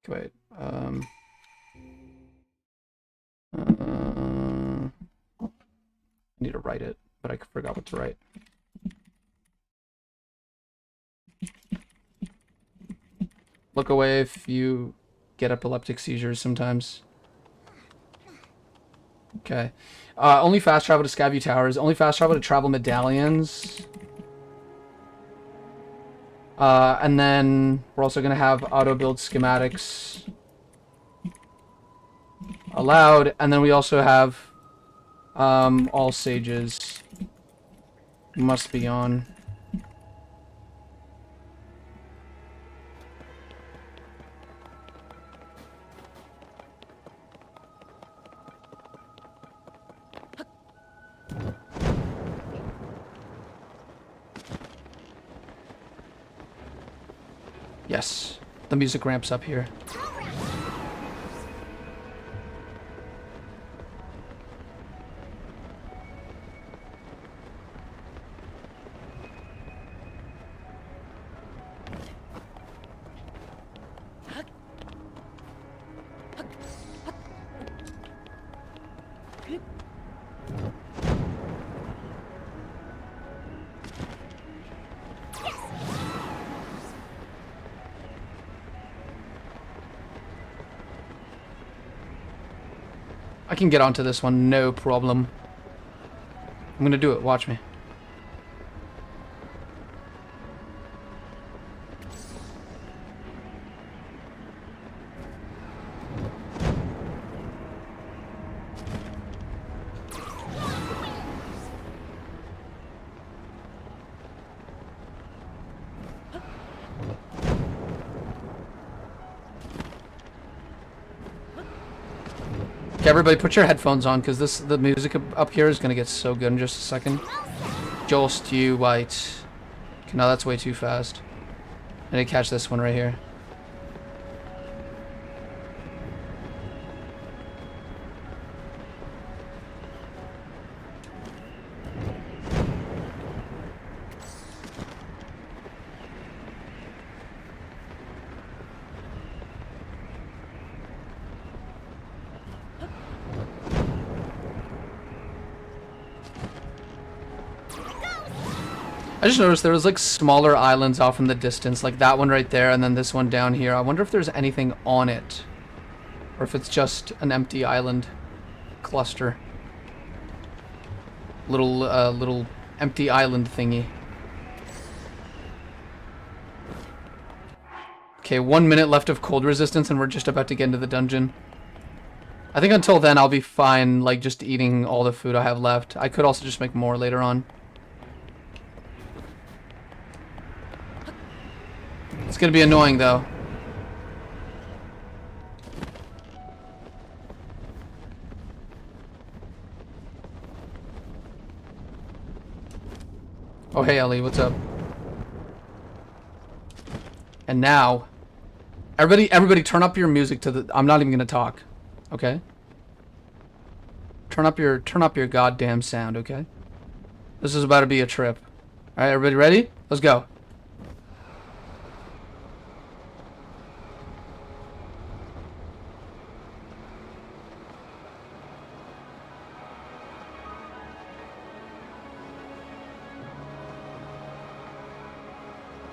Wait. I need to write it, but I forgot what to write. Look away if you get epileptic seizures sometimes. Okay. Only fast travel to Skyview Towers. Only fast travel to travel medallions. And then we're also going to have auto-build schematics allowed. And then we also have all sages must be on. Yes, the music ramps up here. I can get onto this one, no problem. I'm gonna do it, watch me. Okay, everybody put your headphones on, because the music up here is gonna get so good in just a second. Jost, you white. Okay, no, that's way too fast. I need to catch this one right here. I just noticed there was like smaller islands off in the distance, like that one right there, and then this one down here. I wonder if there's anything on it, or if it's just an empty island cluster. Little empty island thingy. Okay, 1 minute left of cold resistance, and we're just about to get into the dungeon. I think until then I'll be fine, like just eating all the food I have left. I could also just make more later on. It's gonna be annoying though. Oh hey Ellie, what's up? And now, everybody turn up your music to the, I'm not even gonna talk. Okay? Turn up your goddamn sound, okay? This is about to be a trip. Alright, everybody ready? Let's go.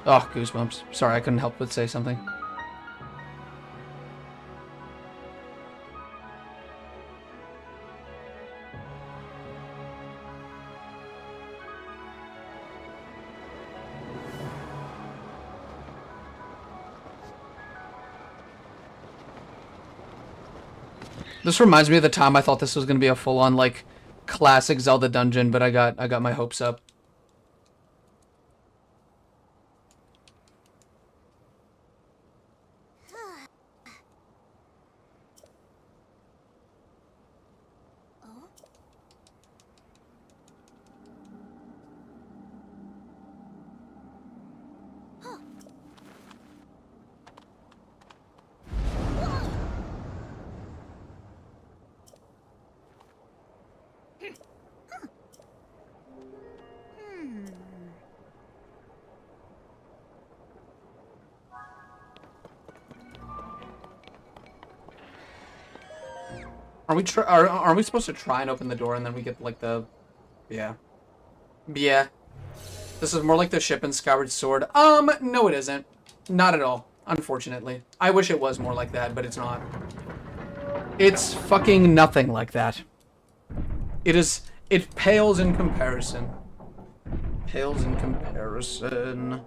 Oh, goosebumps. Sorry, I couldn't help but say something. This reminds me of the time I thought this was gonna be a full-on like classic Zelda dungeon, but I got my hopes up. Are we supposed to try and open the door and then we get like the, yeah. Yeah. This is more like the ship in Skyward Sword. No it isn't. Not at all, unfortunately. I wish it was more like that, but it's not. It's fucking nothing like that. It pales in comparison. Pales in comparison.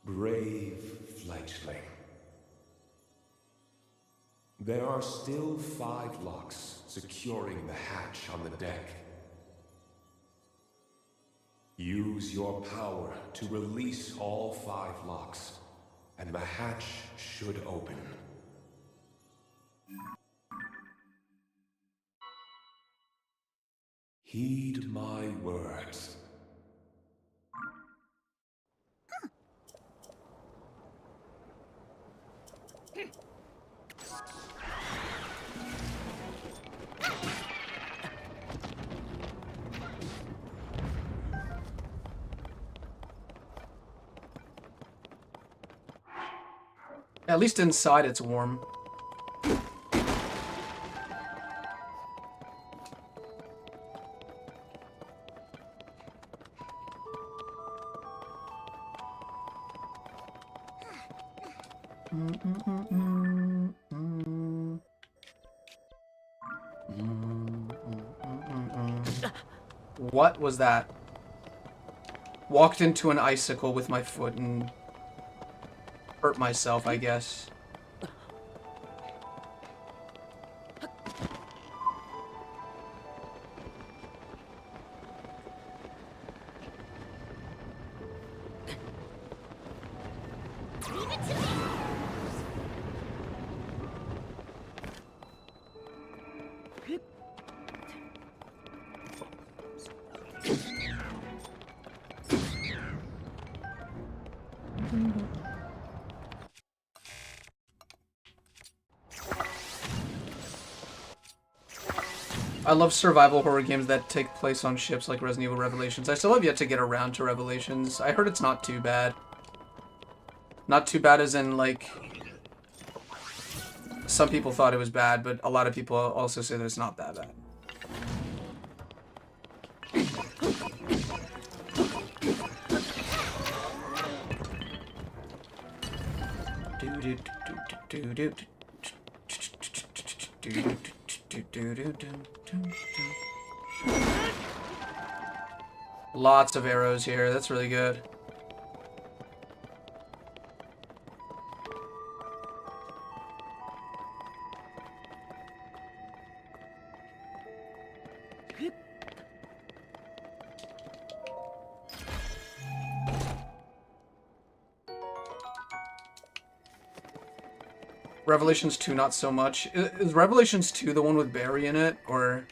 Brave fledgling. There are still 5 locks securing the hatch on the deck. Use your power to release all 5 locks, and the hatch should open. Heed my words. At least inside it's warm. What was that? Walked into an icicle with my foot and hurt myself, I guess. I love survival horror games that take place on ships like Resident Evil Revelations. I still have yet to get around to Revelations. I heard it's not too bad. Not too bad as in, like... Some people thought it was bad, but a lot of people also say that it's not that bad. Lots of arrows here. That's really good. Revelations 2, not so much. Is Revelations 2 the one with Barry in it? Or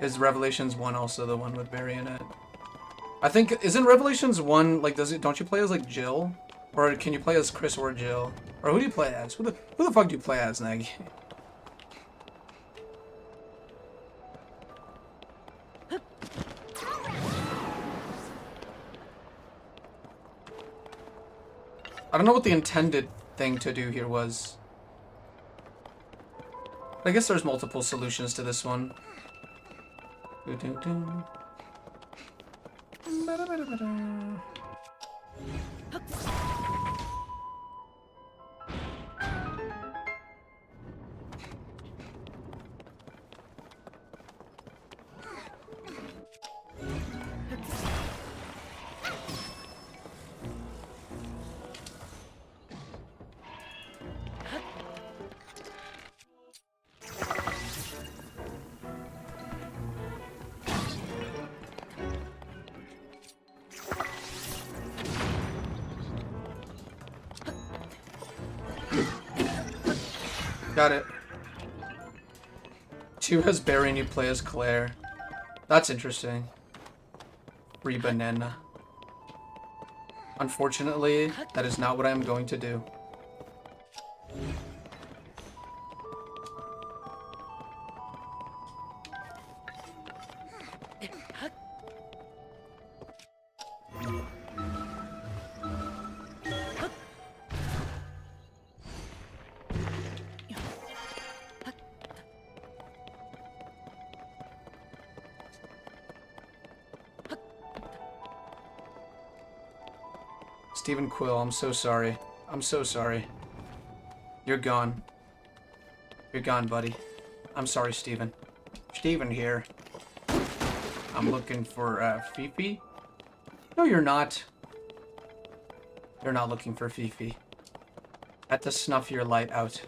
is Revelations 1 also the one with Barry in it? I think, isn't Revelations 1, like, don't you play as, like, Jill? Or can you play as Chris or Jill? Or who do you play as? Who the fuck do you play as, Neg? I don't know what the intended thing to do here was. I guess there's multiple solutions to this one. Got it. 2 has Barry and you play as Claire. That's interesting. Free banana. Unfortunately, that is not what I am going to do. Stephen Quill, I'm so sorry. I'm so sorry. You're gone. You're gone, buddy. I'm sorry, Stephen. Stephen here. I'm looking for, Fifi? No, you're not. You're not looking for Fifi. Had to snuff your light out.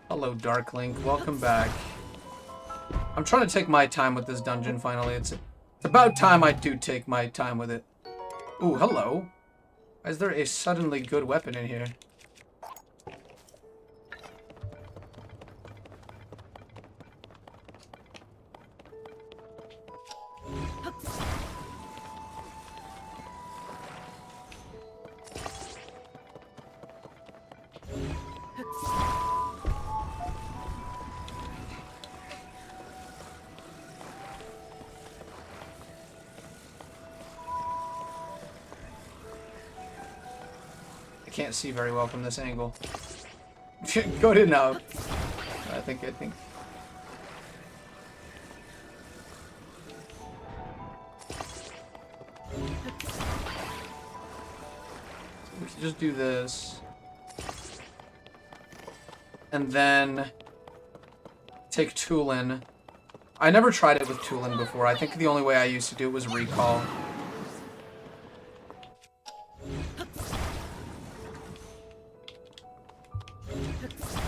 Hello, Darklink. Welcome back. I'm trying to take my time with this dungeon, finally. It's about time I do take my time with it. Ooh, hello. Why is there a suddenly good weapon in here? Can't see very well from this angle. Good enough. I think. We can just do this. And then take Tulin. I never tried it with Tulin before. I think the only way I used to do it was recall.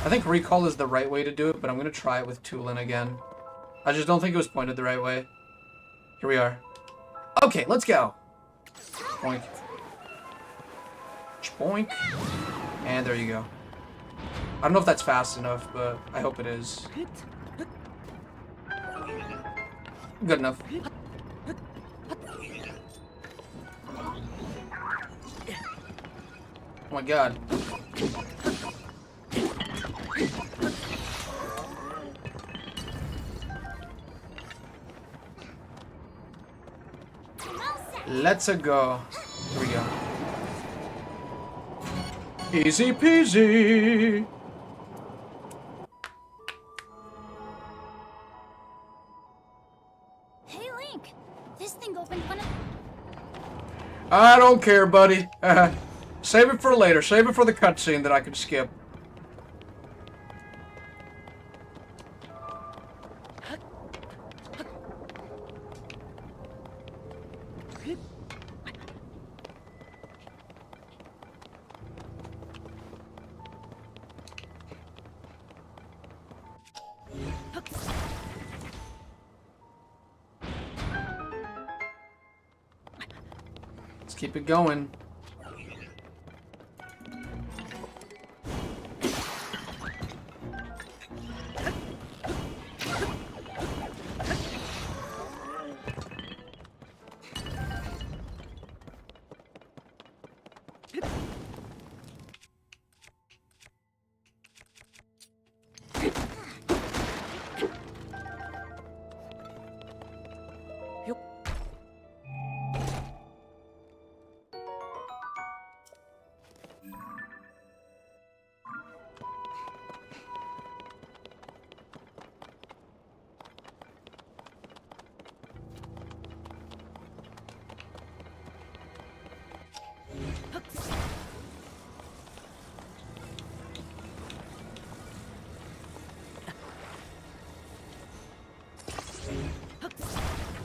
I think recall is the right way to do it, but I'm going to try it with Tulin again. I just don't think it was pointed the right way. Here we are. Okay, let's go. Boink. Boink. And there you go. I don't know if that's fast enough, but I hope it is. Good enough. Oh my god. Let's go. Here we go. Easy peasy. Hey Link, this thing opened one of... I don't care, buddy. Save it for later. Save it for the cutscene that I can skip. Let's keep it going.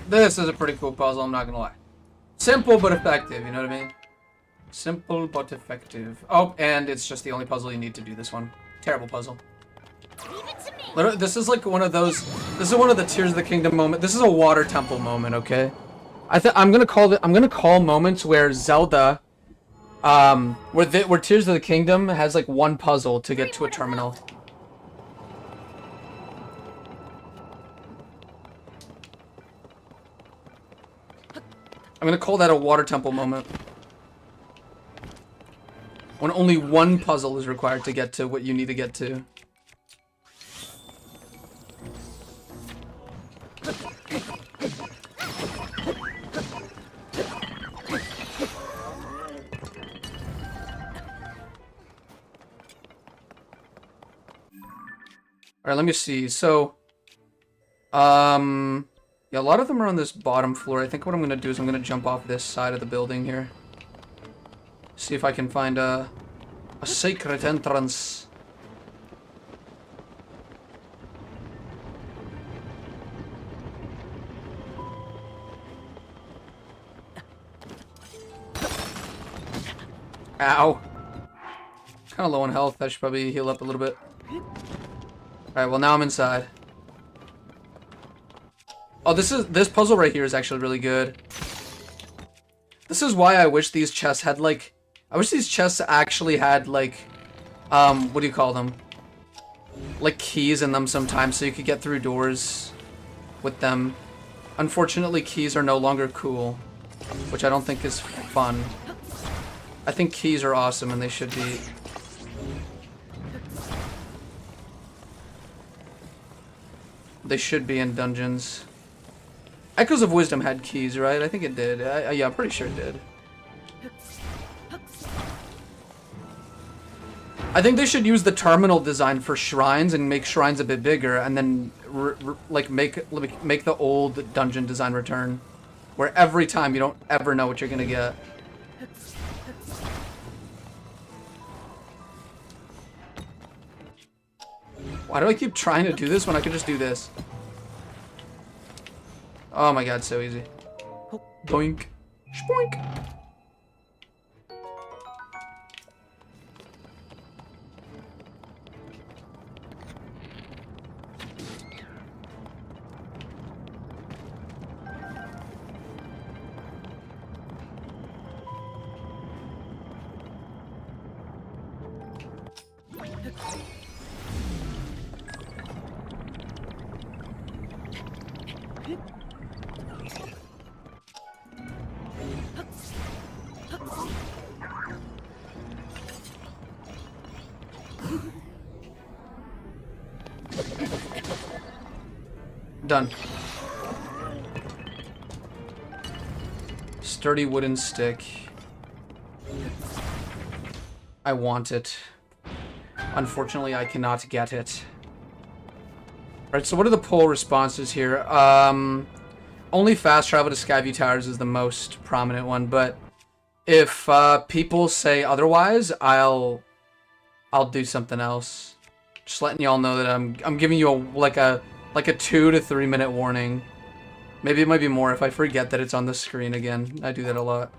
This is a pretty cool puzzle, I'm not gonna lie. Simple but effective, you know what I mean? Simple but effective. Oh, and it's just the only puzzle you need to do this one. Terrible puzzle. Leave it to me. Literally, this is like one of those. This is one of the Tears of the Kingdom moment. This is a water temple moment, okay? I'm gonna call moments where Zelda, where Tears of the Kingdom has like one puzzle to get to a terminal. I'm gonna call that a water temple moment. When only one puzzle is required to get to what you need to get to. Alright, let me see. So, yeah, a lot of them are on this bottom floor. I think what I'm gonna do is I'm gonna jump off this side of the building here. See if I can find a secret entrance. Ow. Kinda low on health. I should probably heal up a little bit. Alright, well now I'm inside. Oh, this puzzle right here is actually really good. This is why I wish these chests had like... I wish these chests actually had like... what do you call them? Like keys in them sometimes so you could get through doors with them. Unfortunately, keys are no longer cool. Which I don't think is fun. I think keys are awesome and they should be... They should be in dungeons. Echoes of Wisdom had keys, right? I think it did. Yeah, I'm pretty sure it did. I think they should use the terminal design for shrines and make shrines a bit bigger, and then like make the old dungeon design return, where every time you don't ever know what you're gonna get. Why do I keep trying to do this when I could just do this? Oh my god, so easy. Boink. Spoink. Done. Sturdy wooden stick. I want it. Unfortunately, I cannot get it. Alright, so what are the poll responses here? Only fast travel to Skyview Towers is the most prominent one, but if people say otherwise, I'll do something else. Just letting y'all know that I'm giving you like a 2 to 3 minute warning. Maybe it might be more if I forget that it's on the screen again. I do that a lot.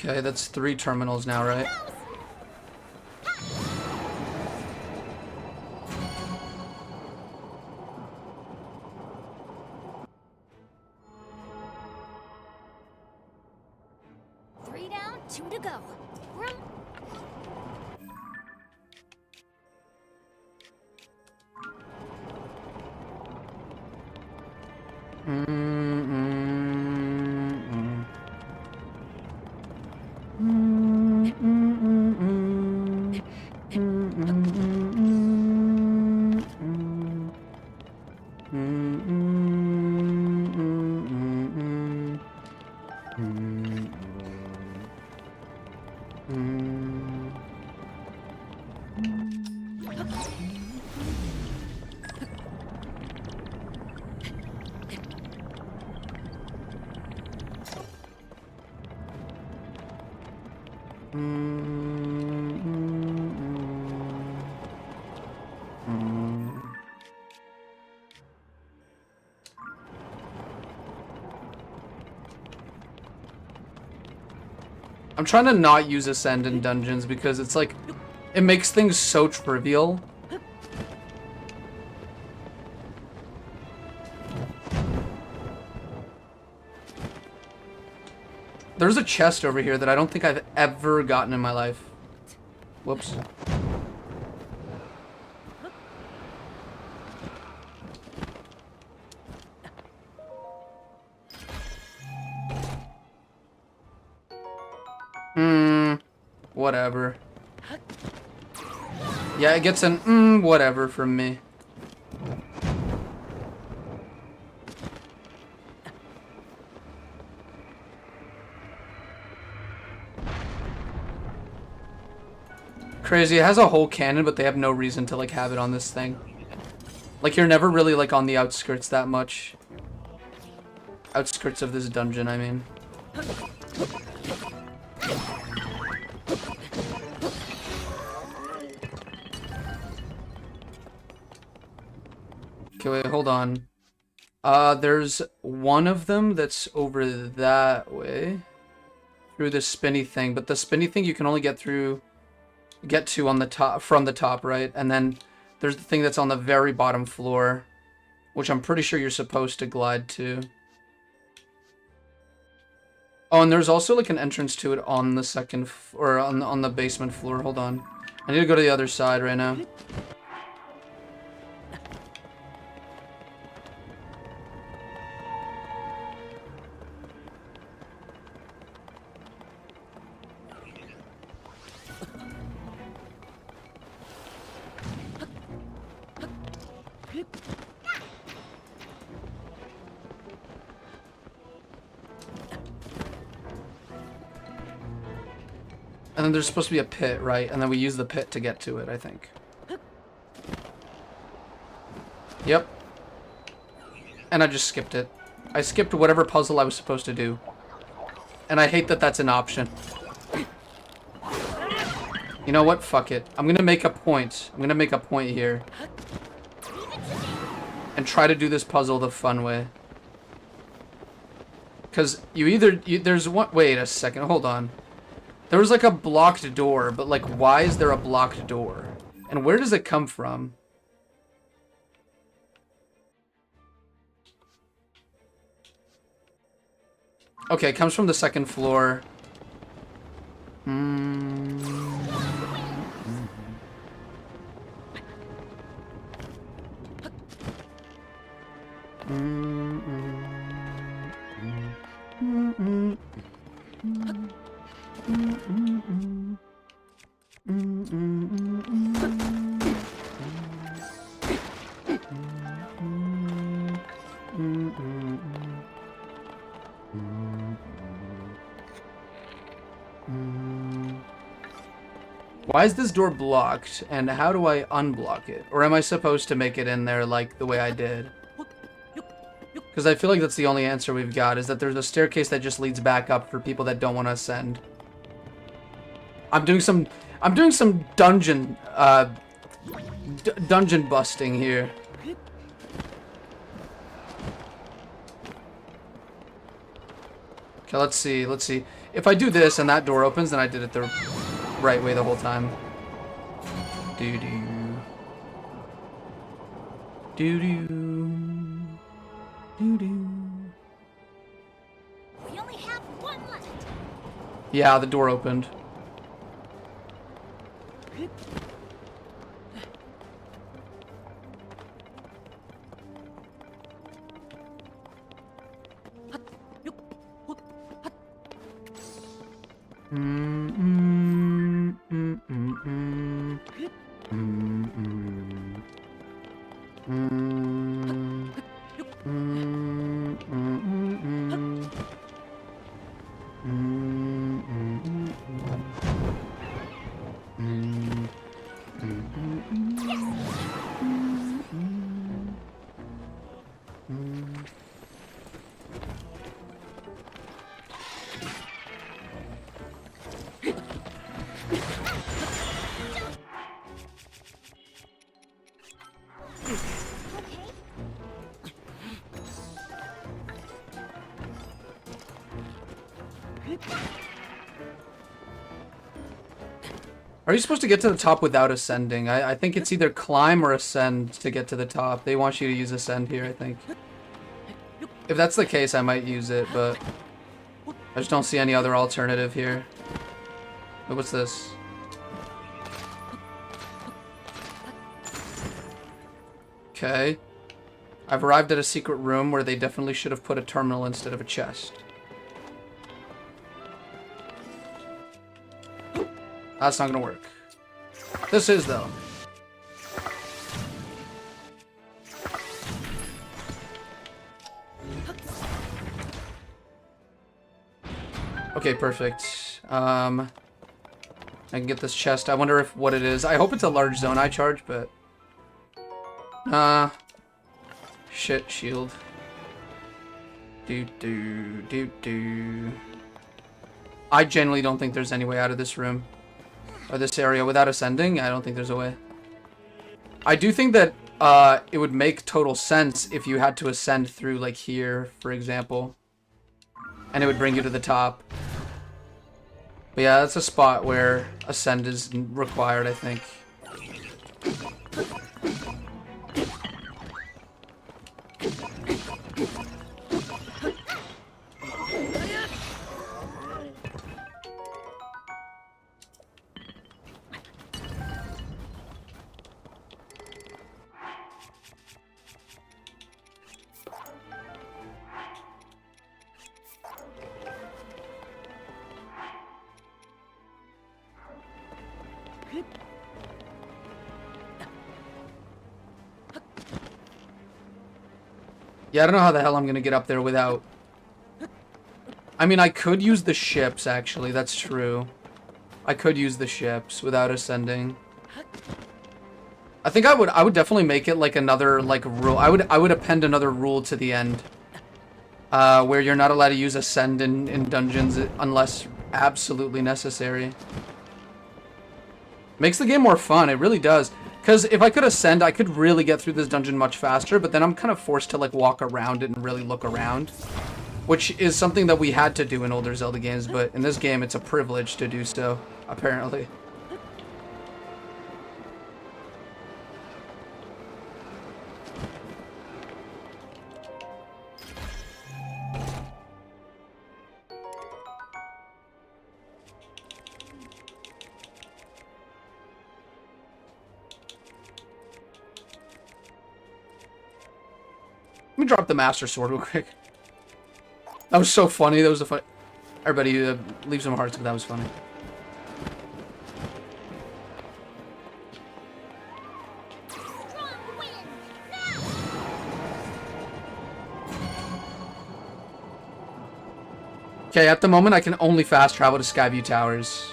Okay, that's 3 terminals now, right? Three down, 2 to go. Room. I'm trying to not use Ascend in dungeons because it's like, it makes things so trivial. There's a chest over here that I don't think I've ever gotten in my life. Whoops. Whatever. Yeah, it gets an whatever from me. Crazy, it has a whole cannon, but they have no reason to like have it on this thing. Like you're never really like on the outskirts that much. Outskirts of this dungeon, I mean. Okay, wait, hold on. There's one of them that's over that way. Through this spinny thing, but the spinny thing you can only get to on the top, from the top, right? And then there's the thing that's on the very bottom floor, which I'm pretty sure you're supposed to glide to. Oh, and there's also like an entrance to it on the second, or on the basement floor. Hold on. I need to go to the other side right now. And then there's supposed to be a pit, right? And then we use the pit to get to it, I think. Yep. And I just skipped it. I skipped whatever puzzle I was supposed to do. And I hate that that's an option. You know what? Fuck it. I'm gonna make a point. I'm gonna make a point here. And try to do this puzzle the fun way. Because there's one... Wait a second. Hold on. There was like a blocked door, but like, why is there a blocked door? And where does it come from? Okay, it comes from the second floor. Why is this door blocked, and how do I unblock it? Or am I supposed to make it in there like the way I did? Because I feel like that's the only answer we've got, is that there's a staircase that just leads back up for people that don't want to ascend. I'm doing some dungeon, dungeon busting here. Okay, let's see. If I do this and that door opens, then I did it the right way the whole time. Doo-doo. Doo-doo. Doo-doo. We only have one left. Yeah, the door opened. Are you supposed to get to the top without ascending? I think it's either climb or ascend to get to the top. They want you to use ascend here, I think. If that's the case, I might use it, but I just don't see any other alternative here. But what's this? Okay. I've arrived at a secret room where they definitely should have put a terminal instead of a chest. That's not gonna work. This is, though. Okay, perfect. I can get this chest. I wonder if what it is. I hope it's a large Zonaite charge, but... Shit, shield. Do. I genuinely don't think there's any way out of this room. Or this area without ascending. I don't think there's a way. I do think that it would make total sense if you had to ascend through, like, here, for example. And it would bring you to the top. But yeah, that's a spot where ascend is required, I think. Yeah, I don't know how the hell I'm gonna get up there without... I mean, I could use the ships, actually. That's true. I could use the ships without ascending. I think I would definitely make it like another like rule. I would append another rule to the end. Where you're not allowed to use ascend in dungeons unless absolutely necessary. Makes the game more fun, it really does. Because if I could ascend, I could really get through this dungeon much faster, but then I'm kind of forced to like walk around it and really look around. Which is something that we had to do in older Zelda games, but in this game it's a privilege to do so, apparently. Let me drop the Master Sword real quick. That was so funny. That was a fun. Everybody leave some hearts if that was funny. Okay, at the moment I can only fast travel to Skyview Towers.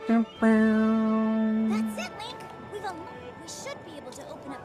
That's it, Link. We should be able to open up.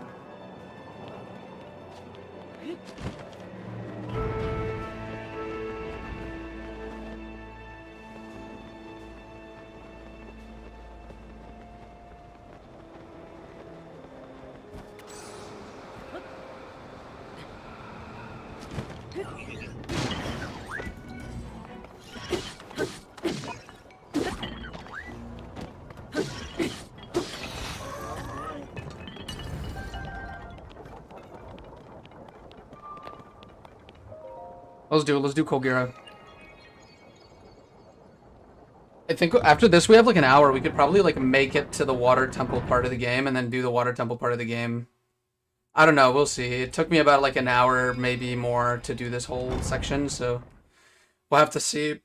Let's do it. Let's do Colgira. I think after this we have like an hour. We could probably like make it to the water temple part of the game and then do the water temple part of the game. I don't know. We'll see. It took me about like an hour, maybe more, to do this whole section, so we'll have to see.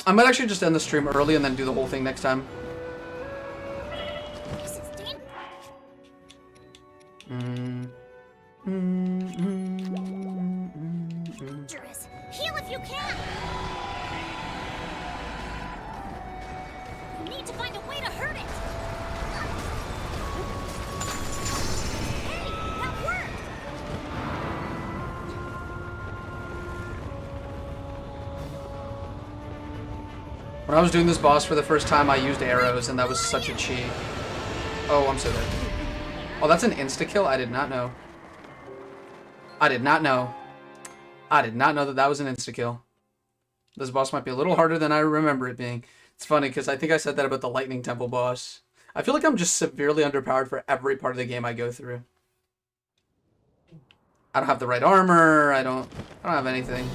I might actually just end the stream early and then do the whole thing next time. Dangerous. Heal if you can. You need to find a way to hurt it. Hey, that worked. When I was doing this boss for the first time, I used arrows, and that was such a cheat. Oh, I'm so dead. Oh, that's an insta-kill? I did not know. I did not know. I did not know that that was an insta-kill. This boss might be a little harder than I remember it being. It's funny, because I think I said that about the Lightning Temple boss. I feel like I'm just severely underpowered for every part of the game I go through. I don't have the right armor, I don't have anything.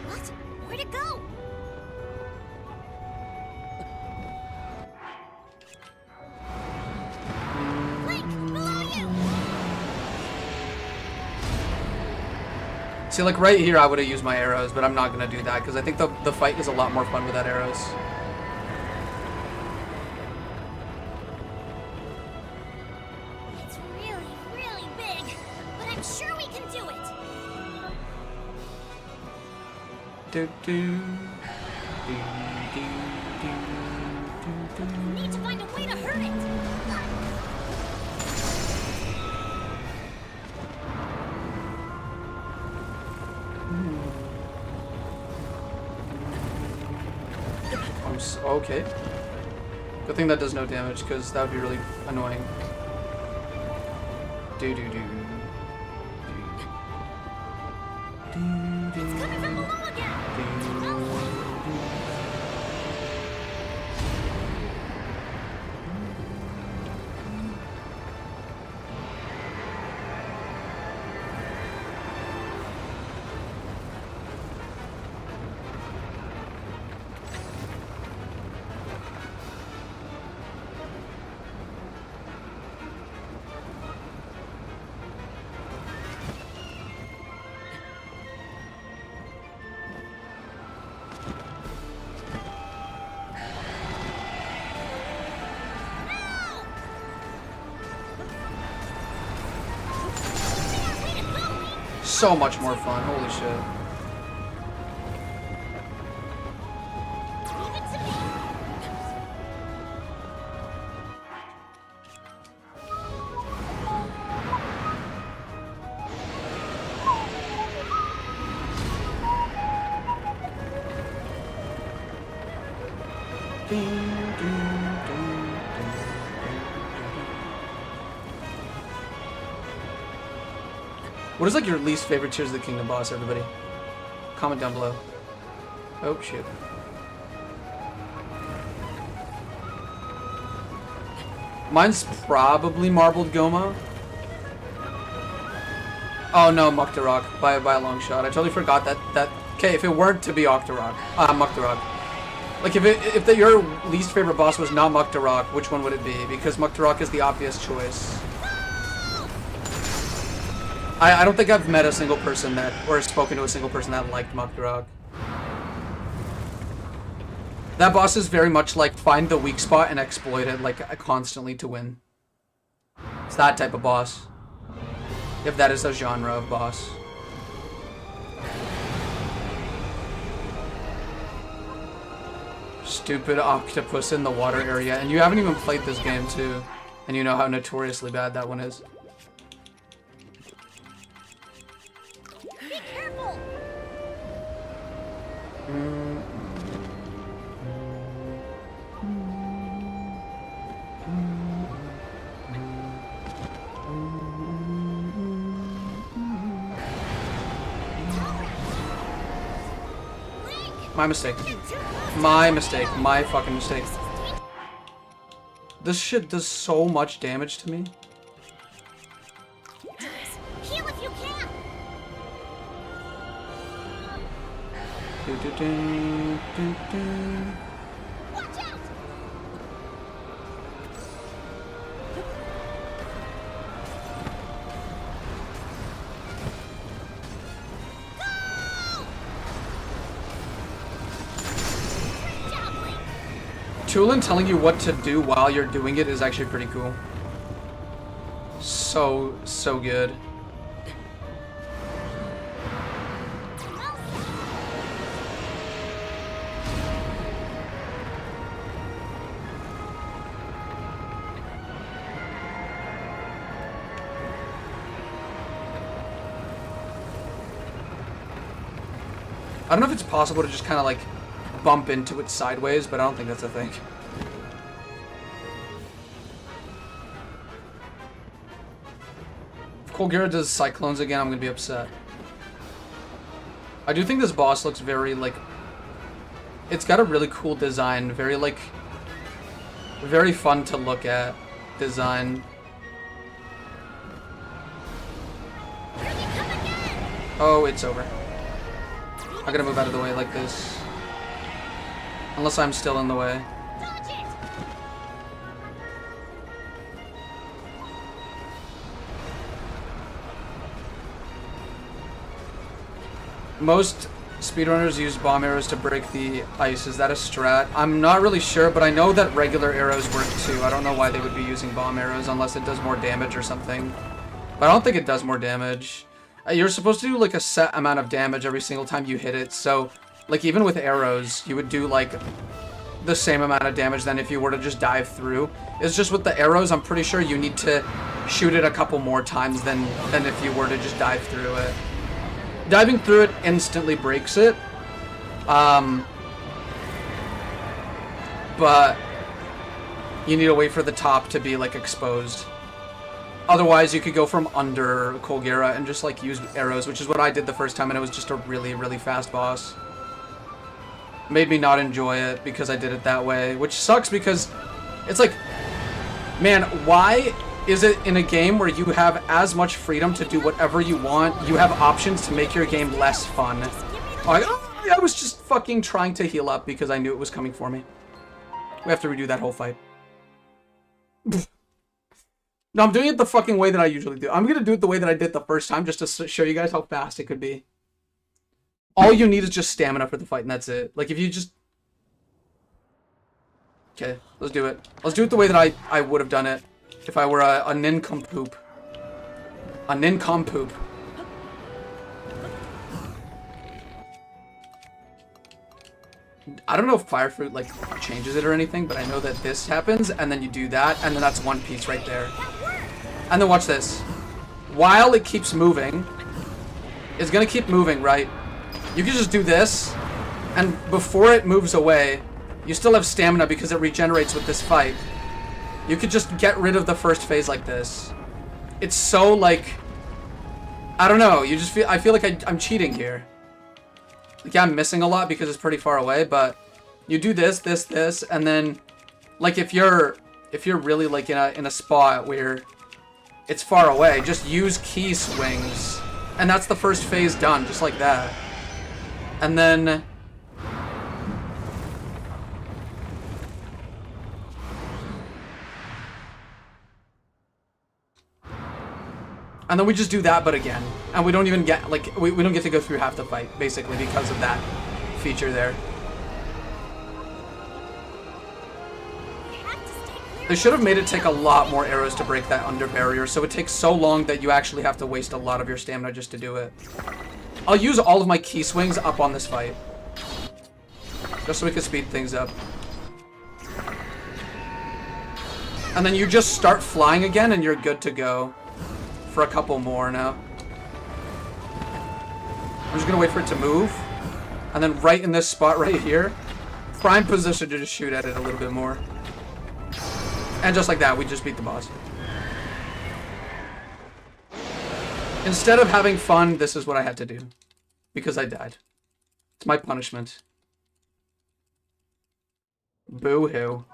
What? Where'd it go? Link, below you. See, like right here I would have used my arrows, but I'm not going to do that, because I think the fight is a lot more fun without arrows. It's really, really big, but I'm sure we can do it. Do do. We need to find a way to hurt it. Okay. Good thing that does no damage, because that would be really annoying. Do do do. It's coming from below again. So much more fun. Holy shit. What is like your least favorite Tears of the Kingdom boss, everybody? Comment down below. Oh, shit. Mine's probably Marbled Goma. Oh no, Muktarok by a long shot. I totally forgot that. Okay, if it weren't to be Muktarok. Like if your least favorite boss was not Muktarok, which one would it be? Because Muktarok is the obvious choice. I don't think I've met a single person that, or spoken to a single person that liked Muktarok. That boss is very much like find the weak spot and exploit it like constantly to win. It's that type of boss. If that is a genre of boss. Stupid octopus in the water area. And you haven't even played this game too. And you know how notoriously bad that one is. Be careful. My mistake. My mistake. My fucking mistake. This shit does so much damage to me. Heal if you can. Watch out. Tulin telling you what to do while you're doing it is actually pretty cool. So good. I don't know if it's possible to just kind of like bump into it sideways, but I don't think that's a thing. If Colgira does Cyclones again, I'm gonna be upset. I do think this boss looks very, like... It's got a really cool design, very, like... very fun to look at design. Oh, it's over. I gotta move out of the way like this. Unless I'm still in the way. Most speedrunners use bomb arrows to break the ice. Is that a strat? I'm not really sure, but I know that regular arrows work too. I don't know why they would be using bomb arrows unless it does more damage or something. But I don't think it does more damage. You're supposed to do like a set amount of damage every single time you hit it, so like even with arrows, you would do like the same amount of damage than if you were to just dive through. It's just with the arrows, I'm pretty sure you need to shoot it a couple more times than if you were to just dive through it. Diving through it instantly breaks it. But you need to wait for the top to be like exposed. Otherwise, you could go from under Colgira and just like use arrows, which is what I did the first time, and it was just a really, really fast boss. Made me not enjoy it because I did it that way, which sucks because it's like, man, why is it in a game where you have as much freedom to do whatever you want, you have options to make your game less fun? I was just fucking trying to heal up because I knew it was coming for me. We have to redo that whole fight. No, I'm doing it the fucking way that I usually do. I'm gonna do it the way that I did the first time just to show you guys how fast it could be. All you need is just stamina for the fight, and that's it. Like, if you just... Okay, let's do it. Let's do it the way that I would have done it if I were a nincompoop. A nincompoop. I don't know if Fire Fruit, like, changes it or anything, but I know that this happens, and then you do that, and then that's one piece right there. And then watch this. While it keeps moving, it's gonna keep moving, right? You can just do this, and before it moves away, You still have stamina because it regenerates with this fight. You could just get rid of the first phase like this. It's so, like... I don't know, you just feel... I feel like I'm cheating here. Like, yeah, I'm missing a lot because it's pretty far away, but... You do this, this, this, and then... Like, if you're really, like, in a spot where... It's far away, just use key swings. And that's the first phase done, just like that. And then... And then we just do that, but again. And we don't even get, like, we don't get to go through half the fight, basically, because of that feature there. They should have made it take a lot more arrows to break that under barrier, so it takes so long that you actually have to waste a lot of your stamina just to do it. I'll use all of my key swings up on this fight. Just so we can speed things up. And then you just start flying again and you're good to go. For a couple more now. I'm just gonna wait for it to move. And then right in this spot right here, prime position to just shoot at it a little bit more. And just like that, we just beat the boss. Instead of having fun, this is what I had to do. Because I died. It's my punishment. Boo-hoo.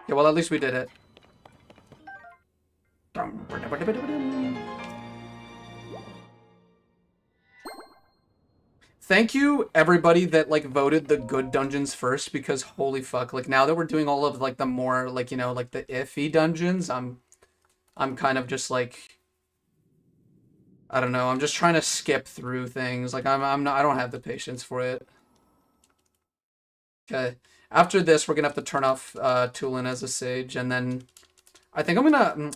Yeah, well, at least we did it. Thank you, everybody that, like, voted the good dungeons first, because holy fuck, like, now that we're doing all of, like, the more, like, you know, like, the iffy dungeons, I'm kind of just, like, I don't know, I'm just trying to skip through things, like, I don't have the patience for it. Okay, after this, we're gonna have to turn off, Tulin as a sage, and then, I think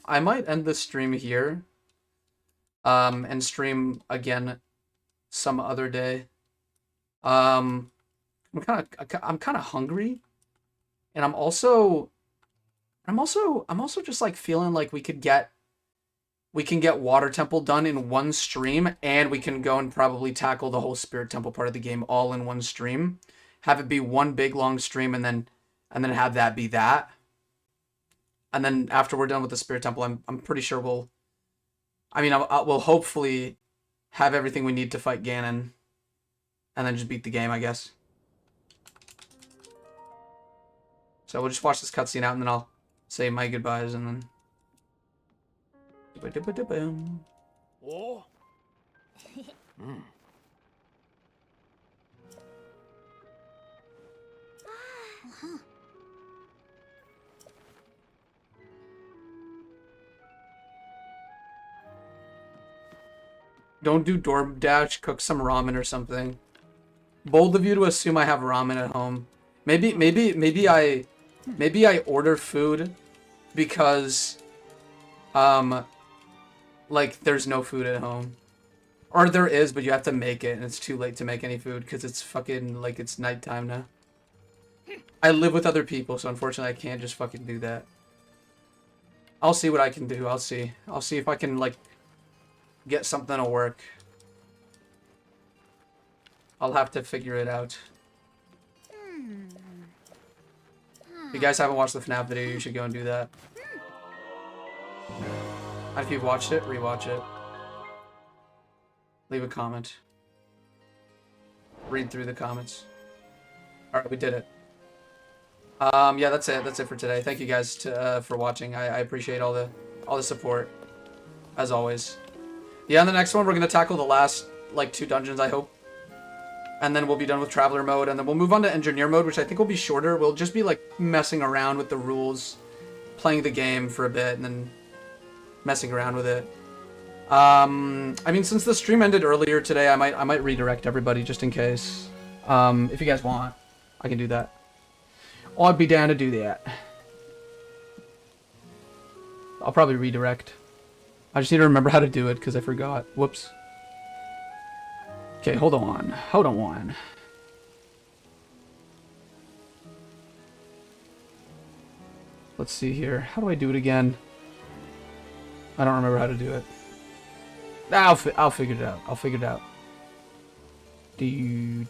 I might end the stream here, and stream again some other day. I'm kind of hungry, and I'm also just like feeling like we can get Water Temple done in one stream, and we can go and probably tackle the whole Spirit Temple part of the game all in one stream. Have it be one big long stream, and then have that be that. And then after we're done with the Spirit Temple, I'm pretty sure we'll hopefully have everything we need to fight Ganon. And then just beat the game, I guess. So we'll just watch this cutscene out, and then I'll say my goodbyes, and then... Oh. Don't do DoorDash, cook some ramen or something. Bold of you to assume I have ramen at home. Maybe I order food because like there's no food at home. Or there is, but you have to make it and it's too late to make any food because it's fucking like it's nighttime now. I live with other people, so unfortunately I can't just fucking do that. I'll see what I can do. I'll see if I can like get something to work. I'll have to figure it out. If you guys haven't watched the FNAF video, you should go and do that. And if you've watched it, rewatch it. Leave a comment. Read through the comments. Alright, we did it. Yeah, that's it. That's it for today. Thank you guys for watching. I appreciate all the support, as always. Yeah, in the next one, we're going to tackle the last, like, 2 dungeons, I hope. And then we'll be done with Traveler mode, and then we'll move on to Engineer mode, which I think will be shorter. We'll just be, like, messing around with the rules, playing the game for a bit, and then messing around with it. I mean, since the stream ended earlier today, I might redirect everybody just in case. If you guys want, I can do that. I'd be down to do that. I'll probably redirect. I just need to remember how to do it because I forgot. Whoops. Okay, hold on. Hold on. Let's see here. How do I do it again? I don't remember how to do it. I'll figure it out. I'll figure it out. Do.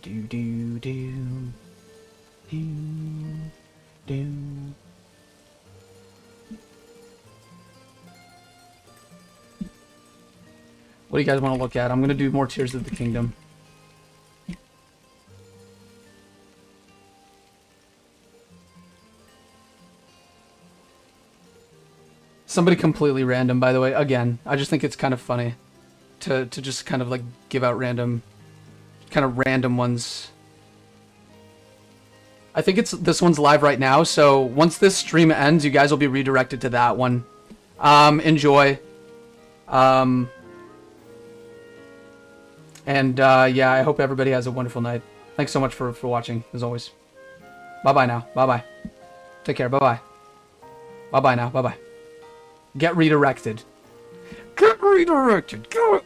Doom. What do you guys want to look at? I'm gonna do more Tears of the Kingdom. Somebody completely random, by the way. Again, I just think it's kind of funny to just kind of like give out random, kind of random ones. I think this one's live right now, so once this stream ends, you guys will be redirected to that one. Enjoy. And yeah, I hope everybody has a wonderful night. Thanks so much for watching, as always. Bye-bye now. Bye-bye. Take care. Bye-bye. Bye-bye now. Bye-bye. Get redirected. Get redirected. Get